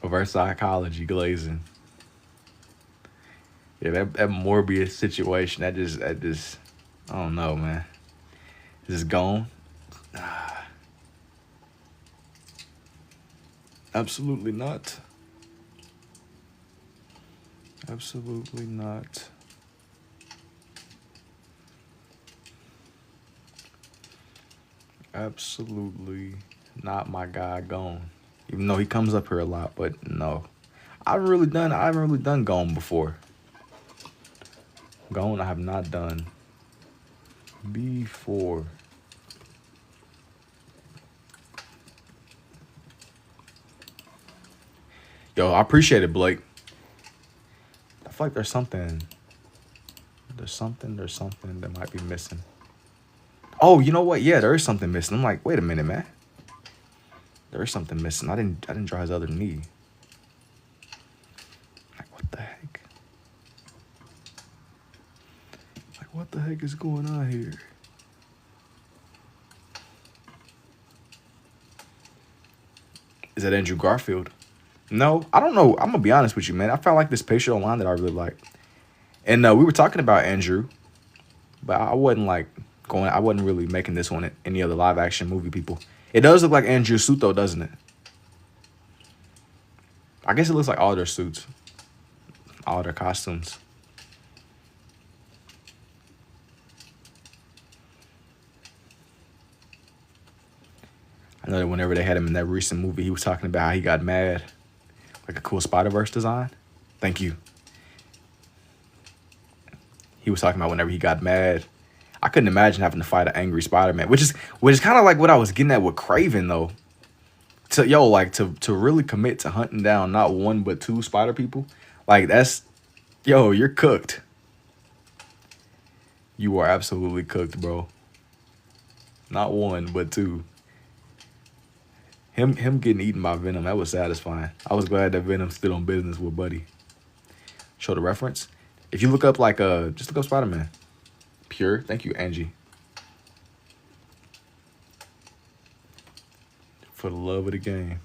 reverse psychology glazing. Yeah, that Morbius situation, that just, I don't know, man. Is it gone? Absolutely not. Absolutely not. Absolutely not my guy Gone. Even though he comes up here a lot, but no. I haven't really done Gone before. Gone I have not done before. Yo, I appreciate it, Blake. I feel like there's something that might be missing. Oh, you know what? Yeah, there is something missing. I'm like, wait a minute, man. There is something missing. I didn't draw his other knee. Like, what the heck? Like, what the heck is going on here? Is that Andrew Garfield? No, I don't know. I'm gonna be honest with you, man. I found like this picture online that I really like. And we were talking about Andrew, but I wasn't really making this one any other live action movie people. It does look like Andrew's suit though, doesn't it? I guess it looks like all their suits. All their costumes. I I know that whenever they had him in that recent movie, he was talking about how he got mad, like a cool Spider-Verse design. Thank you. He was talking about whenever he got mad. I couldn't imagine having to fight an angry Spider-Man, which is kind of like what I was getting at with Craven though. To really commit to hunting down not one but two spider people, like that's, you're cooked. You are absolutely cooked, bro. Not one but two. Him getting eaten by Venom, that was satisfying. I was glad that Venom stood on business with Buddy. Show the reference. If you look up just look up Spider-Man. Pure. Thank you, Angie. For the love of the game.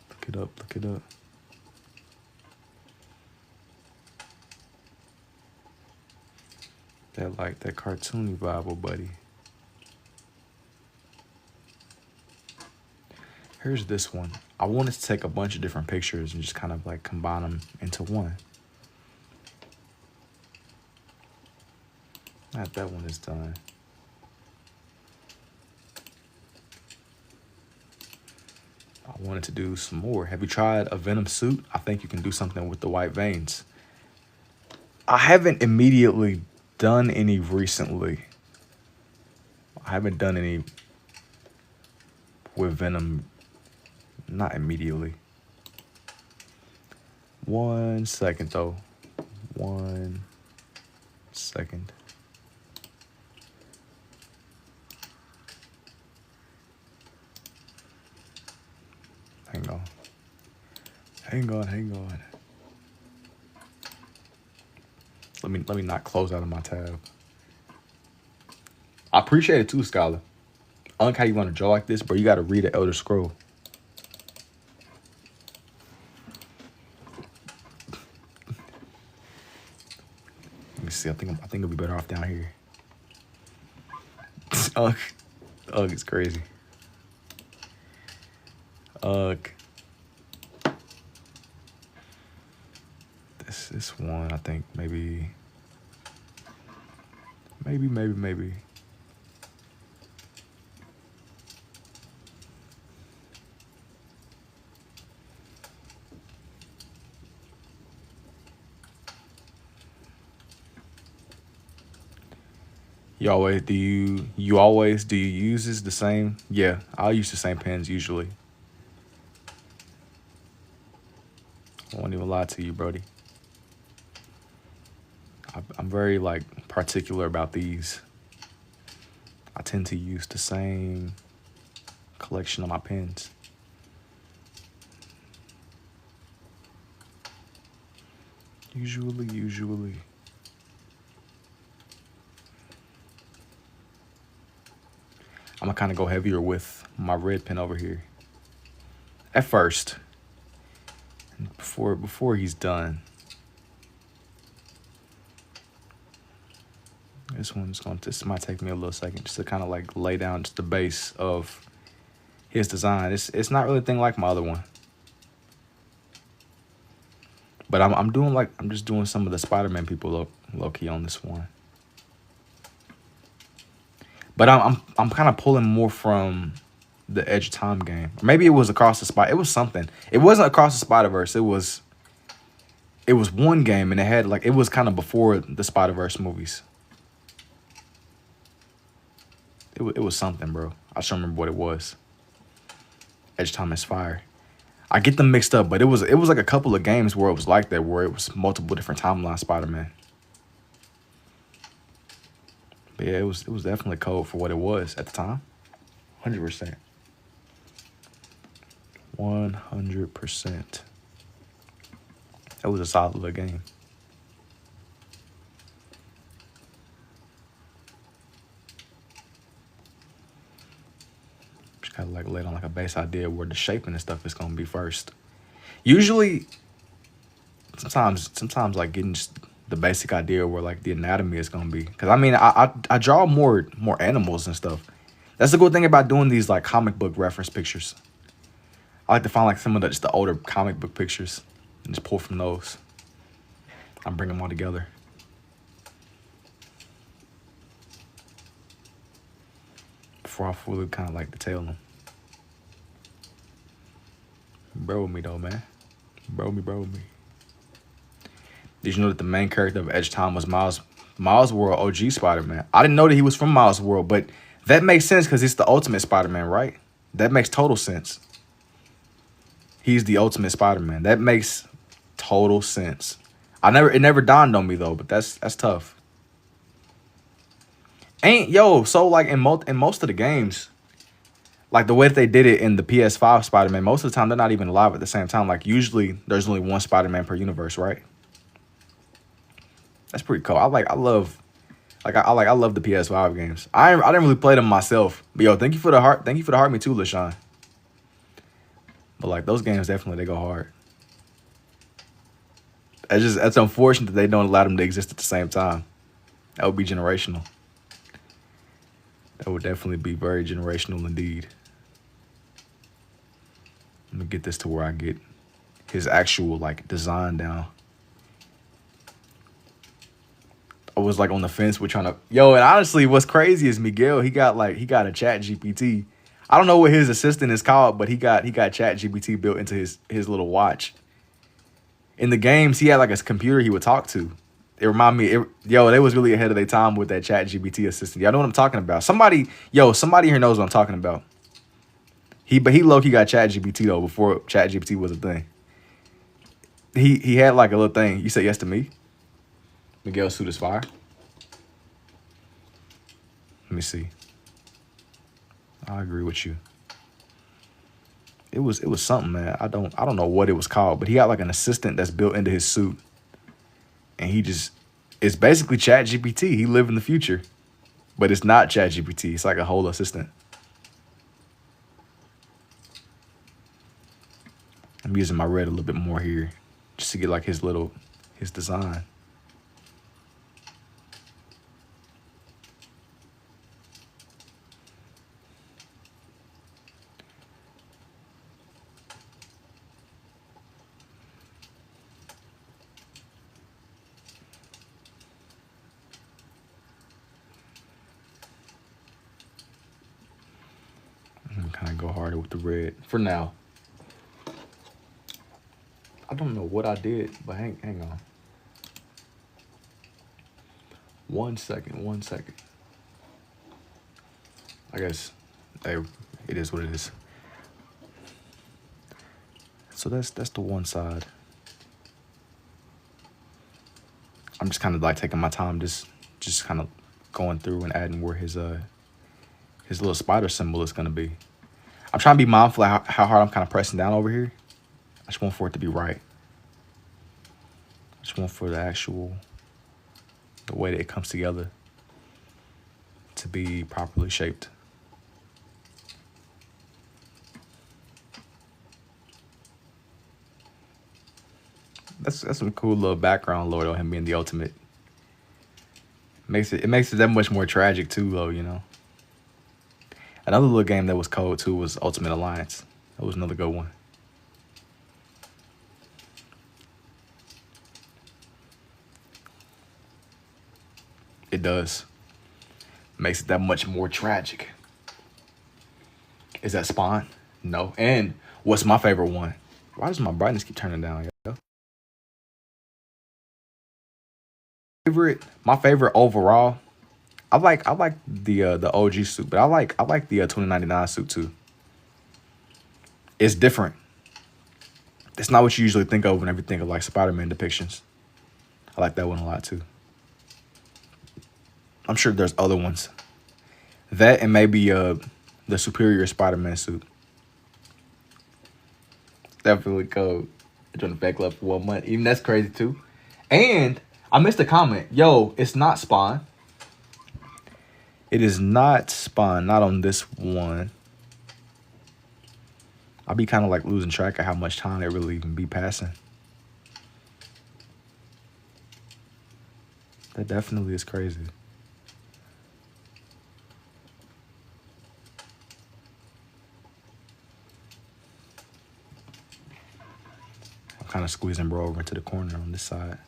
Look it up, look it up. That cartoony vibe with Buddy. Here's this one. I wanted to take a bunch of different pictures and just kind of like combine them into one. Not that one is done. I wanted to do some more. Have you tried a Venom suit? I think you can do something with the white veins. I haven't immediately done any recently. I haven't done any with Venom. Not immediately. 1 second though. 1 second. Hang on. Hang on. Let me not close out of my tab. I appreciate it too, Scholar. Unc, how you want to draw like this, bro? You got to read the Elder Scroll. Let me see. I think it'll be better off down here. Ugh, it's crazy. This one, I think maybe. You always do you use this the same? Yeah, I'll use the same pens usually. I won't even lie to you, Brody. I'm very like particular about these. I tend to use the same collection of my pens. Usually. I'm gonna kind of go heavier with my red pen over here. At first, before he's done. This might take me a little second just to kind of like lay down just the base of his design. It's not really a thing like my other one. But I'm just doing some of the Spider-Man people low key on this one. But I'm kind of pulling more from the Edge of Time game. Maybe it was Across the Spider. It was something. It wasn't Across the Spider-Verse. It was one game, and it was kind of before the Spider-Verse movies. It was something, bro. I just don't remember what it was. Edge of Time is fire. I get them mixed up, but it was like a couple of games where it was like that, where it was multiple different timeline Spider-Man. But yeah, it was definitely cold for what it was at the time. 100%. 100%. That was a solid little game. Just gotta like lay down like a base idea where the shaping and stuff is gonna be first. Usually, sometimes like getting just the basic idea where like the anatomy is gonna be. Cause I mean, I draw more animals and stuff. That's the good thing about doing these like comic book reference pictures. I like to find like some of the older comic book pictures and just pull from those. I bring them all together. before I fully kind of like detail them. Bro with me though, man. Bro with me. Did you know that the main character of Edge Time was Miles World OG Spider-Man? I didn't know that he was from Miles World, but that makes sense because it's the ultimate Spider-Man, right? That makes total sense. He's the ultimate Spider-Man. That makes total sense. It never dawned on me though, but that's tough. So like in most of the games, like the way that they did it in the PS5 Spider-Man, most of the time they're not even alive at the same time. Like usually there's only one Spider-Man per universe, right? That's pretty cool. I love the PS5 games. I didn't really play them myself. But yo, thank you for the heart. Thank you for the heart me too, LaShawn. But like those games definitely they go hard. That's unfortunate that they don't allow them to exist at the same time. That would be generational. That would definitely be very generational indeed. Let me get this to where I get his actual like design down. I was like on the fence with trying to and honestly what's crazy is Miguel, he got a chat GPT. I don't know what his assistant is called, but he got chat GPT built into his little watch. In the games, he had like a computer he would talk to. It reminded me, they was really ahead of their time with that chat GPT assistant. Y'all know what I'm talking about. Somebody here knows what I'm talking about. He low-key got chat GPT though before chat GPT was a thing. He had like a little thing. You said yes to me? Miguel's suit is fire. Let me see. I agree with you. It was something, man. I don't know what it was called, but he got like an assistant that's built into his suit. And it's basically chat GPT. He lived in the future. But it's not chat GPT. It's like a whole assistant. I'm using my red a little bit more here just to get like his design. Kind of go harder with the red for now. I don't know what I did, but hang on. 1 second. I guess it is what it is. So that's the one side. I'm just kind of like taking my time, just kind of going through and adding where his little spider symbol is gonna be. I'm trying to be mindful of how hard I'm kind of pressing down over here. I just want for it to be right. I just want for the way that it comes together to be properly shaped. That's some cool little background lore on him being the ultimate. It makes it that much more tragic too, though, you know. Another little game that was cold too was Ultimate Alliance. That was another good one. It does. Makes it that much more tragic. Is that Spawn? No. And what's my favorite one? Why does my brightness keep turning down, yo? My favorite overall. I like the OG suit, but I like the 2099 suit too. It's different. It's not what you usually think of whenever you think of like Spider-Man depictions. I like that one a lot too. I'm sure there's other ones. That and maybe the Superior Spider-Man suit. Definitely cold. It's on the back left for 1 month. Even that's crazy too. And I missed a comment. Yo, it's not Spawn. It is not Spawn. Not on this one. I'll be kind of like losing track of how much time it really even be passing. That definitely is crazy. I'm kind of squeezing bro over into the corner on this side.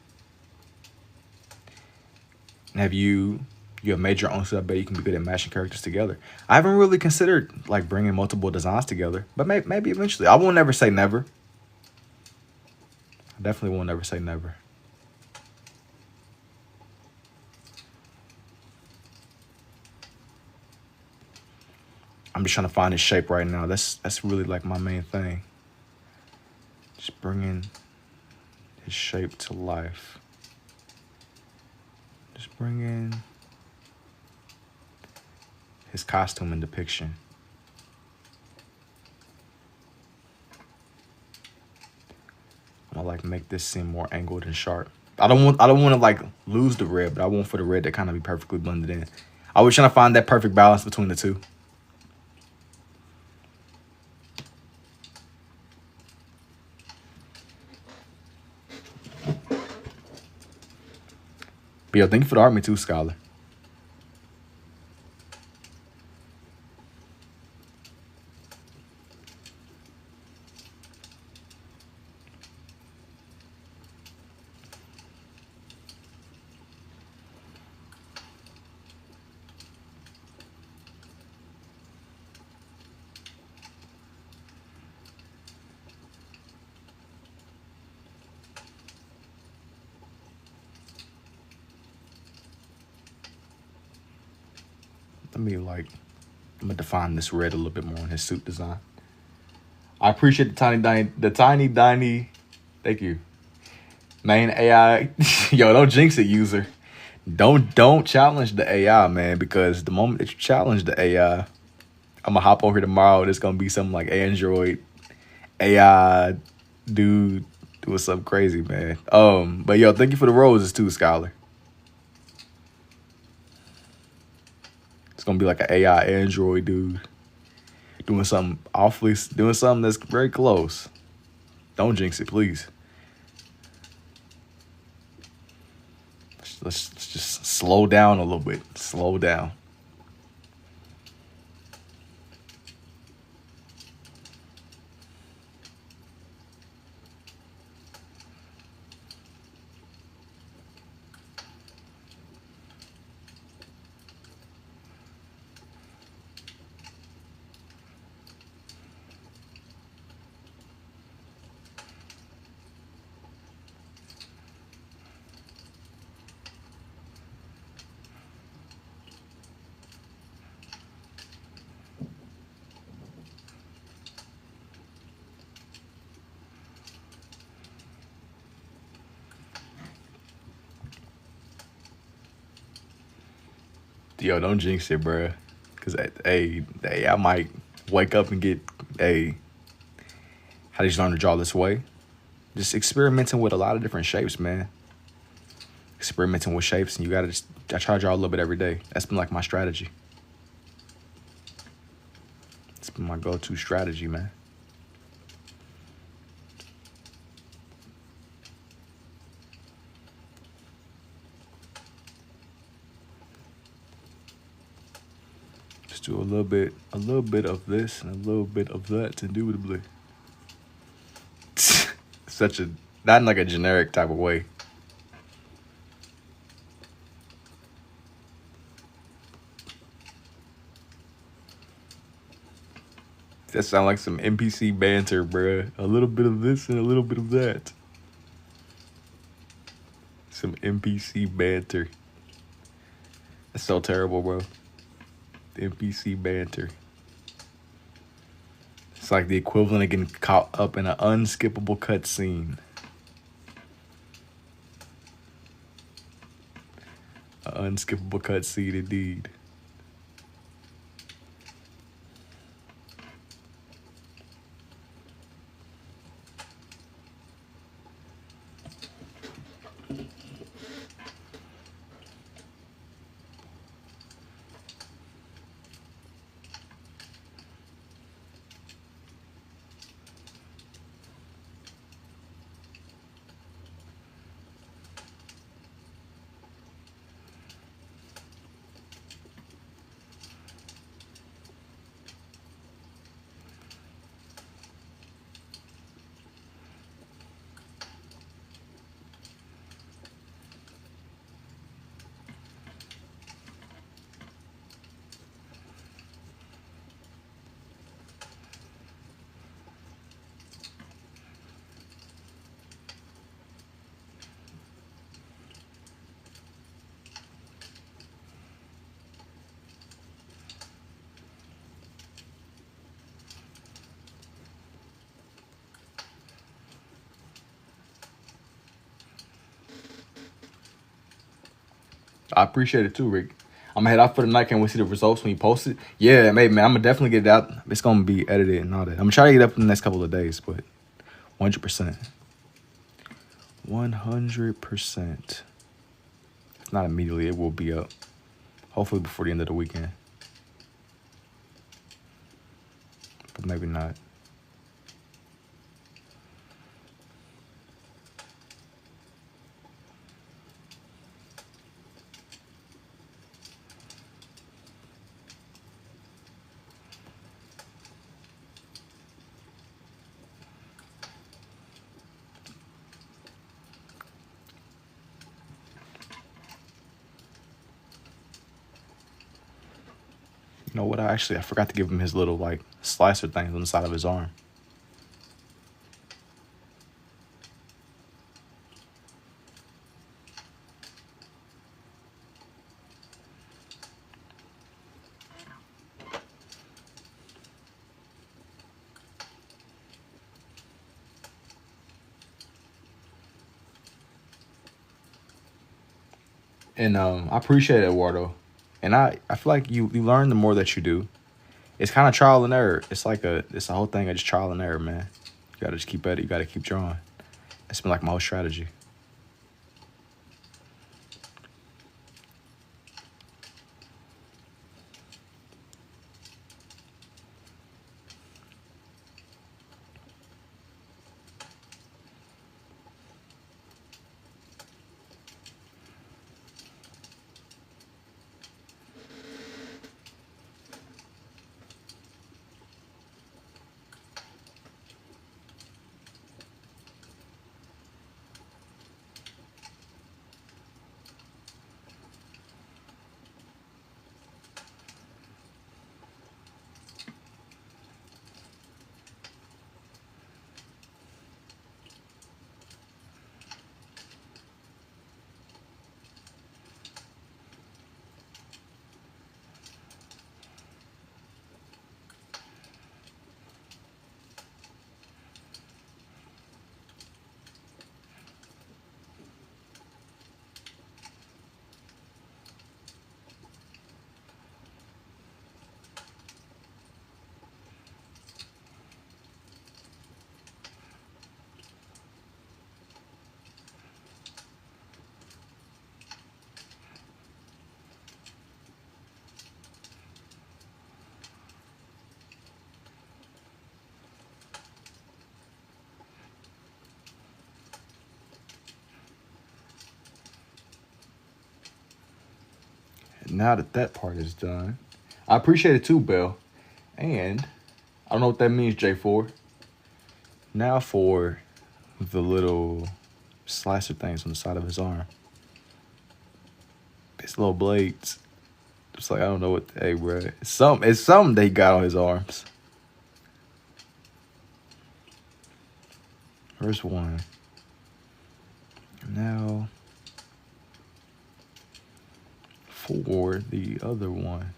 Have you You have made your own, so I bet you can be good at mashing characters together. I haven't really considered like bringing multiple designs together, but maybe eventually. I won't never say never. I definitely won't never say never. I'm just trying to find his shape right now. That's really like my main thing. Just bringing his shape to life. Just bringing his costume and depiction. I'm gonna like make this seem more angled and sharp. I don't want to like lose the red, but I want for the red to kind of be perfectly blended in. I was trying to find that perfect balance between the two. But yo, thank you for the art, me too, Scholar. Let me like, I'm gonna define this red a little bit more in his suit design. I appreciate the tiny. Thank you. Main AI. Yo, don't jinx it, user. Don't challenge the AI, man, because the moment that you challenge the AI, I'm gonna hop over here tomorrow. There's gonna be something like Android AI dude doing something crazy, man. But yo, thank you for the roses too, Scholar. It's gonna be like an AI Android dude doing something that's very close. Don't jinx it, please. Let's just slow down a little bit. Slow down. Yo, don't jinx it, bruh. Cause hey, I might wake up and get how did you learn to draw this way? Just experimenting with a lot of different shapes, man. Experimenting with shapes, and I try to draw a little bit every day. That's been like my strategy. It's been my go-to strategy, man. Just do a little bit of this and a little bit of that, indubitably. Such a, not in like a generic type of way. That sound like some NPC banter, bruh. A little bit of this and a little bit of that. Some NPC banter. That's so terrible, bro. The NPC banter. It's like the equivalent of getting caught up in an unskippable cutscene. An unskippable cutscene, indeed. I appreciate it too, Rick. I'm gonna head out for the night. Can't wait to see the results when you post it. Yeah, maybe, man. I'm gonna definitely get it out. It's gonna be edited and all that. I'm gonna try to get it up in the next couple of days, but 100%. 100%. If not immediately, it will be up. Hopefully before the end of the weekend. But maybe not. You know what? I forgot to give him his little like slicer things on the side of his arm. And I appreciate it, Eduardo. And I feel like you learn the more that you do. It's kind of trial and error. It's a whole thing of just trial and error, man. You gotta just keep at it. You gotta keep drawing. It's been like my whole strategy. Now that that part is done, I appreciate it too, Bill. And I don't know what that means, J4. Now for the little slicer things on the side of his arm. His little blades. It's like I don't know what. Hey, bro, it's something they got on his arms. First one. Now for the other one.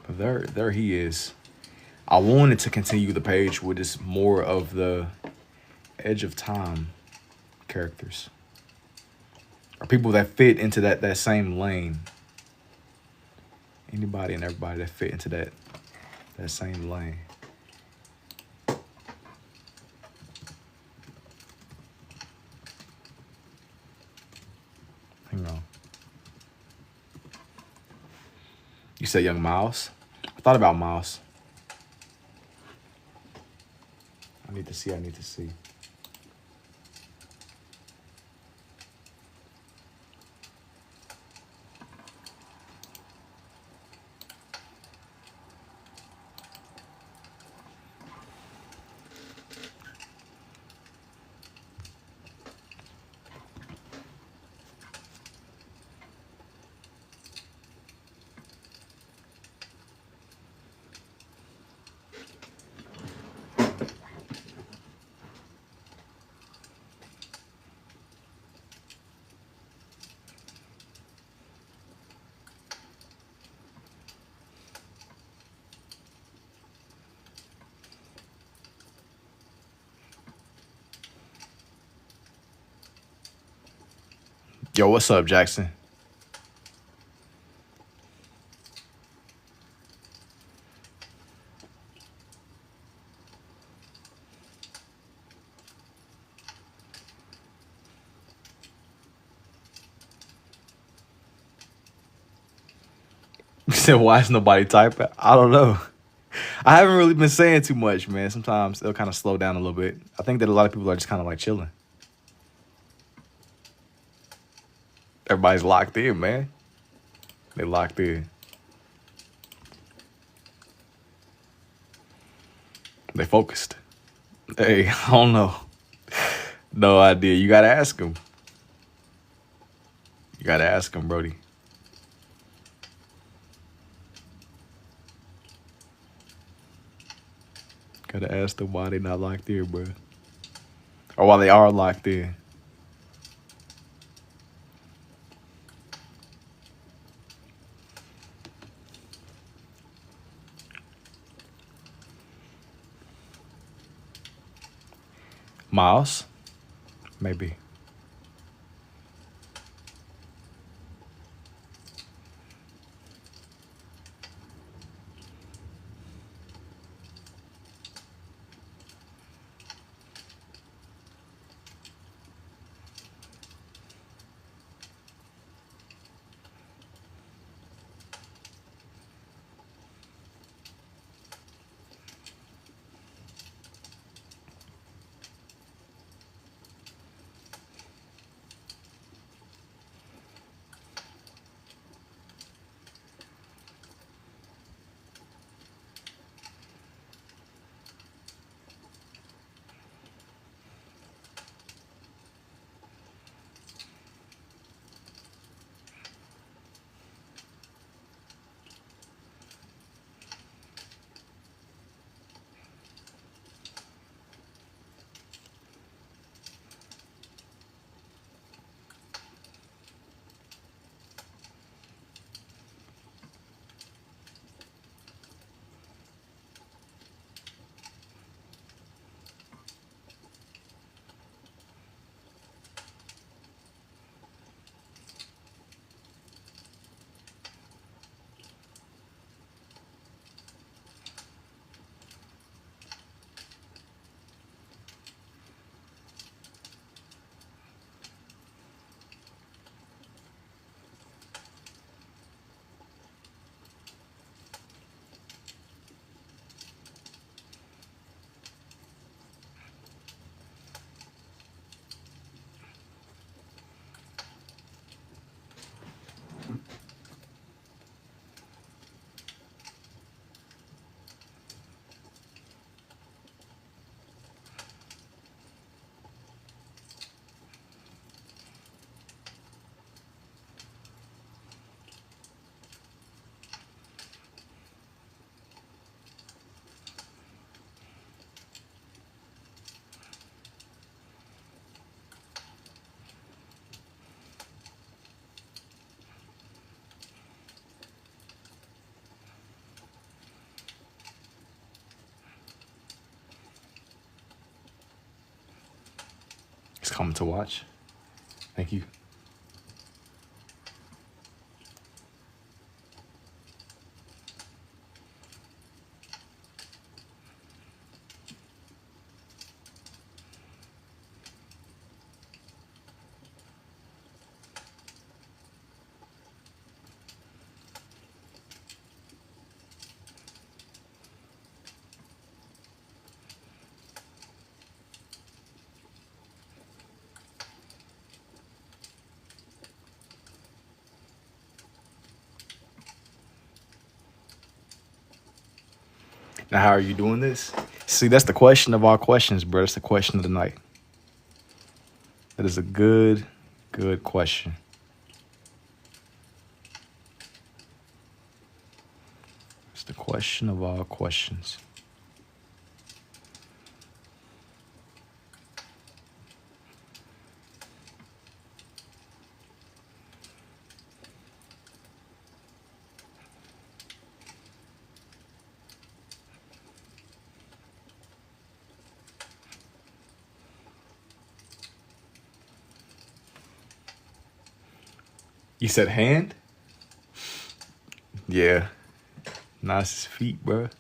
But there he is. I wanted to continue the page with this more of the Edge of Time characters. Or people that fit into that same lane. Anybody and everybody that fit into that same lane. Hang on. You said Young Miles? I thought about Miles. I need to see. Yo, what's up, Jackson? You said, why is nobody typing? I don't know. I haven't really been saying too much, man. Sometimes it'll kind of slow down a little bit. I think that a lot of people are just kind of like chilling. Everybody's locked in, man. They locked in. They focused. Hey, I don't know. No idea. You gotta ask them. You gotta ask them, Brody. Gotta ask them why they not locked in, bro. Or why they are locked in. Miles? Maybe. It's coming to watch. Thank you. Now, how are you doing this? See, that's the question of all questions, bro. That's the question of the night. That is a good, good question. It's the question of all questions. You said hand? Yeah. Nah, it's his feet, bro.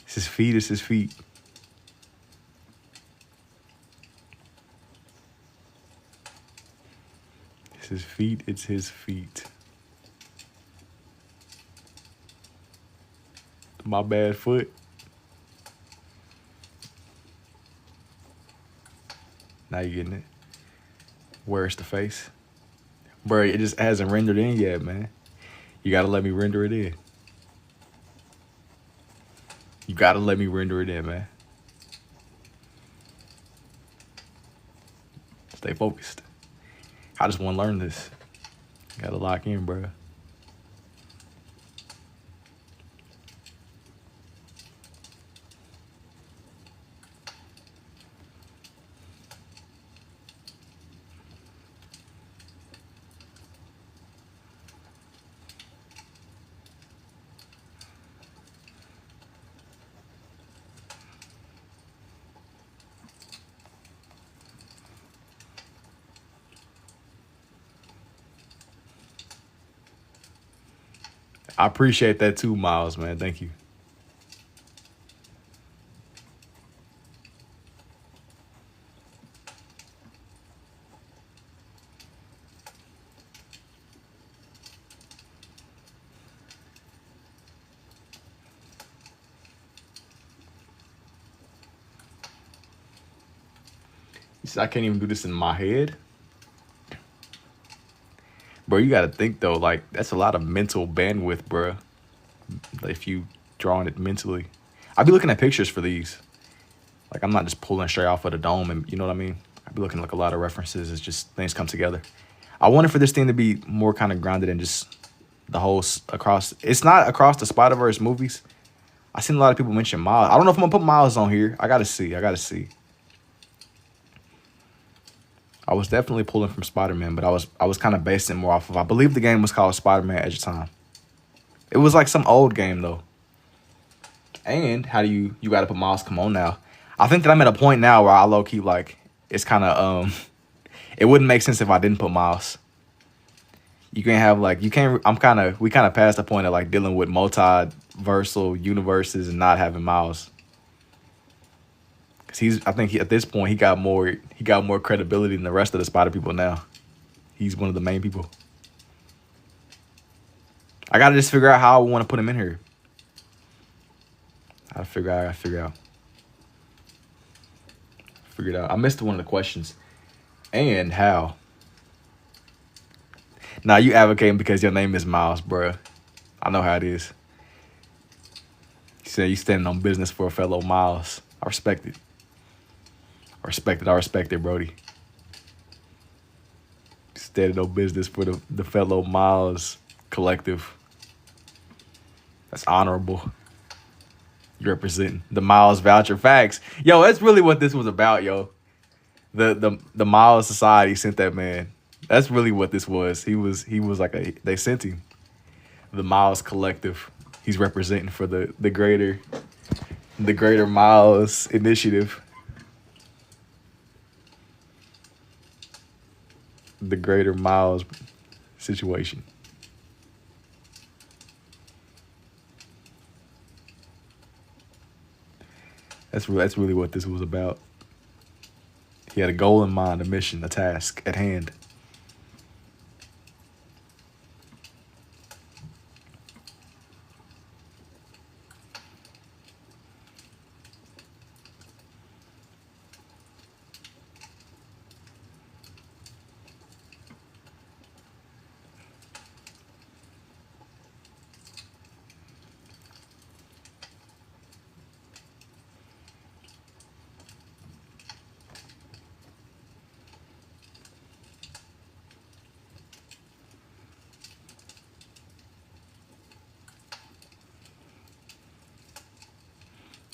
It's his feet. It's his feet. It's his feet. It's his feet. My bad foot. Now you getting it. Where's the face? Bro, it just hasn't rendered in yet, man. You gotta let me render it in. You gotta let me render it in, man. Stay focused. I just want to learn this. Gotta lock in, bro. I appreciate that too, Miles, man. Thank you. You said I can't even do this in my head? Bro, you gotta think though, like that's a lot of mental bandwidth, bro. If you drawing it mentally. I be looking at pictures for these. Like I'm not just pulling straight off of the dome and you know what I mean? I be looking at like a lot of references. It's just things come together. I wanted for this thing to be more kind of grounded in just the whole across. It's not across the Spider-Verse movies. I seen a lot of people mention Miles. I don't know if I'm gonna put Miles on here. I gotta see. I was definitely pulling from Spider-Man, but I was kind of basing it more off of. I believe the game was called Spider-Man Edge of Time. It was like some old game though. And how do you got to put Miles? Come on now. I think that I'm at a point now where I low key like it's kind of it wouldn't make sense if I didn't put Miles. You can't have like we kind of past the point of like dealing with multiversal universes and not having Miles. Cause I think at this point he got more credibility than the rest of the Spider people now. He's one of the main people. I gotta just figure out how I want to put him in here. I gotta figure out. Figure it out. I missed one of the questions. And how? Nah, you advocating because your name is Miles, bruh. I know how it is. You said you standing on business for a fellow Miles. I respect it. I respect it, Brody. Standing on business for the fellow Miles collective. That's honorable. You representing the Miles voucher facts. Yo, that's really what this was about, yo. The Miles Society sent that man. That's really what this was. He was like they sent him. The Miles Collective. He's representing for the greater Miles initiative. The greater Miles situation. That's really what this was about. He had a goal in mind, a mission, a task at hand.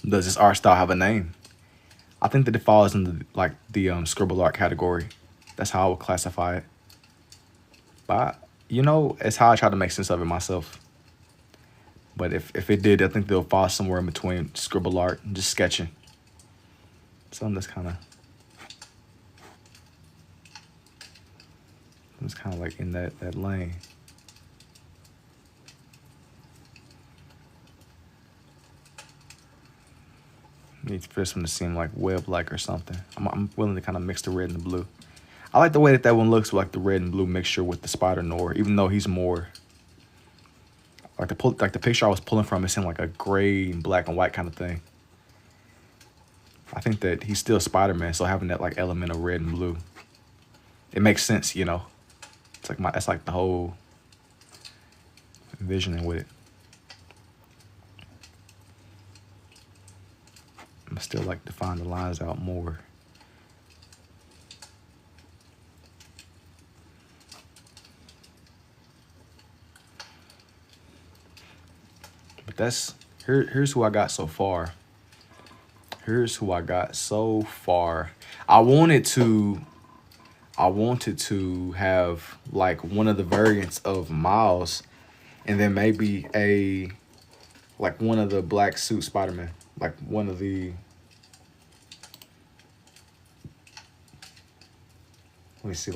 Does this art style have a name? I think that it falls into like the scribble art category. That's how I would classify it. But it's how I try to make sense of it myself. But if it did, I think they'll fall somewhere in between scribble art and just sketching. Something that's kind of It's kind of like in that lane. Needs for this one to seem like web-like or something. I'm willing to kind of mix the red and the blue. I like the way that one looks, like the red and blue mixture with the spider Noir, even though he's more like the picture I was pulling from. It's in like a gray and black and white kind of thing. I think that he's still Spider-Man, so having that like element of red and blue, it makes sense, you know. It's like that's like the whole envisioning with it. I'm still like define the lines out more. But here's who I got so far. Here's who I got so far. I wanted to have like one of the variants of Miles, and then maybe like one of the black suit Spider-Man, like one of the. Let me see.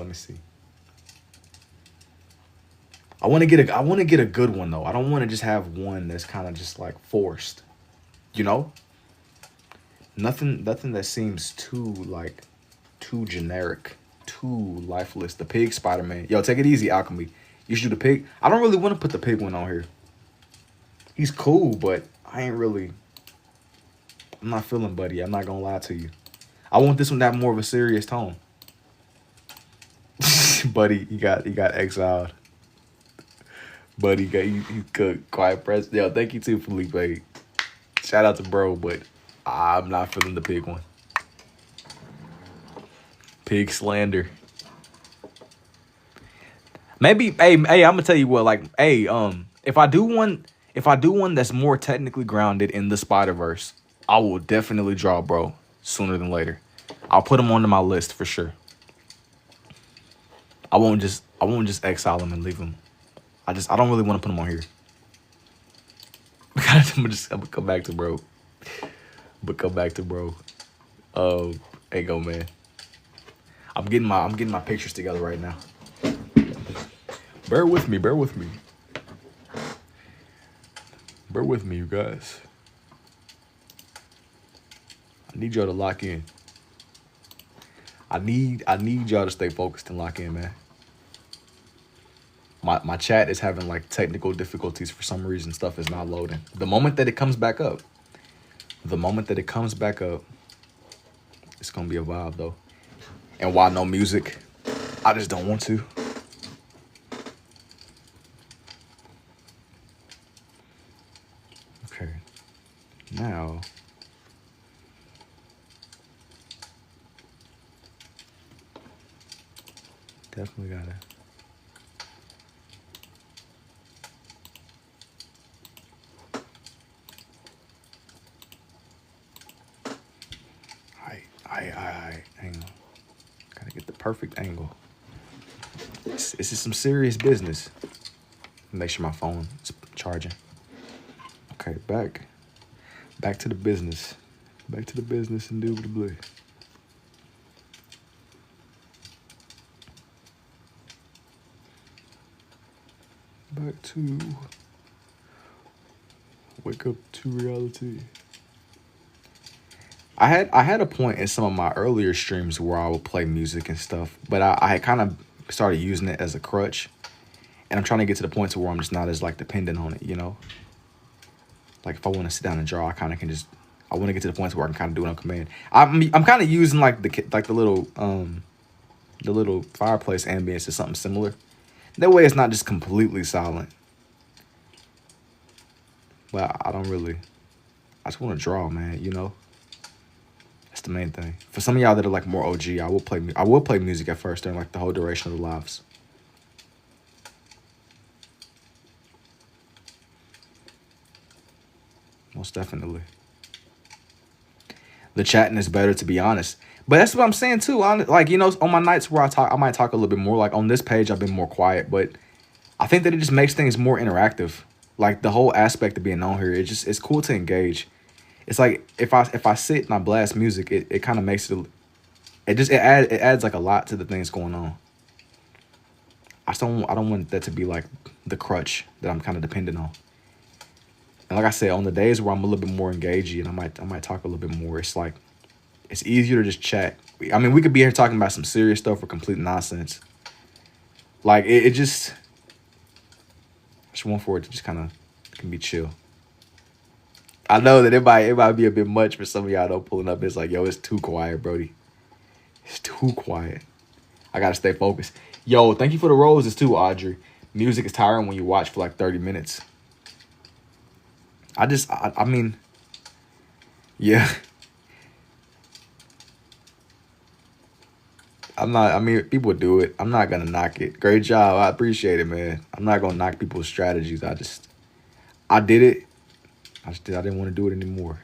I want to get a good one though. I don't want to just have one that's kind of just like forced, you know. Nothing that seems too generic, too lifeless. The pig Spider-Man. Yo, take it easy, Alchemy. You should do the pig. I don't really want to put the pig one on here. He's cool, but I'm not feeling Buddy. I'm not gonna lie to you. I want this one to have more of a serious tone. Buddy, you got exiled. Buddy, you cooked. Quiet press. Yo, thank you too, Felipe. Shout out to bro, but I'm not feeling the pig one. Pig slander. Maybe, hey, I'm gonna tell you what, like, hey, if I do one that's more technically grounded in the Spider-Verse, I will definitely draw bro sooner than later. I'll put him onto my list for sure. I won't just exile him and leave him. I don't really want to put him on here. I'm gonna come back to bro. Hey, go, man. I'm getting my pictures together right now. Bear with me. Bear with me, you guys. I need y'all to lock in. I need y'all to stay focused and lock in, man. My chat is having like technical difficulties for some reason. Stuff is not loading. The moment that it comes back up, it's gonna be a vibe though. And why no music? I just don't want to. Okay. Now. Definitely gotta. Hang on. Gotta get the perfect angle. This is some serious business. Make sure my phone is charging. Okay, back to the business. Back to the business, indubitably. Back to wake up to reality. I had a point in some of my earlier streams where I would play music and stuff, but I kind of started using it as a crutch, and I'm trying to get to the point to where I'm just not as like dependent on it, you know. Like if I want to sit down and draw, I kind of can just. I want to get to the point where I can kind of do it on command. I'm kind of using like the little fireplace ambience or something similar. That way, it's not just completely silent. But I don't really. I just want to draw, man. You know. That's the main thing. For some of y'all that are like more OG, I will play music at first during like the whole duration of the lives. Most definitely. The chatting is better, to be honest. But that's what I'm saying too. Like, you know, on my nights where I might talk a little bit more. Like on this page, I've been more quiet, but I think that it just makes things more interactive. Like the whole aspect of being on here, it's cool to engage. It's like if I sit and I blast music, it kind of makes it adds like a lot to the things going on. I don't want that to be like the crutch that I'm kind of dependent on. And like I said, on the days where I'm a little bit more engaging and I might talk a little bit more, it's like it's easier to just chat. I mean, we could be here talking about some serious stuff or complete nonsense. Like it just I just want for it to just kind of can be chill. I know that it might be a bit much for some of y'all though pulling up. It's like, yo, it's too quiet, Brody. It's too quiet. I gotta stay focused. Yo, thank you for the roses too, Audrey. Music is tiring when you watch for like 30 minutes. I mean, yeah. I mean, people do it. I'm not gonna knock it. Great job. I appreciate it, man. I'm not gonna knock people's strategies. I did it. I didn't want to do it anymore.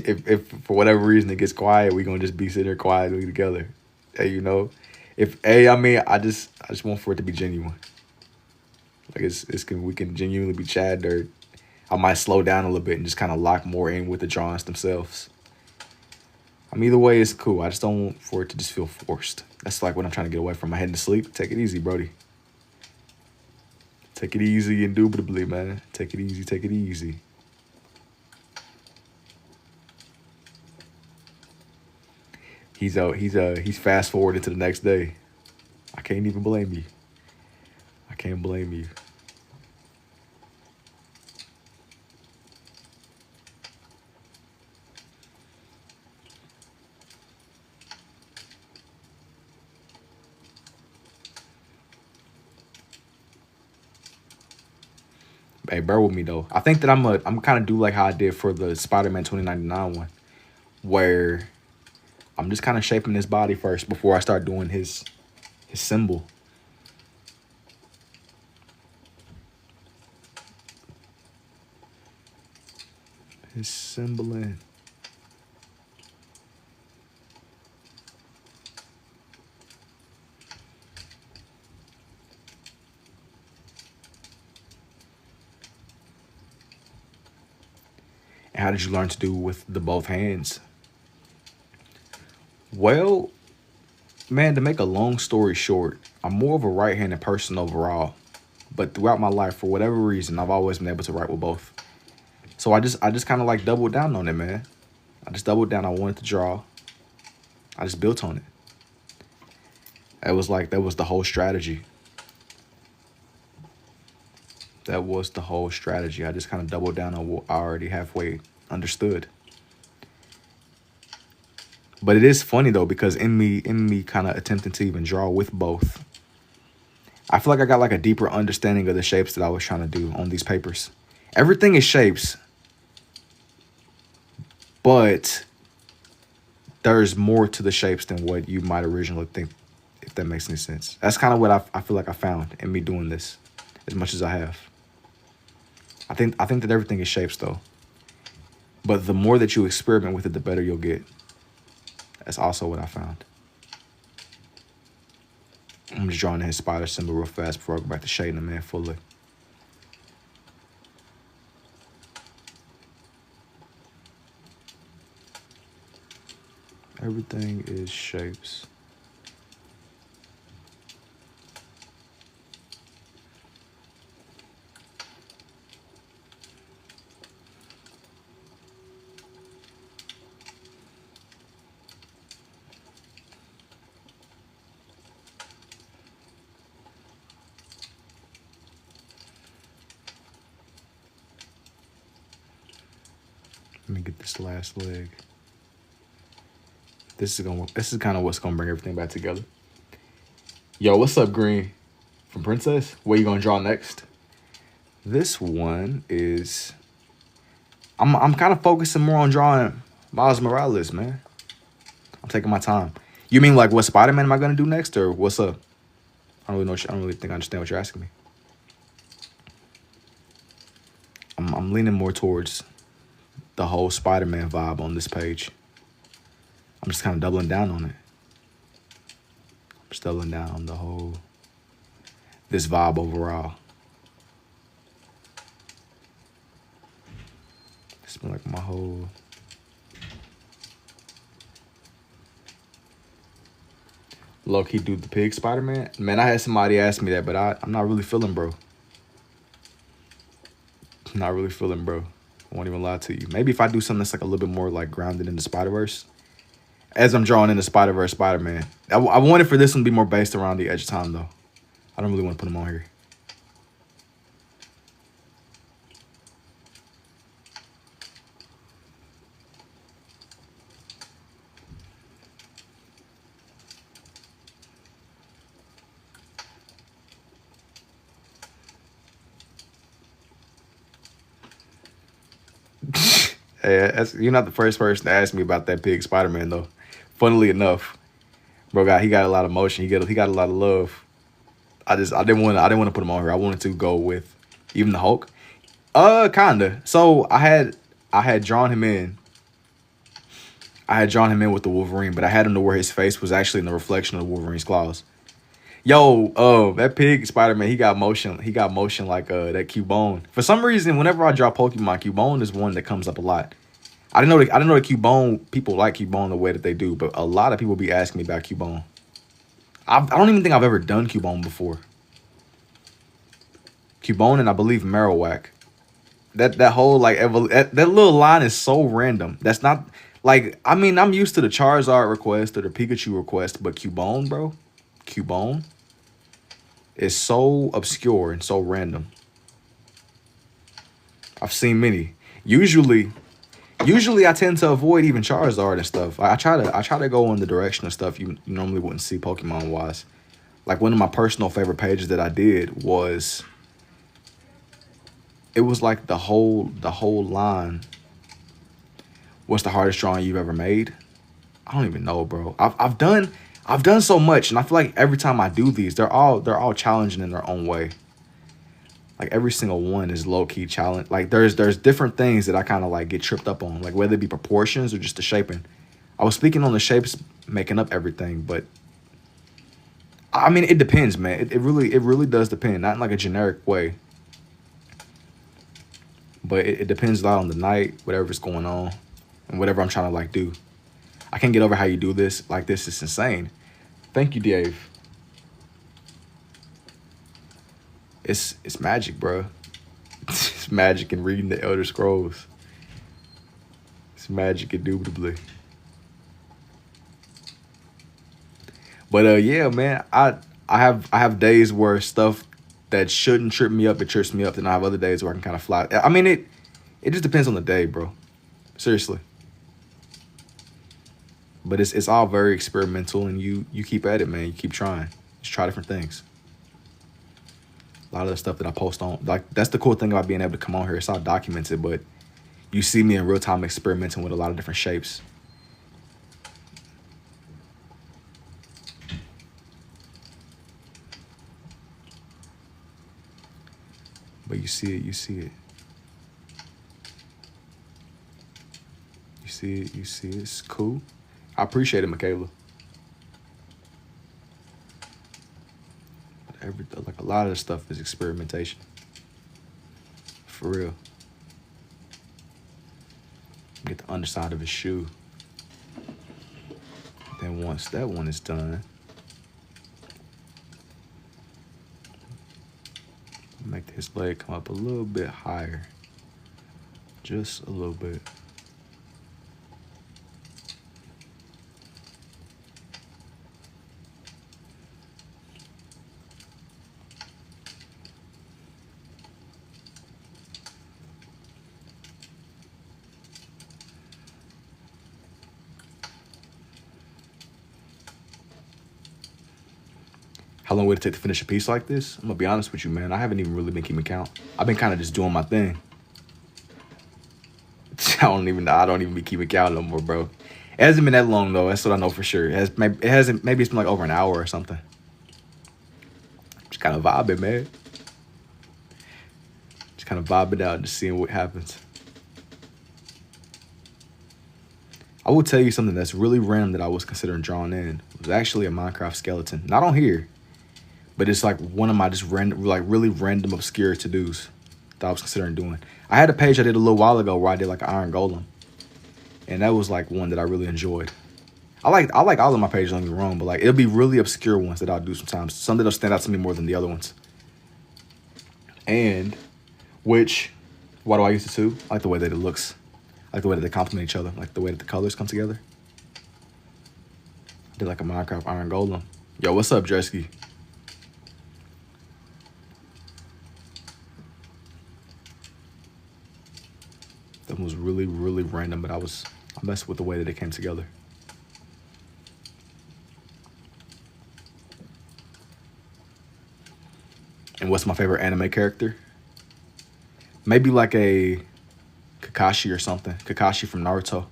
if for whatever reason it gets quiet, we gonna just be sitting there quietly together. Hey, you know, I mean, I just want for it to be genuine. Like we can genuinely be chatting, or I might slow down a little bit and just kind of lock more in with the drawings themselves. I mean, either way, it's cool. I just don't want for it to just feel forced. That's like what I'm trying to get away from. I'm heading to sleep. Take it easy, Brody. Take it easy, indubitably, man. Take it easy. Take it easy. He's fast forwarded to the next day. I can't even blame you. I can't blame you. Hey, bear with me though. I think that I'm kind of do like how I did for the Spider-Man 2099 one, where I'm just kind of shaping his body first before I start doing his symbol. His symboling. And how did you learn to do with the both hands? Well, man, to make a long story short, I'm more of a right-handed person overall. But throughout my life, for whatever reason, I've always been able to write with both. So I just kind of like doubled down on it, man. I just doubled down. I wanted to draw. I just built on it. That was the whole strategy. That was the whole strategy. I just kind of doubled down on what I already halfway understood. But it is funny though, because in me kind of attempting to even draw with both, I feel like I got like a deeper understanding of the shapes that I was trying to do on these papers. Everything is shapes, but there's more to the shapes than what you might originally think, if that makes any sense. That's kind of what I feel like I found in me doing this as much as I have. I think that everything is shapes though. But the more that you experiment with it, the better you'll get. That's also what I found. I'm just drawing his spider symbol real fast before I go back to shading him in fully. Everything is shapes. Let me get this last leg. This is kind of what's gonna bring everything back together. Yo, what's up, Green? From Princess? What are you gonna draw next? This one is I'm kind of focusing more on drawing Miles Morales, man. I'm taking my time. You mean like what Spider-Man am I gonna do next, or what's up? I don't really know. I don't really think I understand what you're asking me. I'm leaning more towards the whole Spider-Man vibe on this page. I'm just kind of doubling down on it. I'm just doubling down on the whole, this vibe overall. It's been like my whole, Low key do the pig Spider Man. Man, I had somebody ask me that, but I'm not really feeling, bro. Not really feeling, bro. I won't even lie to you. Maybe if I do something that's like a little bit more like grounded in the Spider Verse, as I'm drawing in the Spider Verse Spider Man. I wanted for this one to be more based around the Edge of Time though. I don't really want to put him on here. Hey, you're not the first person to ask me about that pig Spider Man though. Funnily enough, bro, he got a lot of motion. He got a lot of love. I didn't want to put him on here. I wanted to go with even the Hulk. Kinda. So I had drawn him in. I had drawn him in with the Wolverine, but I had him to where his face was actually in the reflection of the Wolverine's claws. Yo, that pig Spider-Man, he got motion. He got motion like that Cubone. For some reason, whenever I draw Pokemon, Cubone is one that comes up a lot. I didn't know that Cubone people like Cubone the way that they do, but a lot of people be asking me about Cubone. I don't even think I've ever done Cubone before. Cubone and I believe Marowak. That whole like that little line is so random. That's not like, I mean, I'm used to the Charizard request or the Pikachu request, but Cubone, bro, Cubone is so obscure and so random. I've seen many. Usually I tend to avoid even Charizard and stuff. I try to go in the direction of stuff you normally wouldn't see Pokemon wise. Like one of my personal favorite pages that I did was, it was like the whole line. What's the hardest drawing you've ever made? I don't even know, bro. I've done so much, and I feel like every time I do these, they're all challenging in their own way. Like every single one is low key challenge. Like there's different things that I kind of like get tripped up on, like whether it be proportions or just the shaping. I was speaking on the shapes making up everything, but I mean it depends, man. It really does depend, not in like a generic way. But it depends a lot on the night, whatever's going on, and whatever I'm trying to like do. I can't get over how you do this. Like this is insane. Thank you, Dave. It's magic, bro. It's magic in reading the Elder Scrolls. It's magic indubitably. But yeah, man, I have days where stuff that shouldn't trip me up, it trips me up. Then I have other days where I can kind of fly. I mean, it just depends on the day, bro. Seriously. But it's all very experimental, and you keep at it, man. You keep trying. Just try different things. A lot of the stuff that I post on, like that's the cool thing about being able to come on here. It's all documented, but you see me in real time experimenting with a lot of different shapes. But you see it. You see it. It's cool. I appreciate it, Michaela. But like a lot of the stuff is experimentation. For real. Get the underside of his shoe. Then once that one is done, make his leg come up a little bit higher. Just a little bit. How long would it take to finish a piece like this? I'm gonna be honest with you, man. I haven't even really been keeping count. I've been kind of just doing my thing. I don't even be keeping count no more, bro. It hasn't been that long though. That's what I know for sure. Maybe it's been like over an hour or something. Just kind of vibing, man. Just kind of vibing out, just seeing what happens. I will tell you something that's really random that I was considering drawing in. It was actually a Minecraft skeleton. Not on here. But it's like one of my just random, like really random obscure to-dos that I was considering doing. I had a page I did a little while ago where I did like an iron golem. And that was like one that I really enjoyed. I like all of my pages, don't get me wrong, but like it'll be really obscure ones that I'll do sometimes. Some that'll stand out to me more than the other ones. And which, why do I use it too? I like the way that it looks. I like the way that they complement each other. I like the way that the colors come together. I did like a Minecraft Iron Golem. Yo, what's up, Dresky? That was really, really random, but I messed with the way that it came together. And what's my favorite anime character? Maybe like a Kakashi or something. Kakashi from Naruto.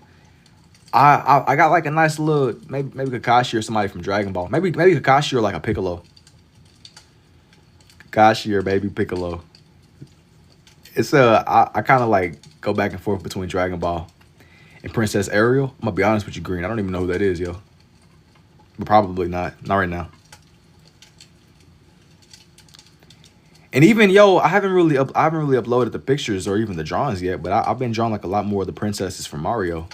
I got like a nice little maybe Kakashi or somebody from Dragon Ball. Maybe Kakashi or like a Piccolo. Kakashi or baby Piccolo. It's I kind of like go back and forth between Dragon Ball and Princess Ariel. I'm gonna be honest with you, Green. I don't even know who that is, yo. But probably not. Not right now. And even yo, I haven't really uploaded the pictures or even the drawings yet. But I've been drawing like a lot more of the princesses from Mario.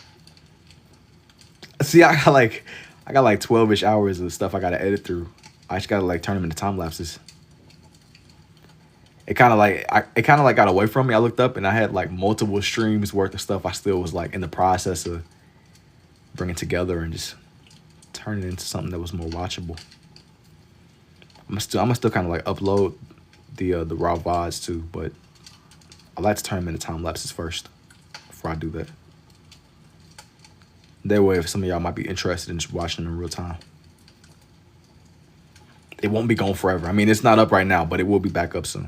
See, I got like 12-ish hours of stuff I gotta edit through. I just gotta like turn them into time lapses. It kind of like got away from me. I looked up and I had like multiple streams worth of stuff I still was like in the process of bringing together and just turning it into something that was more watchable. I'm gonna still kind of like upload the raw VODs too, but I like to turn them into time lapses first before I do that. That way, if some of y'all might be interested in just watching them in real time, it won't be gone forever. I mean, it's not up right now, but it will be back up soon.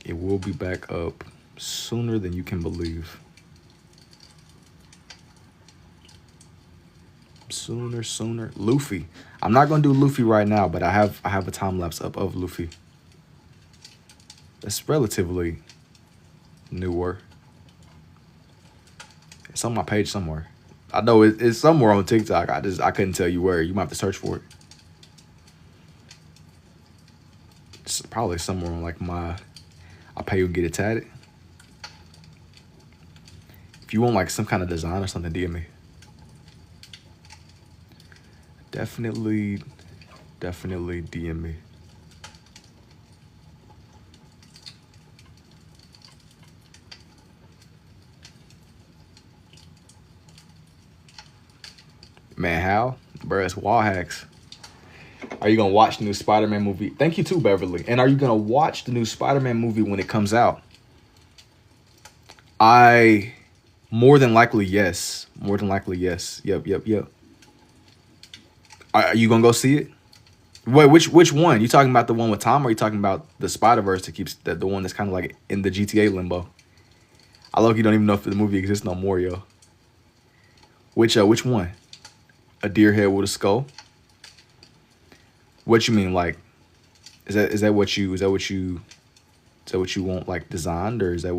It will be back up sooner than you can believe. Sooner. Luffy. I'm not gonna do Luffy right now, but I have a time lapse up of Luffy. That's relatively newer. It's on my page somewhere. I know it's somewhere on TikTok. I couldn't tell you where. You might have to search for it. It's probably somewhere on like my. I'll pay you and get it tatted. If you want like some kind of design or something, DM me. Definitely DM me. Man, how? Bro, it's wall hacks. Are you gonna watch the new Spider-Man movie? Thank you too, Beverly. And are you gonna watch the new Spider-Man movie when it comes out? More than likely, yes. Yep. Are you gonna go see it? Wait, which one? You talking about the one with Tom, or are you talking about the Spider-Verse that keeps the one that's kind of like in the GTA limbo? I low-key don't even know if the movie exists no more, yo. Which one? A deer head with a skull? What you mean, like, is that what you want like designed, or is that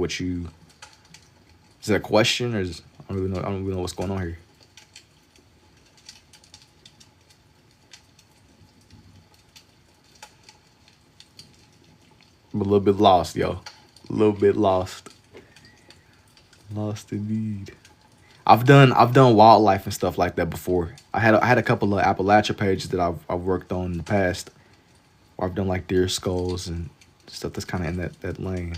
a question, or I don't really know what's going on here. I'm a little bit lost, yo. A little bit lost. Lost indeed. I've done wildlife and stuff like that before. I had a couple of Appalachia pages that I've worked on in the past, where I've done like deer skulls and stuff that's kind of in that lane.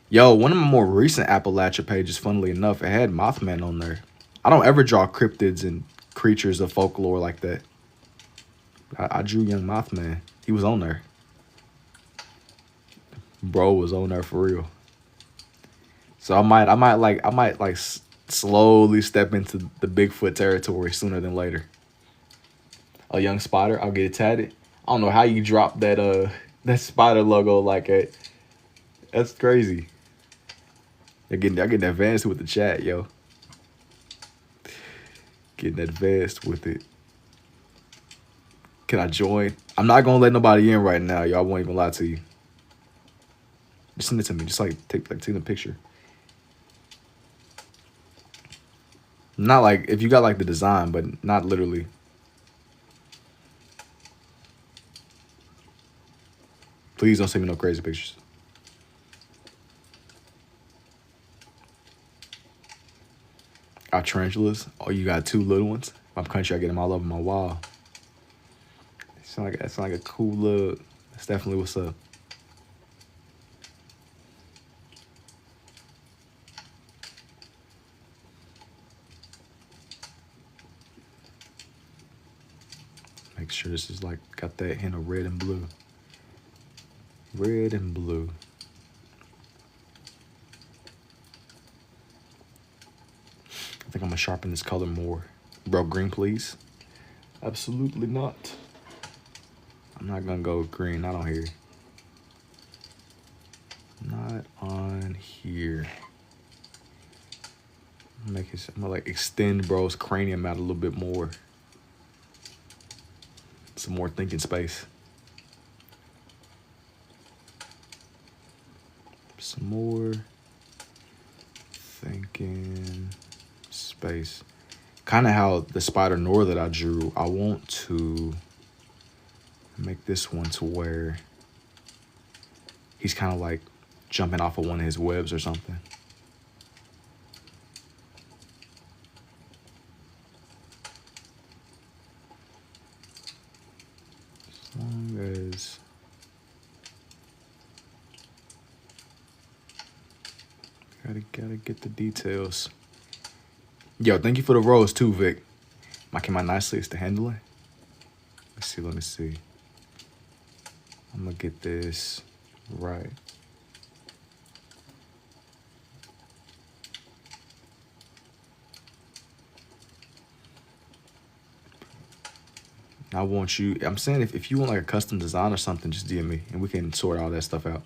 Yo, one of my more recent Appalachia pages, funnily enough, it had Mothman on there. I don't ever draw cryptids and creatures of folklore like that. I drew young Mothman. He was on there. Bro was on there for real. So I might slowly step into the Bigfoot territory sooner than later. A young spider, I'll get it tatted. I don't know how you drop that spider logo like that. That's crazy. I getting advanced with the chat, yo. Getting advanced with it. Can I join? I'm not gonna let nobody in right now, yo. I won't even lie to you. Just send it to me. Just take a picture. Not like if you got like the design, but not literally. Please don't send me no crazy pictures. Our tarantulas. Oh, you got two little ones. If I'm country, I get them all over my wall. That sound like a cool look. That's definitely what's up. Make sure this is like got that hint of red and blue. Red and blue. I think I'm gonna sharpen this color more. Bro, green, please. Absolutely not. I'm not gonna go green, not on here. Not on here. I'm gonna like extend bro's cranium out a little bit more. Some more thinking space. Some more thinking space. Kind of how the spider Nor that I drew, I want to make this one to where he's kind of like jumping off of one of his webs or something. As long as gotta get the details. Yo, thank you for the rose too, Vic. Came out nicely. It's the handling. Let me see. I'm gonna get this right. I want you, I'm saying if you want like a custom design or something, just DM me and we can sort all that stuff out.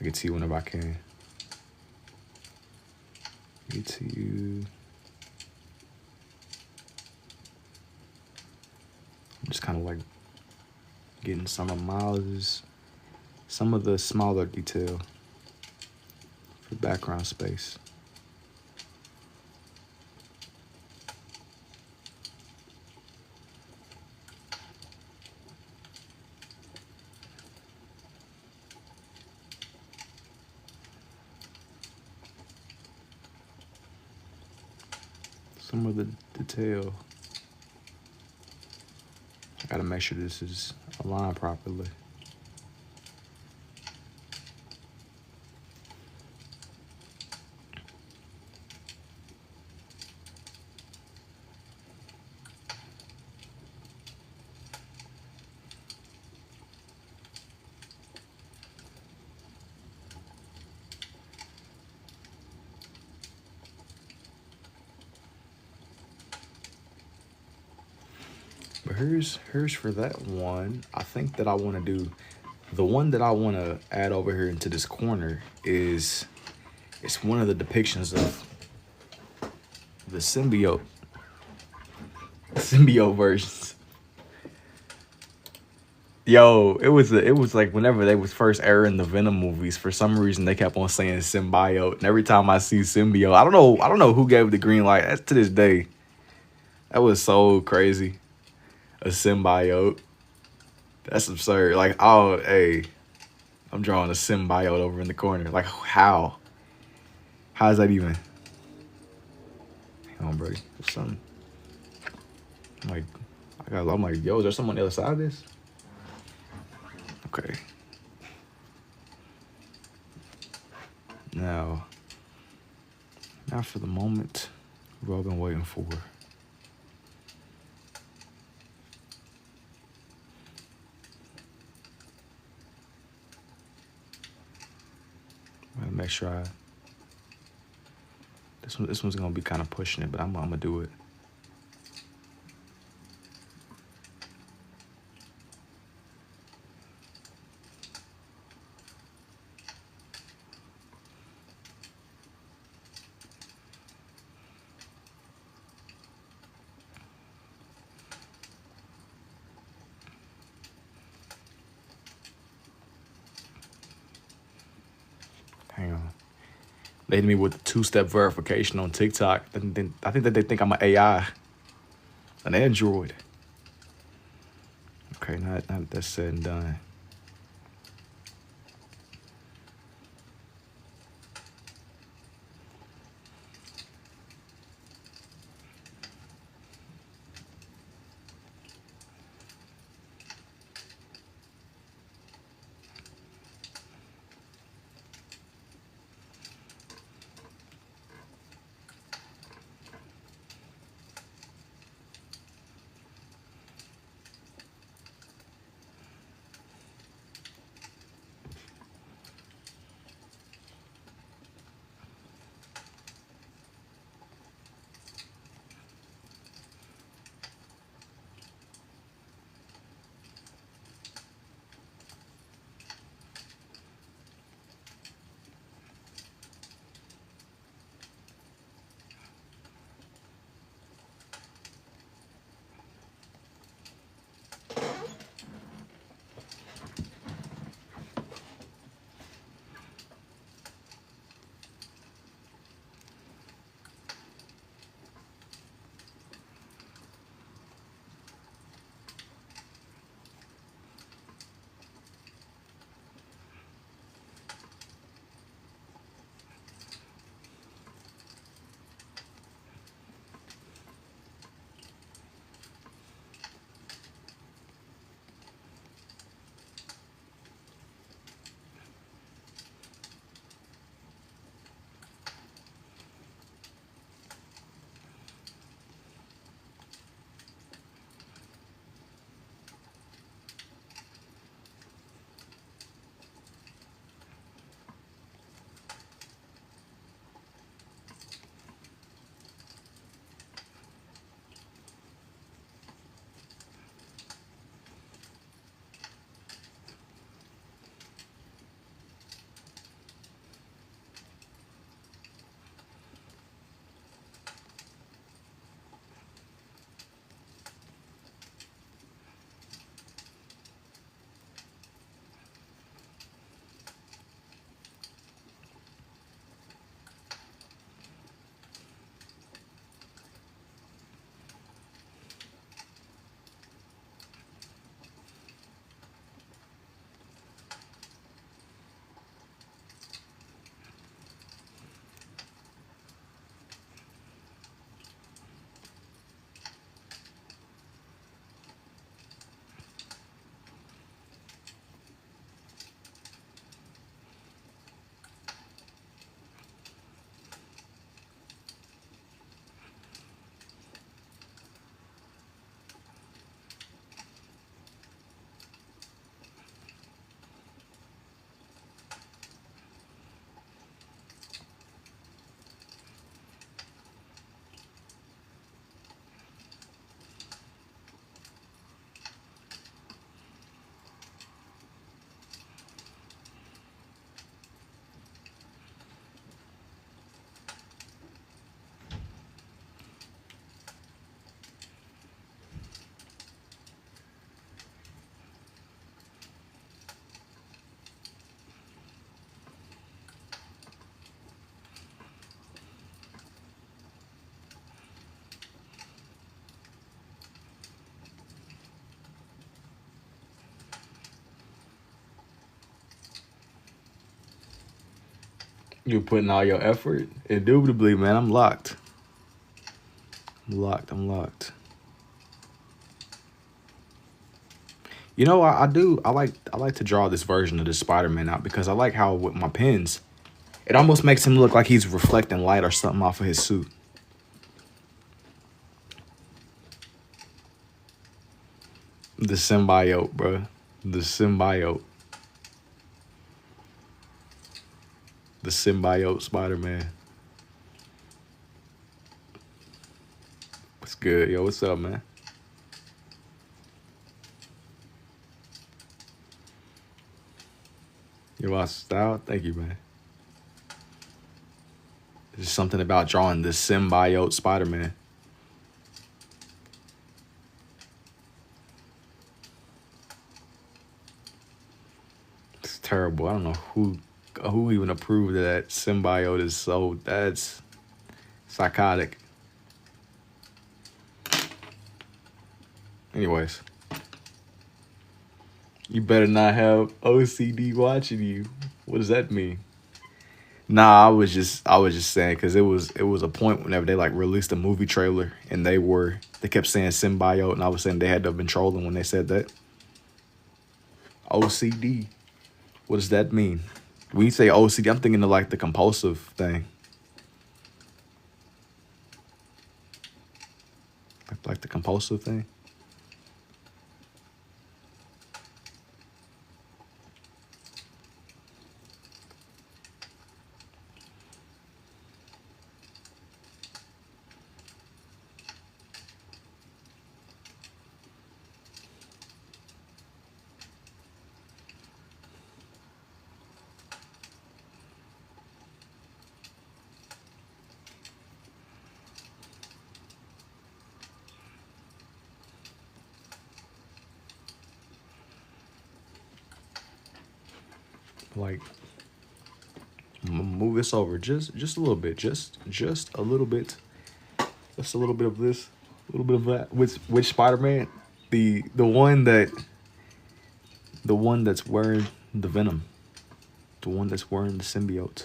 I get to you whenever I can. Get to you. I'm just kind of like getting some of Miles's, some of the smaller detail for background space. Some of the detail. I gotta make sure this is aligned properly. But here's for that one. I think that I want to do the one that I want to add over here into this corner is it's one of the depictions of the symbiote versions. Yo, it was like whenever they was first airing the Venom movies, for some reason they kept on saying symbiote, and every time I see symbiote, I don't know who gave the green light. That's to this day. That was so crazy. A symbiote. That's absurd. Like, oh, hey, I'm drawing a symbiote over in the corner. Like, how? How is that even? Hang on, buddy. There's something. I'm like, yo, is there someone on the other side of this? Okay. Now for the moment we've all been waiting for. I'm gonna make sure this one's gonna be kind of pushing it, but I'm gonna do it. Hang on. They hit me with the 2-step verification on TikTok. I think that they think I'm an AI, an android. Okay, now that's said and done. You're putting all your effort. Indubitably, man. I'm locked. I'm locked. I'm locked. You know, I do. I like to draw this version of this Spider-Man out because I like how with my pens, it almost makes him look like he's reflecting light or something off of his suit. The symbiote, bro. The symbiote. The symbiote Spider-Man. What's good, yo? What's up, man? You lost style? Thank you, man. There's something about drawing the symbiote Spider-Man. It's terrible. I don't know who even approved of that. Symbiote is so that's psychotic. Anyways, you better not have OCD watching you. What does that mean? Nah, I was just saying because it was a point whenever they like released a movie trailer and they kept saying symbiote and I was saying they had to have been trolling when they said that. OCD. What does that mean? When you say OCD, I'm thinking of like the compulsive thing, like the compulsive thing. Like move this over just a little bit, just a little bit, just a little bit of this, a little bit of that. Which Spider-Man? The one that's wearing the Venom, the one that's wearing the symbiote.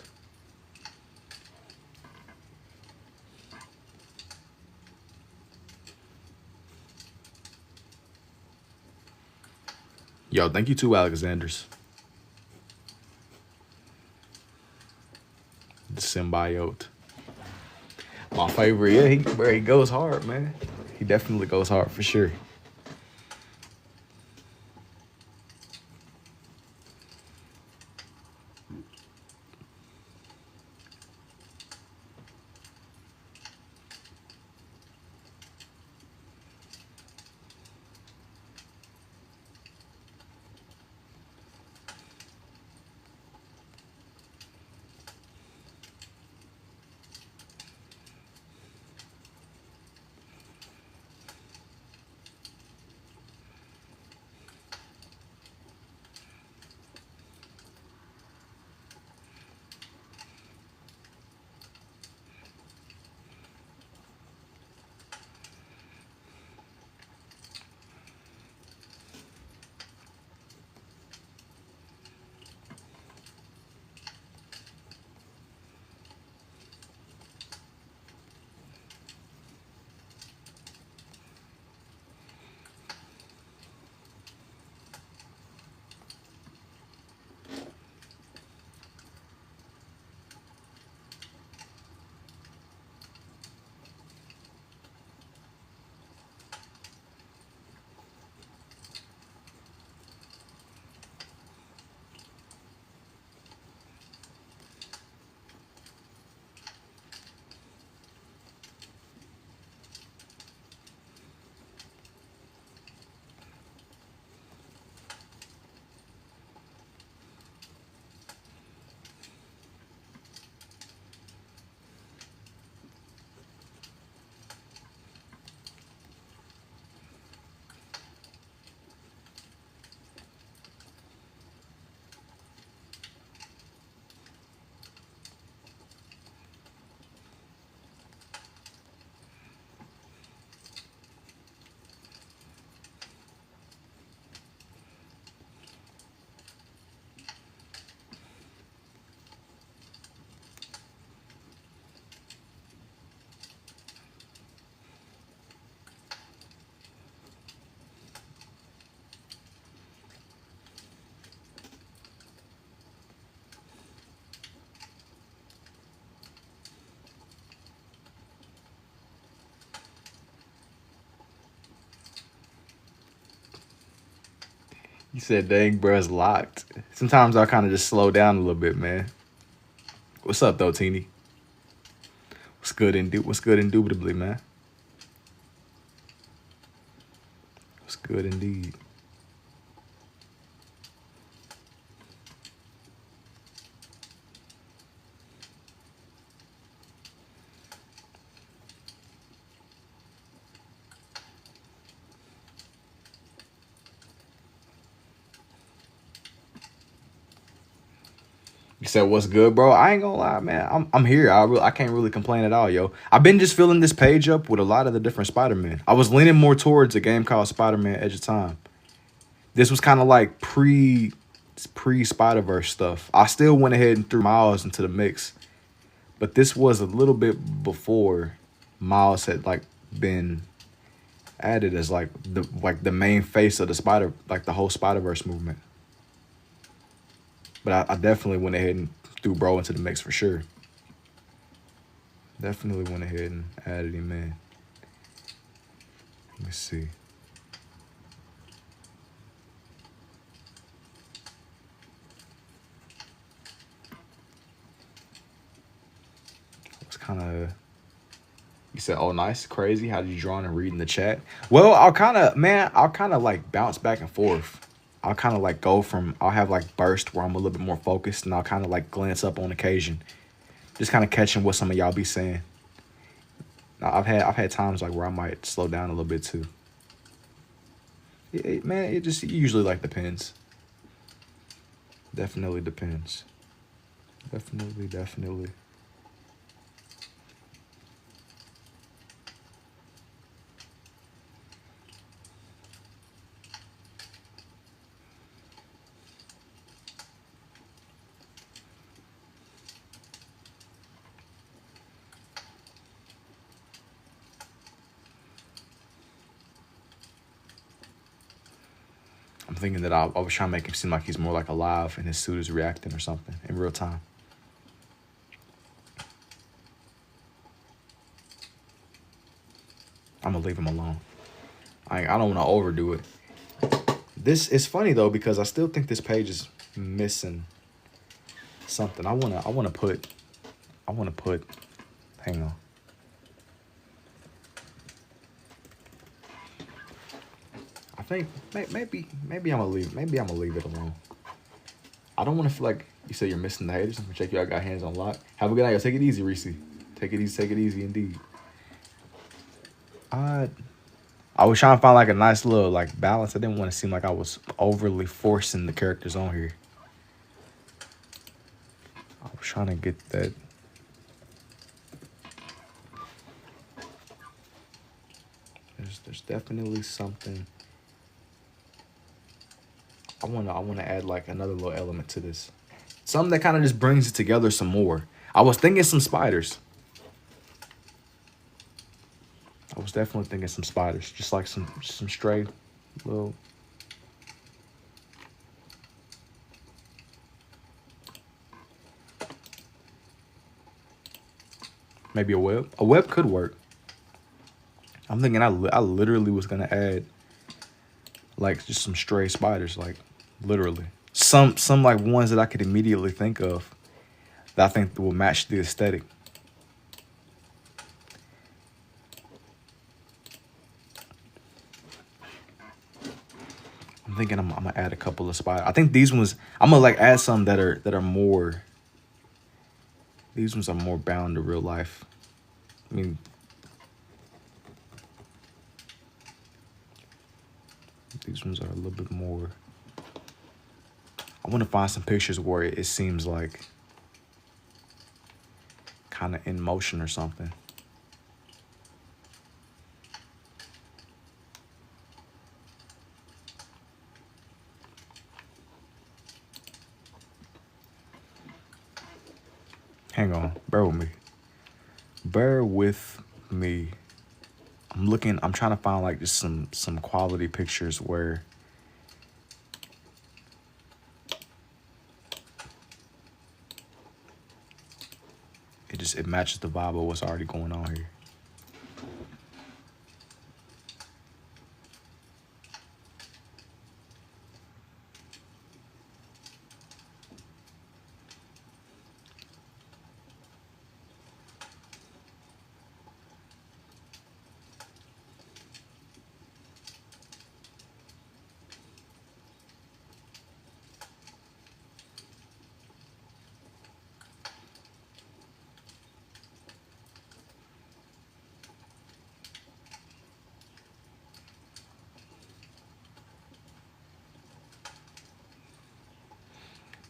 Yo, thank you to Alexander's. The symbiote. My favorite, yeah, he goes hard, man. He definitely goes hard for sure. You said, dang, bro, it's locked. Sometimes I kind of just slow down a little bit, man. What's up, though, Teeny? What's good indubitably, man? What's good indeed? You said what's good, bro? I ain't gonna lie, man. I'm here. I can't really complain at all, yo. I've been just filling this page up with a lot of the different Spider-Man. I was leaning more towards a game called Spider-Man Edge of Time. This was kind of like pre Spider-Verse stuff. I still went ahead and threw Miles into the mix, but this was a little bit before Miles had like been added as like the main face of the the whole Spider-Verse movement. But I definitely went ahead and threw bro into the mix for sure. Definitely went ahead and added him in. Let me see. It's kind of. You said, "Oh, nice, crazy. How did you draw and read in the chat?" Well, I'll kind of like bounce back and forth. I'll kind of like go from, I'll have like burst where I'm a little bit more focused, and I'll kind of like glance up on occasion, just kind of catching what some of y'all be saying. Now, I've had times like where I might slow down a little bit too. Man, it usually like depends. Definitely depends. Definitely. I'm thinking that I was trying to make him seem like he's more like alive and his suit is reacting or something in real time. I'm gonna leave him alone. I don't want to overdo it. This is funny though because I still think this page is missing something. I wanna put. Hang on. I think maybe I'm gonna leave. Maybe I'm gonna leave it alone. I don't want to feel like you say you're missing the haters. Check you out. Got hands on lock. Have a good night. Yo, take it easy, Reese. Take it easy. Take it easy, indeed. I was trying to find like a nice little like balance. I didn't want to seem like I was overly forcing the characters on here. I was trying to get that. There's definitely something. I wanna add like another little element to this. Something that kind of just brings it together some more. I was thinking some spiders. I was definitely thinking some spiders. Just like some stray little. Maybe a web. A web could work. I'm thinking I literally was gonna add like just some stray spiders, like literally some like ones that I could immediately think of that I think will match the aesthetic. I'm thinking I'm gonna add a couple of spiders. I think these ones I'm gonna like add some that are more. These ones are more bound to real life. I mean. These ones are a little bit more. I want to find some pictures where it seems like kind of in motion or something. Hang on, bear with me. Bear with me. I'm trying to find like just some quality pictures where it matches the vibe of what's already going on here.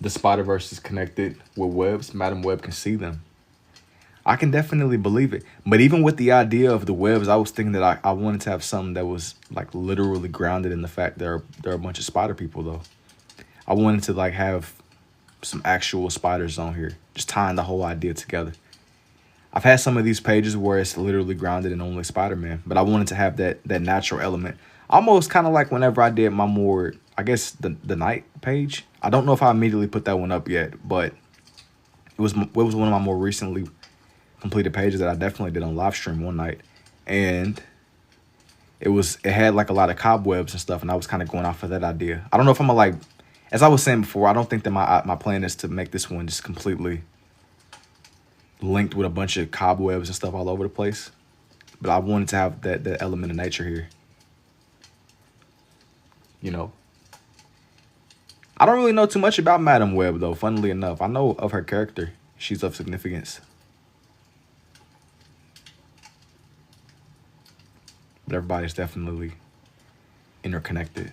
the Spider-Verse is connected with webs. Madam Web can see them. I can definitely believe it. But even with the idea of the webs, I was thinking that I wanted to have something that was like literally grounded in the fact there are a bunch of spider people though. I wanted to like have some actual spiders on here, just tying the whole idea together. I've had some of these pages where it's literally grounded in only Spider-Man, but I wanted to have that natural element. Almost kind of like whenever I did my more, I guess, the night page. I don't know if I immediately put that one up yet, but it was one of my more recently completed pages that I definitely did on live stream one night. And it had like a lot of cobwebs and stuff, and I was kind of going off of that idea. I don't know if I'm gonna like, as I was saying before, I don't think that my plan is to make this one just completely linked with a bunch of cobwebs and stuff all over the place. But I wanted to have that element of nature here. You know, I don't really know too much about Madam Web though, funnily enough. I know of her character. She's of significance. But everybody's definitely interconnected.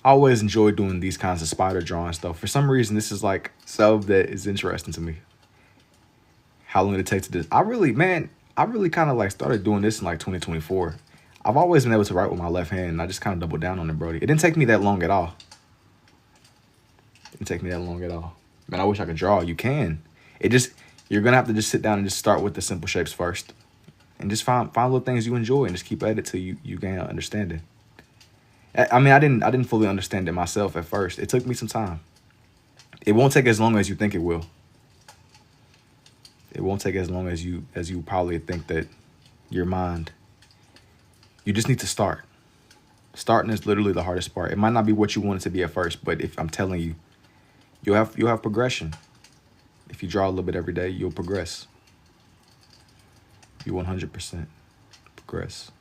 I always enjoy doing these kinds of spider drawings though. For some reason, this is like stuff that is interesting to me. How long did it take to do? I really kind of like started doing this in like 2024. I've always been able to write with my left hand, and I just kind of doubled down on it, Brody. It didn't take me that long at all. It didn't take me that long at all. Man, I wish I could draw. You can. You're gonna have to just sit down and just start with the simple shapes first, and just find little things you enjoy, and just keep at it till you gain an understanding. I mean, I didn't fully understand it myself at first. It took me some time. It won't take as long as you think it will. It won't take as long as you probably think that your mind. You just need to start. Starting is literally the hardest part. It might not be what you want it to be at first, but if I'm telling you, you'll have progression. If you draw a little bit every day, you'll progress. You 100% progress.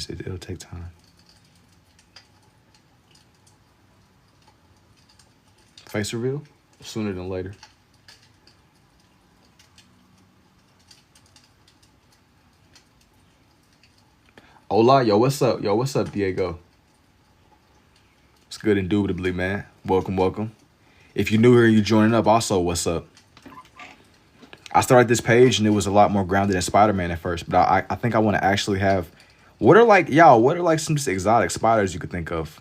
It'll take time. Face reveal sooner than later. Hola, yo, what's up? Yo, what's up, Diego? It's good, indubitably, man. Welcome, welcome. If you're new here and you're joining up, also, what's up? I started this page and it was a lot more grounded in Spider-Man at first, but I think I want to actually have. What are like some just exotic spiders you could think of?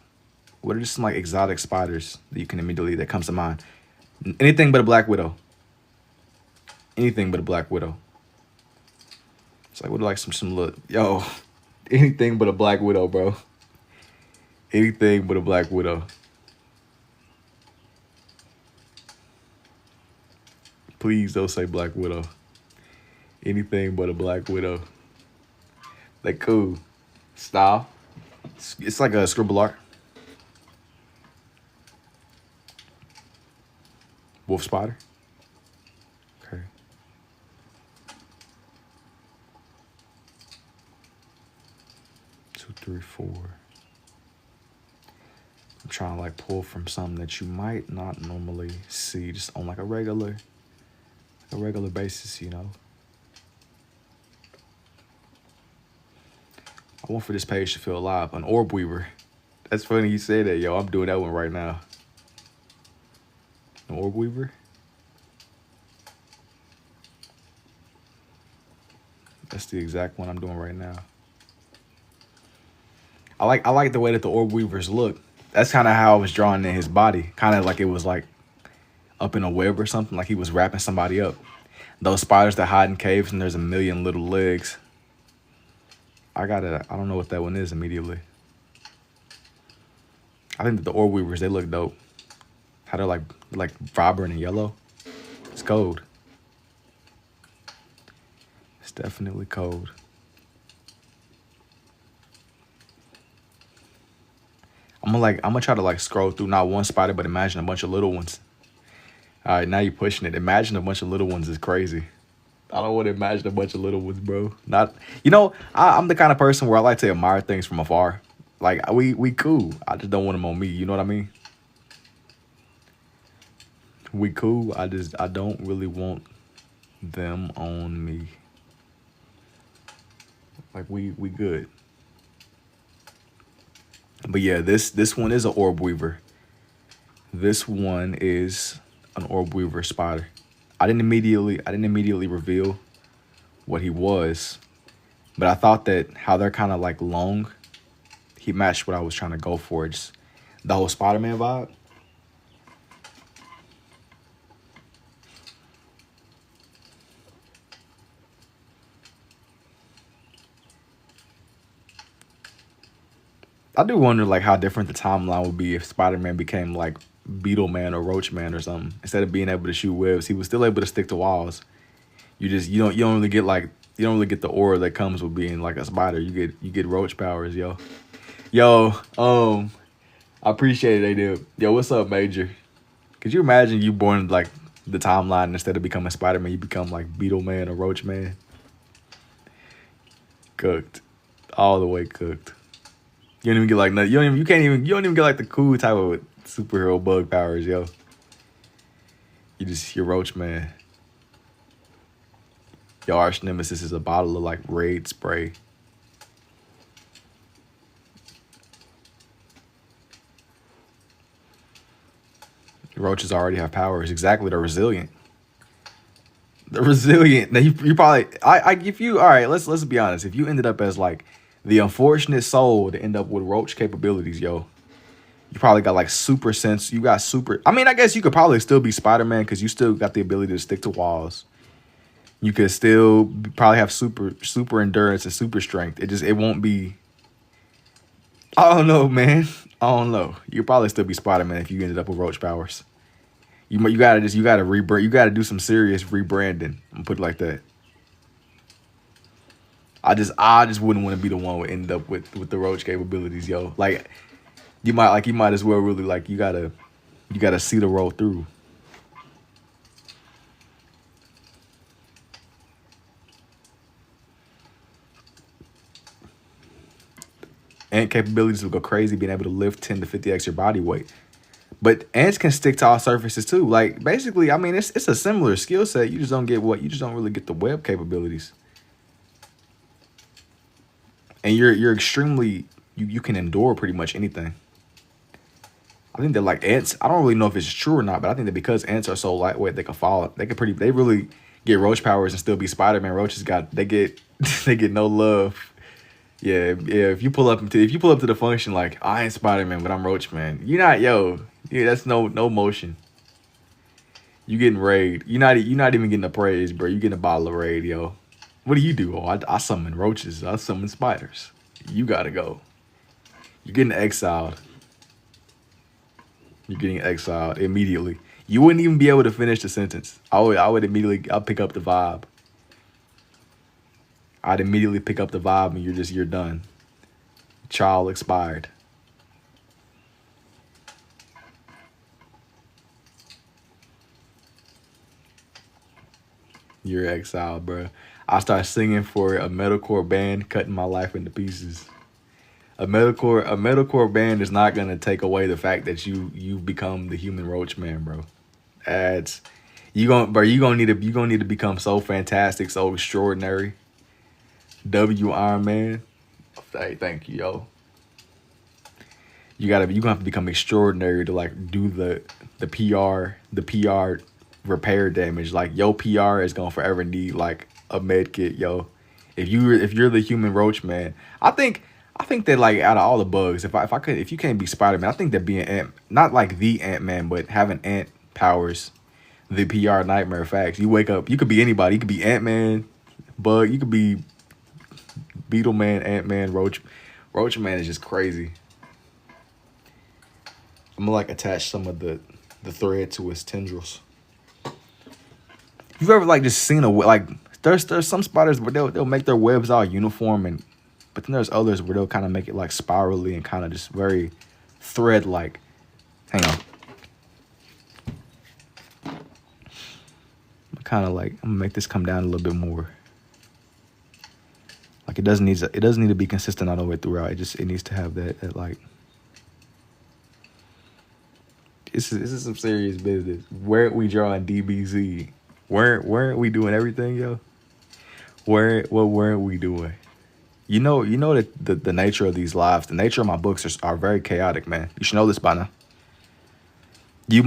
What are just some like exotic spiders that you can immediately, that comes to mind? Anything but a Black Widow. Anything but a Black Widow. It's like, what are like some look, yo, anything but a Black Widow, bro. Anything but a Black Widow. Please don't say Black Widow. Anything but a Black Widow. Like, cool. Style. It's like a scribble art. Wolf spider. Okay. Two, three, four. I'm trying to like pull from something that you might not normally see just on like a regular basis, you know. I want for this page to feel alive. An orb weaver. That's funny you say that, yo. I'm doing that one right now. An orb weaver. That's the exact one I'm doing right now. I like the way that the orb weavers look. That's kind of how I was drawing in his body. Kind of like it was like up in a web or something, like he was wrapping somebody up. Those spiders that hide in caves and there's a million little legs. I don't know what that one is immediately. I think that the orb weavers, they look dope. How they're like vibrant and yellow. It's cold. It's definitely cold. I'm gonna try to like scroll through not one spider, but imagine a bunch of little ones. All right, now you're pushing it. Imagine a bunch of little ones is crazy. I don't want to imagine a bunch of little ones, bro. Not, I'm the kind of person where I like to admire things from afar. Like we cool. I just don't want them on me. You know what I mean? We cool. I don't really want them on me. Like we good. But yeah, this one is an orb weaver. This one is an orb weaver spider. I didn't immediately reveal what he was, but I thought that how they're kind of like long, he matched what I was trying to go for. Just the whole Spider-Man vibe. I do wonder like how different the timeline would be if Spider-Man became like Beetle Man or Roach Man or something. Instead of being able to shoot webs, he was still able to stick to walls. You don't really get like you don't really get the aura that comes with being like a spider. You get roach powers, yo. Yo, I appreciate it, they do. Yo, what's up, Major? Could you imagine you born like the timeline instead of becoming Spider-Man, you become like Beetle Man or Roach Man? Cooked. All the way cooked. You don't even get like nothing. You don't even get like the cool type of superhero bug powers, yo. You're Roach Man. Your arch nemesis is a bottle of like Raid spray. Roaches already have powers. Exactly, they're resilient. They're resilient. Now you probably if you all right, let's be honest. If you ended up as like the unfortunate soul to end up with roach capabilities, yo, you probably got like super sense. You got super. I mean, I guess you could probably still be Spider-Man because you still got the ability to stick to walls. You could still probably have super endurance and super strength. It won't be. I don't know, man. I don't know. You could probably still be Spider-Man if you ended up with roach powers. You gotta rebrand. You gotta do some serious rebranding. I'm gonna put it like that. I just wouldn't want to be the one who end up with the roach capabilities, yo. Like you might as well really like you gotta see the roll through. Ant capabilities will go crazy, being able to lift 10 to 50x your body weight. But ants can stick to all surfaces too. Like basically, I mean, it's a similar skill set. You just don't really get the web capabilities. And you're extremely you can endure pretty much anything. I think that like ants, I don't really know if it's true or not, but I think that because ants are so lightweight, they can fall. They really get roach powers and still be Spider-Man. Roaches they get they get no love. Yeah. If you pull up to the function like I ain't Spider-Man, but I'm Roach Man, you're not, yo. Yeah, that's no motion. You getting raid. You're not even getting a praise, bro. You getting a bottle of raid, yo. What do you do? Oh, I summon roaches. I summon spiders. You gotta go. You're getting exiled. You're getting exiled immediately. You wouldn't even be able to finish the sentence. I'll pick up the vibe. I'd immediately pick up the vibe and you're done. Trial expired. You're exiled, bro. I start singing for a metalcore band, cutting my life into pieces. A metalcore band is not gonna take away the fact that you become the human roach man, bro. You gonna need to become so fantastic, so extraordinary. W Iron Man. Hey, thank you, yo. You're gonna have to become extraordinary to like do the PR repair damage. Like your PR is gonna forever need like a med kit, yo. If you're the human roach man, I think that like out of all the bugs, if you can't be Spider-Man, I think that being Ant, not like the Ant-Man, but having ant powers, the PR nightmare facts. You wake up, you could be anybody. You could be Ant-Man, Bug. You could be Beetle Man, Ant-Man, Roach Man is just crazy. I'm gonna like attach some of the thread to his tendrils. You've ever like just seen like there's some spiders where they'll make their webs all uniform, and but then there's others where they'll kind of make it like spirally and kind of just very thread like. Hang on. Kind of like I'm gonna make this come down a little bit more. Like it doesn't need to be consistent all the way throughout. It needs to have that like. This is some serious business. Where are we drawing DBZ? Where are we doing everything, yo? Where are we doing? You know that the nature of these lives, the nature of my books are very chaotic, man. You should know this by now. You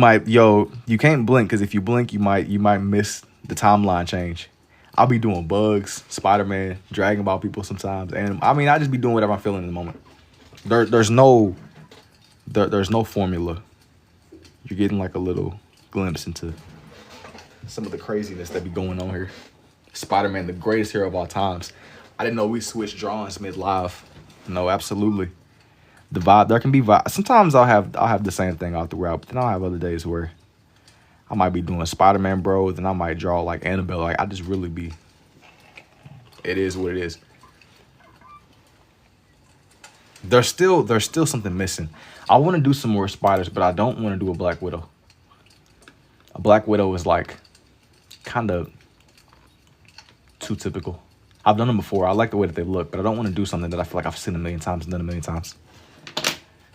can't blink, because if you blink, you might miss the timeline change. I'll be doing bugs, Spider-Man, Dragon Ball people sometimes, and I mean I just be doing whatever I'm feeling in the moment. There's no formula. You're getting like a little glimpse into some of the craziness that be going on here. Spider-Man, the greatest hero of all times. I didn't know we switched drawings mid-live. No, absolutely. The vibe, there can be vibe. Sometimes I'll have the same thing all throughout, but then I'll have other days where I might be doing Spider-Man, bro. Then I might draw like Annabelle. Like I just really be. It is what it is. There's still something missing. I want to do some more spiders, but I don't want to do a Black Widow. A Black Widow is like kind of too typical. I've done them before. I like the way that they look, but I don't want to do something that I feel like I've seen a million times and done a million times.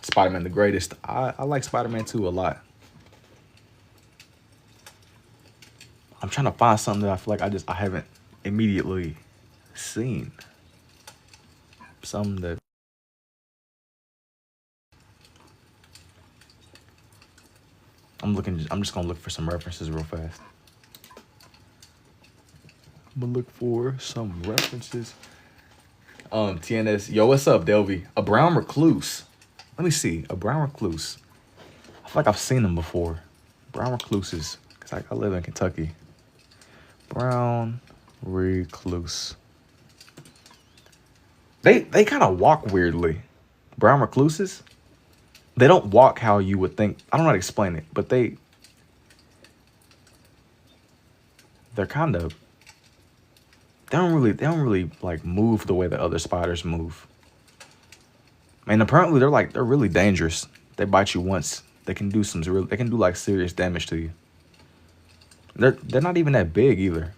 Spider-Man, the greatest. I like Spider-Man 2 a lot. I'm trying to find something that I feel like I haven't immediately seen. Something that I'm just gonna look for some references real fast. I'm gonna look for some references. TNS, yo, what's up, Delvy? A brown recluse. Let me see, a brown recluse. I feel like I've seen them before. Brown recluses, because I live in Kentucky. Brown recluse. They kind of walk weirdly. Brown recluses. They don't walk how you would think. I don't know how to explain it, but they're kind of. They don't really like move the way that other spiders move. And apparently they're really dangerous. They bite you once, they can do like serious damage to you. They're not even that big either.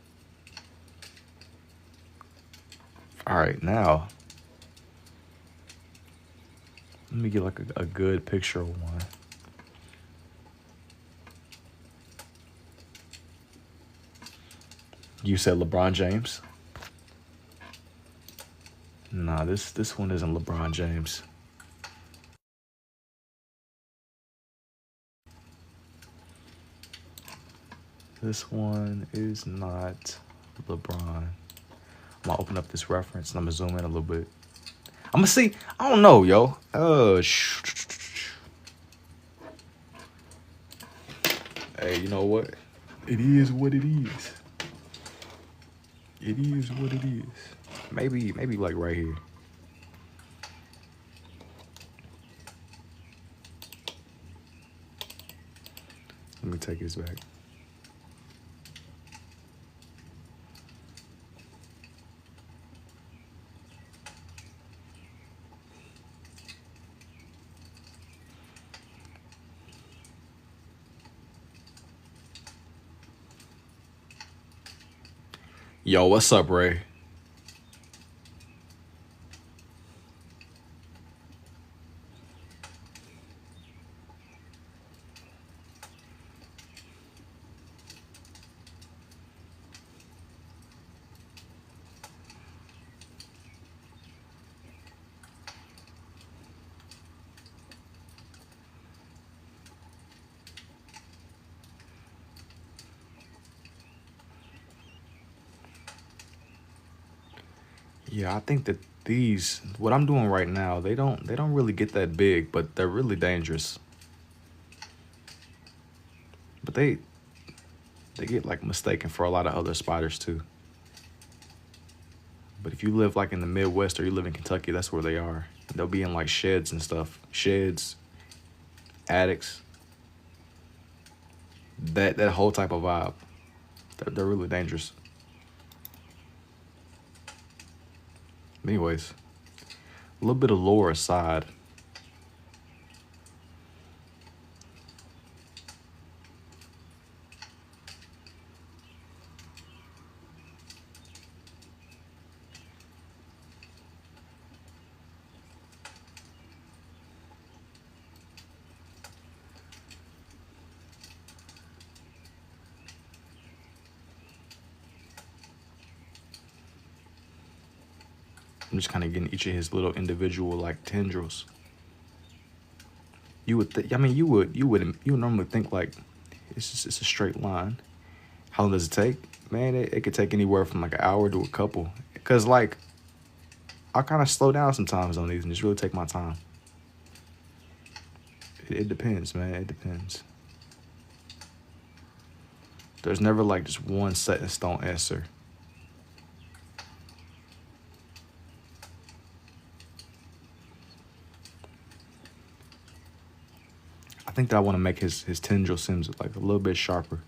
All right, now let me get like a good picture of one. You said LeBron James? Nah, this one isn't LeBron James. This one is not LeBron. I'm gonna open up this reference and I'm gonna zoom in a little bit. I'm gonna see. I don't know, yo. Hey, you know what? It is what it is. It is what it is. Maybe like right here. Let me take this back. Yo, what's up, Ray? Yeah, I think that these, what I'm doing right now, they don't really get that big, but they're really dangerous. But they get like mistaken for a lot of other spiders too. But if you live like in the Midwest or you live in Kentucky, that's where they are. They'll be in like sheds and stuff. Sheds, addicts. That whole type of vibe. They're really dangerous. Anyways, a little bit of lore aside. I'm just kind of getting each of his little individual like tendrils. You would, I mean, you would normally think like it's a straight line. How long does it take? Man, it could take anywhere from like an hour to a couple. Cause like I kind of slow down sometimes on these and just really take my time. It depends, man. It depends. There's never like just one set in stone answer. I think that I want to make his tendril seams like a little bit sharper.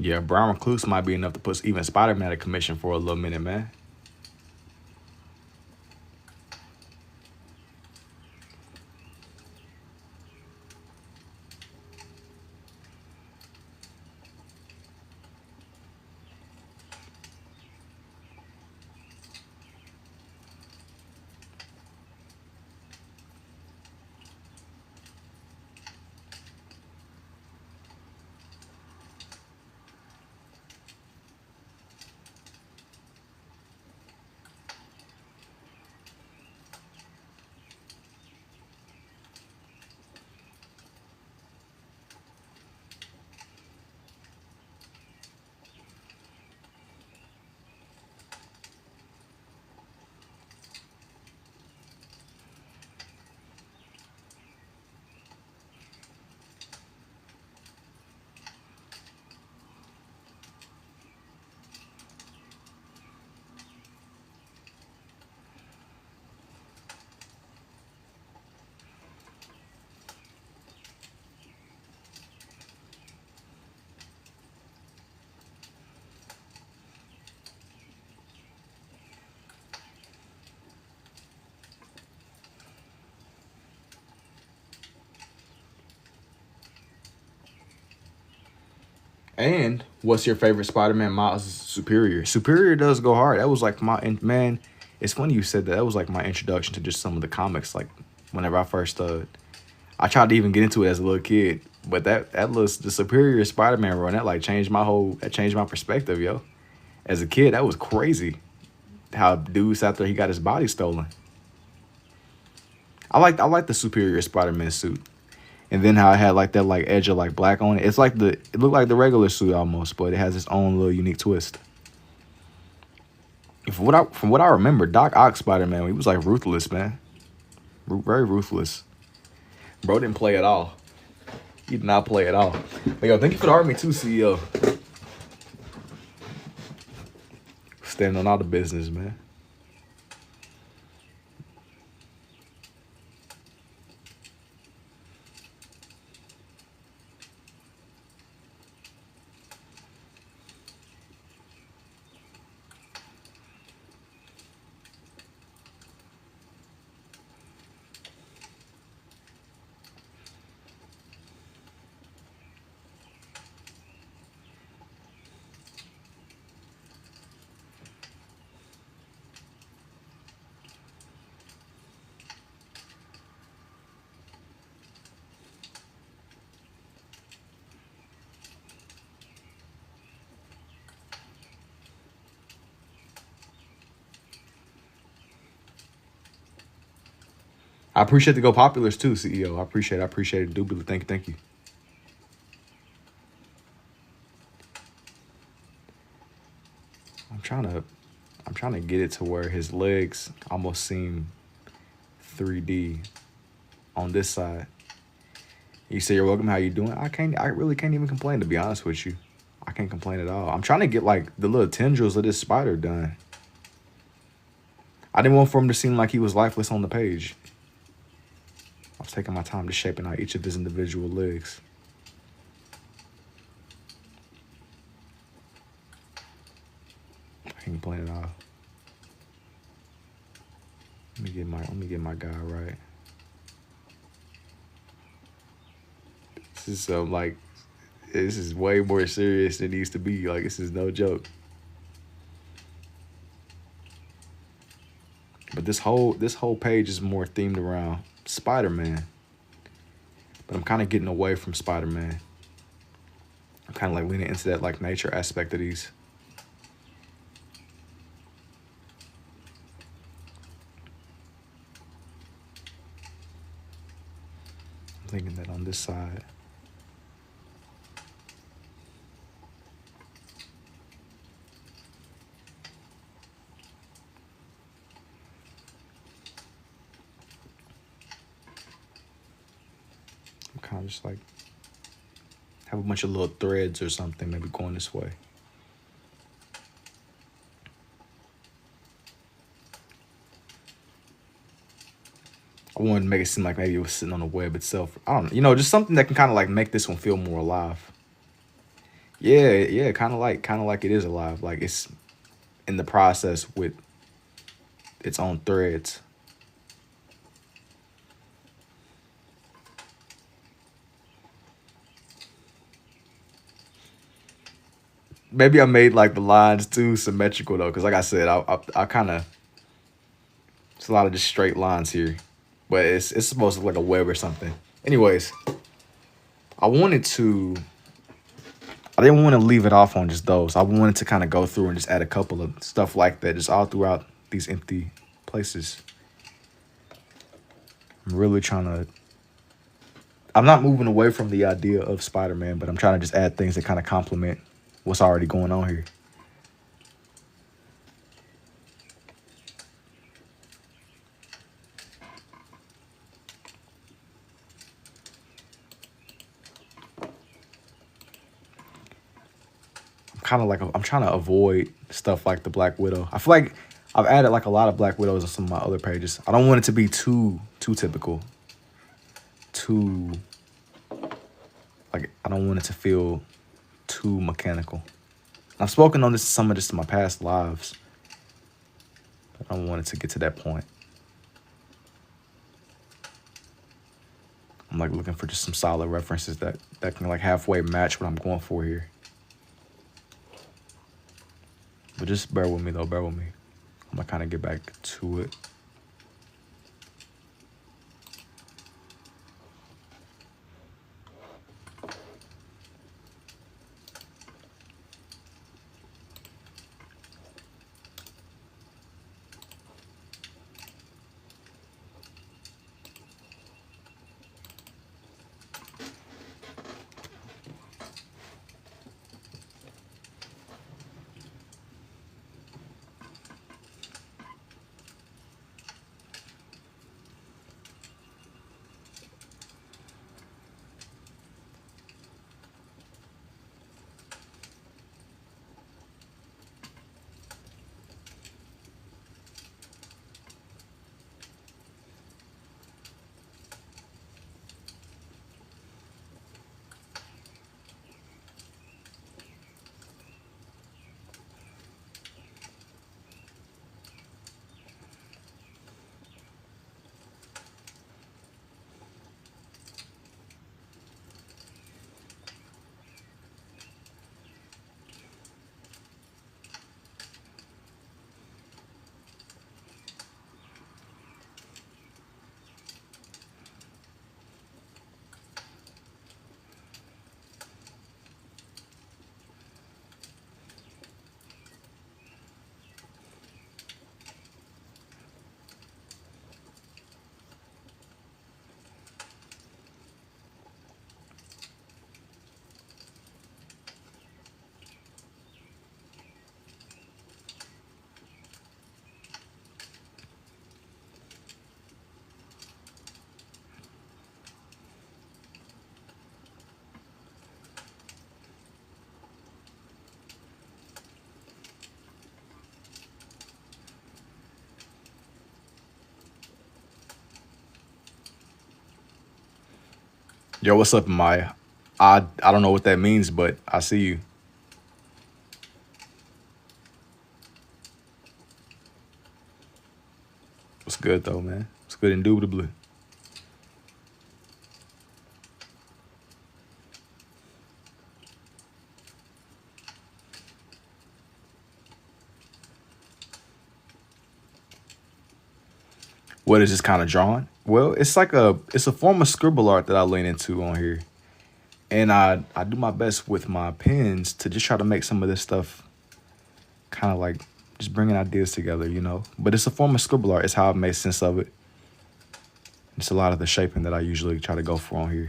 Yeah, brown recluse might be enough to put even Spider-Man out of commission for a little minute, man. And what's your favorite Spider-Man? Miles Superior. Superior does go hard. That was like man. It's funny you said that. That was like my introduction to just some of the comics. Like whenever I first I tried to even get into it as a little kid, but that was the Superior Spider-Man run. That like changed my perspective, yo. As a kid, that was crazy. How dudes out there, he got his body stolen. I like the Superior Spider-Man suit. And then how it had like that like edge of like black on it. It's like it looked like the regular suit almost, but it has its own little unique twist. From what I remember, Doc Ock Spider-Man, he was like ruthless, man. Very ruthless. Bro didn't play at all. He did not play at all. But yo, thank you for the Army too, CEO. Standing on all the business, man. I appreciate the Go Populars too, CEO. I appreciate it. Doobly. Thank you. I'm trying to get it to where his legs almost seem 3D on this side. You say you're welcome. How you doing? I really can't even complain, to be honest with you. I can't complain at all. I'm trying to get like the little tendrils of this spider done. I didn't want for him to seem like he was lifeless on the page. I was taking my time to shaping out each of his individual legs. I can't complain at all. Let me get my guy right. This is this is way more serious than it needs to be. Like, this is no joke. But this whole page is more themed around Spider-Man. But I'm kind of getting away from Spider-Man. I'm kind of like leaning into that like nature aspect of these. I'm thinking that on this side. I'm kind of just like have a bunch of little threads or something, maybe going this way. I wanted to make it seem like maybe it was sitting on the web itself. I don't know, just something that can kind of like make this one feel more alive. Yeah, kind of like it is alive. Like it's in the process with its own threads. Maybe I made like the lines too symmetrical though, because like I said, I kind of, it's a lot of just straight lines here, but it's supposed to look like a web or something. Anyways, I didn't want to leave it off on just those. I wanted to kind of go through and just add a couple of stuff like that, just all throughout these empty places. I'm really trying to, I'm not moving away from the idea of Spider-Man, but I'm trying to just add things that kind of complement what's already going on here. I'm trying to avoid stuff like the Black Widow. I feel like I've added like a lot of Black Widows on some of my other pages. I don't want it to be too typical. I don't want it to feel too mechanical. I've spoken on some of this in my past lives, but I don't want it to get to that point. I'm like looking for just some solid references that can like halfway match what I'm going for here. But just bear with me though, bear with me. I'm gonna kind of get back to it. Yo, what's up, Maya? I don't know what that means, but I see you. What's good though, man? What's good, indubitably. What is this kind of drawing? Well, it's a form of scribble art that I lean into on here, and I do my best with my pens to just try to make some of this stuff kind of like just bringing ideas together, you know. But it's a form of scribble art. It's how I've made sense of it. It's a lot of the shaping that I usually try to go for on here.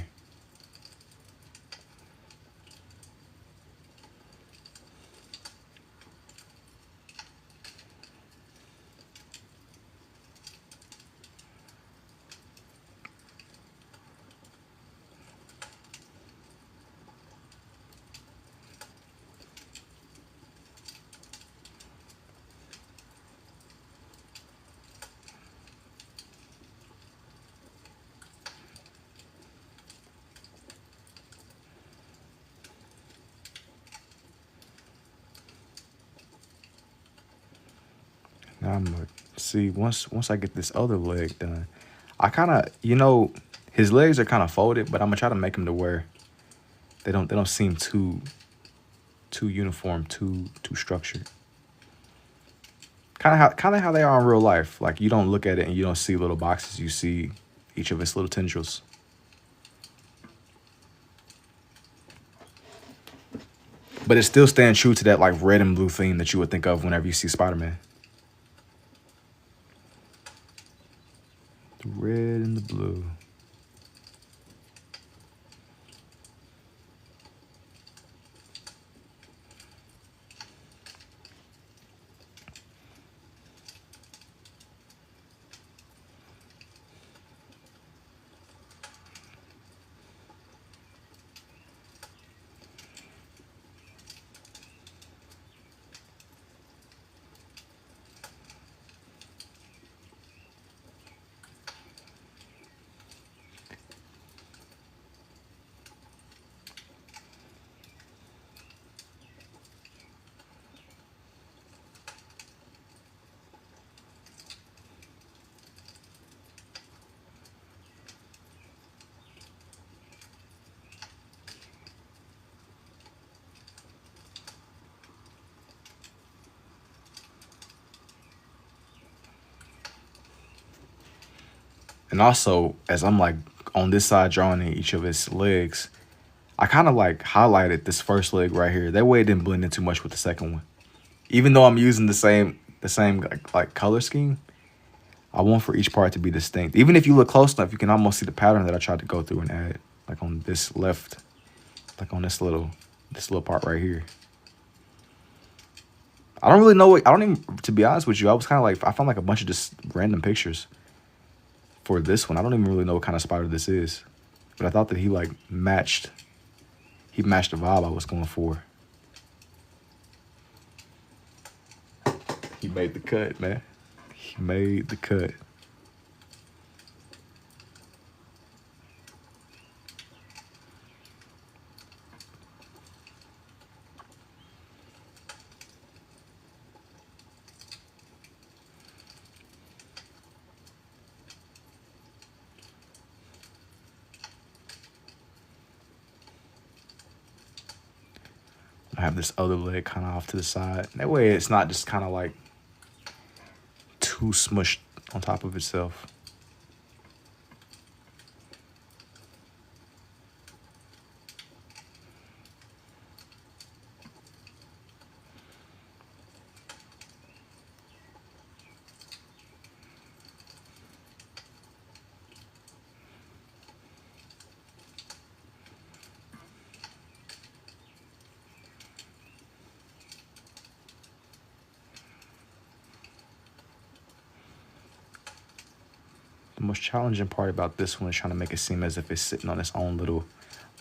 Now I'm gonna see once I get this other leg done. I kind of, you know, his legs are kind of folded, but I'm gonna try to make them to where they don't seem too uniform, too structured. Kind of how they are in real life. Like you don't look at it and you don't see little boxes. You see each of its little tendrils. But it's still staying true to that like red and blue theme that you would think of whenever you see Spider-Man. The red and the blue. And also, as I'm like on this side drawing in each of its legs, I kind of like highlighted this first leg right here. That way it didn't blend in too much with the second one. Even though I'm using the same like color scheme, I want for each part to be distinct. Even if you look close enough, you can almost see the pattern that I tried to go through and add, like on this left, like on this little part right here. I don't really know what I don't even. To be honest with you, I was kind of like I found like a bunch of just random pictures for this one. I don't even really know what kind of spider this is, but I thought that he like matched. He matched the vibe I was going for. He made the cut, man. He made the cut. I have this other leg kind of off to the side. That way it's not just kind of like too smushed on top of itself. The most challenging part about this one is trying to make it seem as if it's sitting on its own little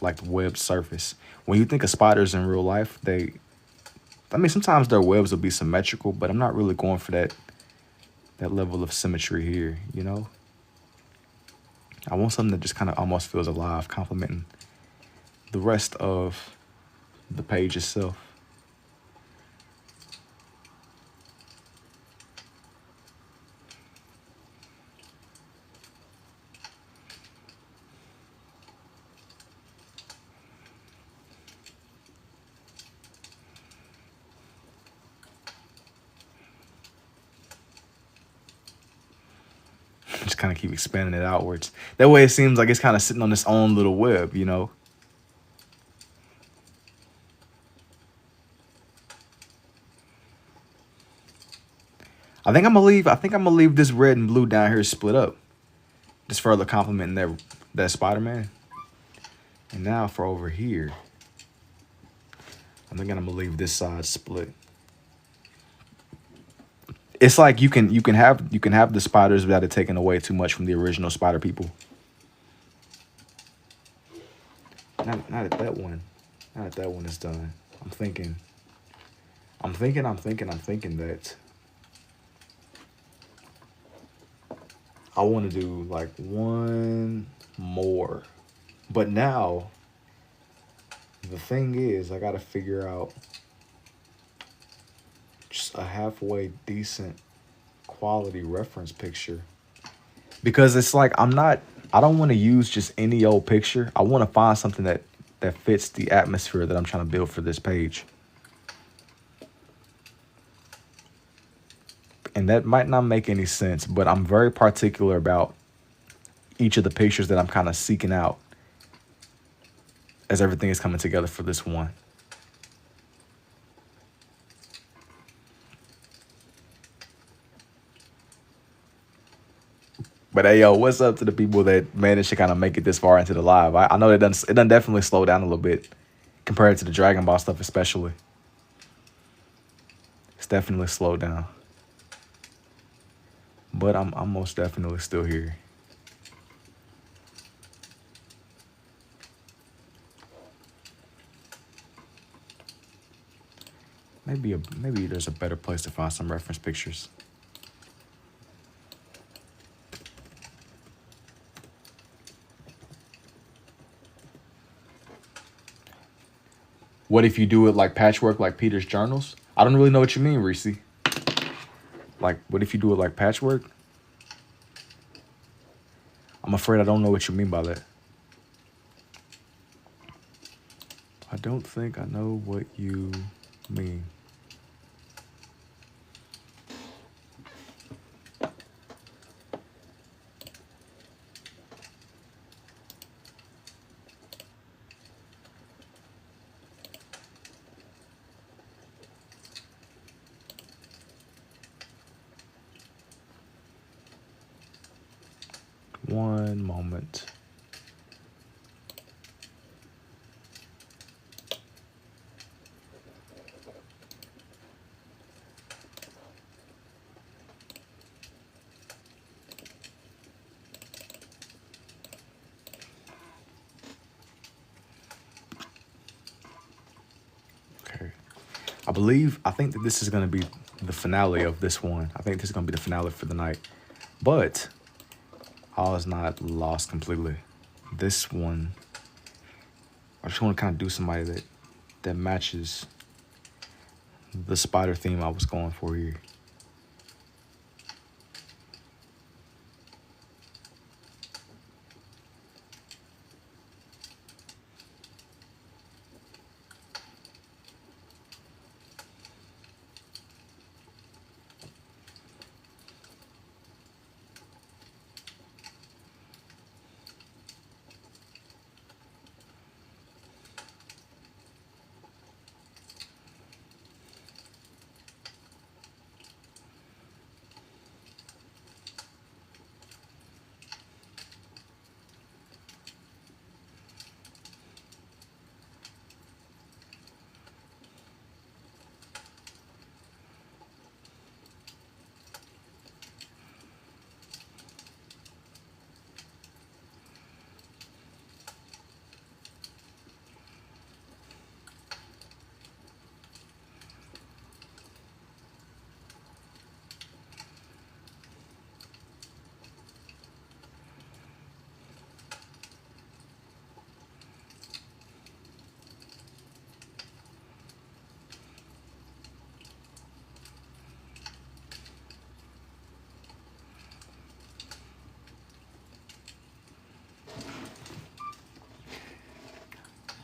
like webbed surface. When you think of spiders in real life, I mean sometimes their webs will be symmetrical, but I'm not really going for that level of symmetry here, you know? I want something that just kind of almost feels alive, complementing the rest of the page itself. Just kind of keep expanding it outwards. That way it seems like it's kind of sitting on its own little web, you know? I think I'm gonna leave this red and blue down here split up. Just further complementing that Spider-Man. And now for over here, I think I'm gonna leave this side split. It's like you can have the spiders without it taking away too much from the original Spider people. Not at that one. Not at that one is done. I'm thinking that I want to do like one more. But now the thing is I gotta figure out just a halfway decent quality reference picture. Because it's like I don't want to use just any old picture. I want to find something that fits the atmosphere that I'm trying to build for this page. And that might not make any sense, but I'm very particular about each of the pictures that I'm kind of seeking out as everything is coming together for this one. But hey, yo, what's up to the people that managed to kind of make it this far into the live? I know it done definitely slow down a little bit compared to the Dragon Ball stuff, especially. It's definitely slowed down. But I'm most definitely still here. Maybe there's a better place to find some reference pictures. What if you do it like patchwork, like Peter's journals? I don't really know what you mean, Reese. Like, what if you do it like patchwork? I'm afraid I don't know what you mean by that. I don't think I know what you mean. One moment. Okay. I think that this is going to be the finale of this one. I think this is going to be the finale for the night. But all is not lost completely. This one, I just want to kind of do somebody that matches the spider theme I was going for here.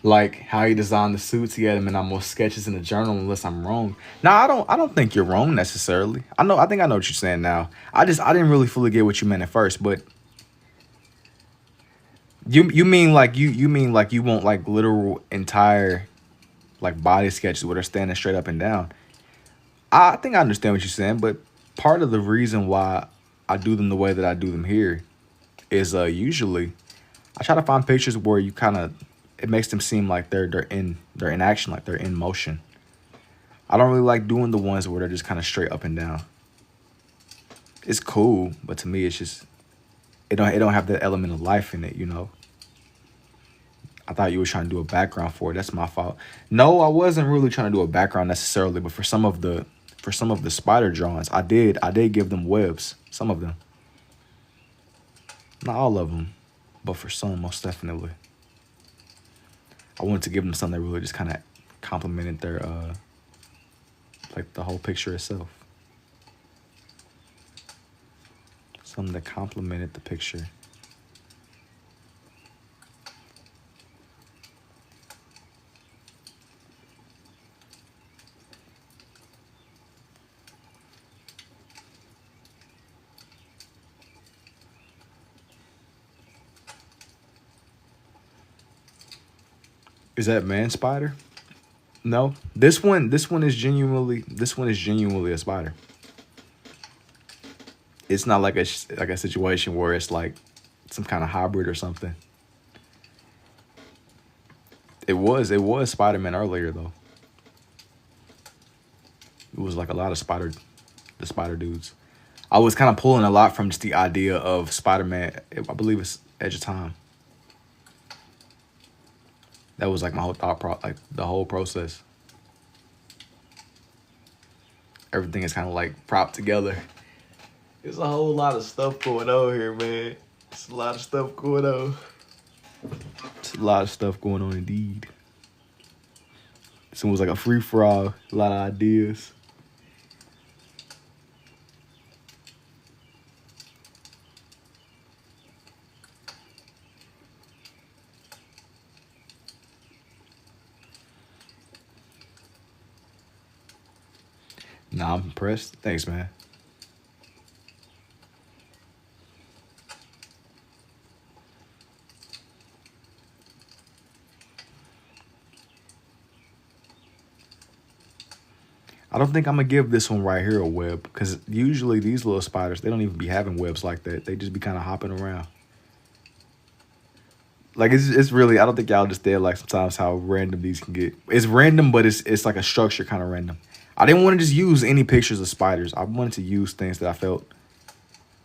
like how he designed the suits. He had them in almost sketches in the journal, unless I'm wrong. Now I don't think you're wrong necessarily. I think I know what you're saying now. I didn't really fully get what you meant at first, but you mean like you mean like you want like literal entire like body sketches where they're standing straight up and down. I think I understand what you're saying, but part of the reason why I do them the way that I do them here is usually I try to find pictures where you kind of it makes them seem like they're in action, like they're in motion. I don't really like doing the ones where they're just kind of straight up and down. It's cool, but to me it's just it don't have that element of life in it, you know. I thought you were trying to do a background for it. That's my fault. No, I wasn't really trying to do a background necessarily, but for some of the spider drawings, I did give them webs. Some of them. Not all of them, but for some, most definitely. I wanted to give them something that really just kind of complemented their like the whole picture itself. Something that complemented the picture. Is that man spider? No. This one is genuinely a spider. It's not like like a situation where it's like some kind of hybrid or something. It was Spider-Man earlier though. It was like a lot of the spider dudes. I was kind of pulling a lot from just the idea of Spider-Man. I believe it's Edge of Time. That was like my whole like the whole process. Everything is kind of like propped together. There's a whole lot of stuff going on here, man. It's a lot of stuff going on. It's a lot of stuff going on indeed. This one was like a free for all, a lot of ideas. Nah, I'm impressed. Thanks, man. I don't think I'm gonna give this one right here a web because usually these little spiders, they don't even be having webs like that. They just be kind of hopping around. Like it's really, I don't think y'all just there like sometimes how random these can get. It's random, but it's like a structure kind of random. I didn't want to just use any pictures of spiders. I wanted to use things that I felt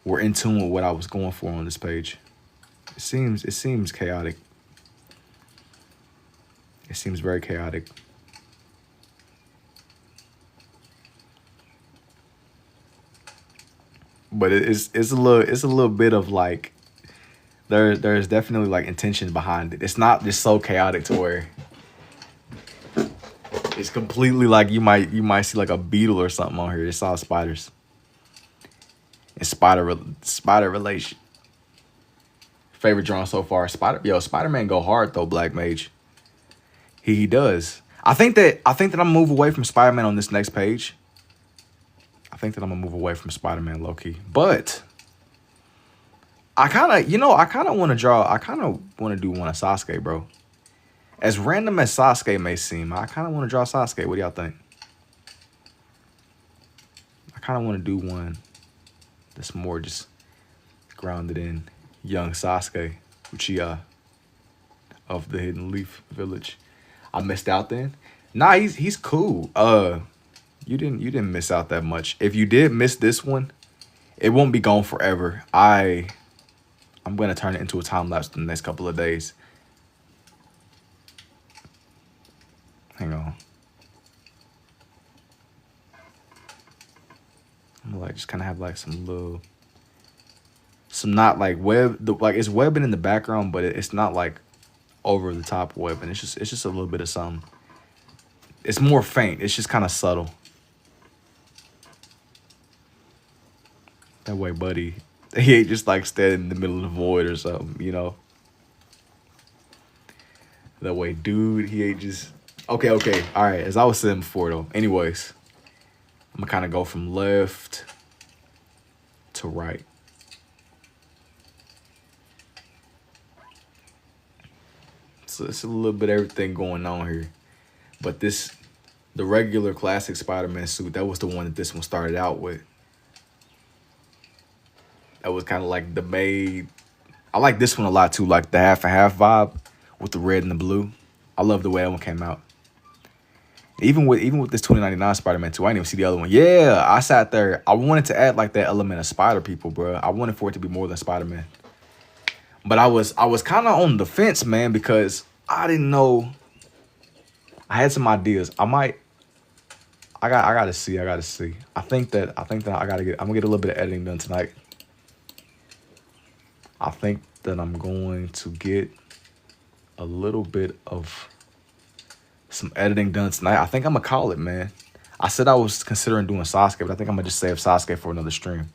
were in tune with what I was going for on this page. It seems chaotic. It seems very chaotic. But it's a little bit of like there's definitely like intention behind it. It's not just so chaotic to where it's completely like you might see like a beetle or something on here. It's all spiders and spider relation. Favorite drawing so far, Spider-Man go hard though. Black Mage, he does. I think that I'm gonna move away from Spider-Man on this next page. I think that I'm gonna move away from Spider-Man low key, but I kind of want to draw. I kind of want to do one of Sasuke, bro. As random as Sasuke may seem, I kind of want to draw Sasuke. What do y'all think? I kind of want to do one that's more just grounded in young Sasuke, Uchiha of the Hidden Leaf Village. I missed out then. Nah, he's cool. You didn't miss out that much. If you did miss this one, it won't be gone forever. I'm gonna turn it into a time lapse in the next couple of days. Hang on. I'm gonna like just kind of have like some not like like it's webbing in the background, but it's not like over the top webbing. It's just a little bit of something. It's more faint. It's just kind of subtle. That way, buddy, he ain't just like standing in the middle of the void or something, you know. The way, dude, he ain't just... Okay. All right, as I was saying before, though. Anyways, I'm going to kind of go from left to right. So it's a little bit of everything going on here. But this, the regular classic Spider-Man suit, that was the one that this one started out with. That was kind of like the made... I like this one a lot too, like the half and half vibe with the red and the blue. I love the way that one came out. Even with this 2099 Spider-Man 2, I didn't even see the other one. Yeah, I sat there. I wanted to add like that element of Spider People, bro. I wanted for it to be more than Spider-Man. But I was kind of on the fence, man, because I didn't know. I had some ideas. I gotta see. I think that I'm gonna get a little bit of editing done tonight. I think that I'm going to get a little bit of some editing done tonight. I think I'm gonna call it, man. I said I was considering doing Sasuke, but I think I'm gonna just save Sasuke for another stream.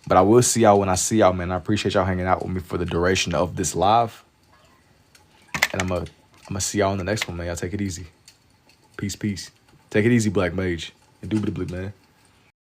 But I will see y'all when I see y'all, man. I appreciate y'all hanging out with me for the duration of this live. And I'm gonna see y'all in the next one, man. Y'all take it easy. Peace. Take it easy, Black Mage. Indubitably, man.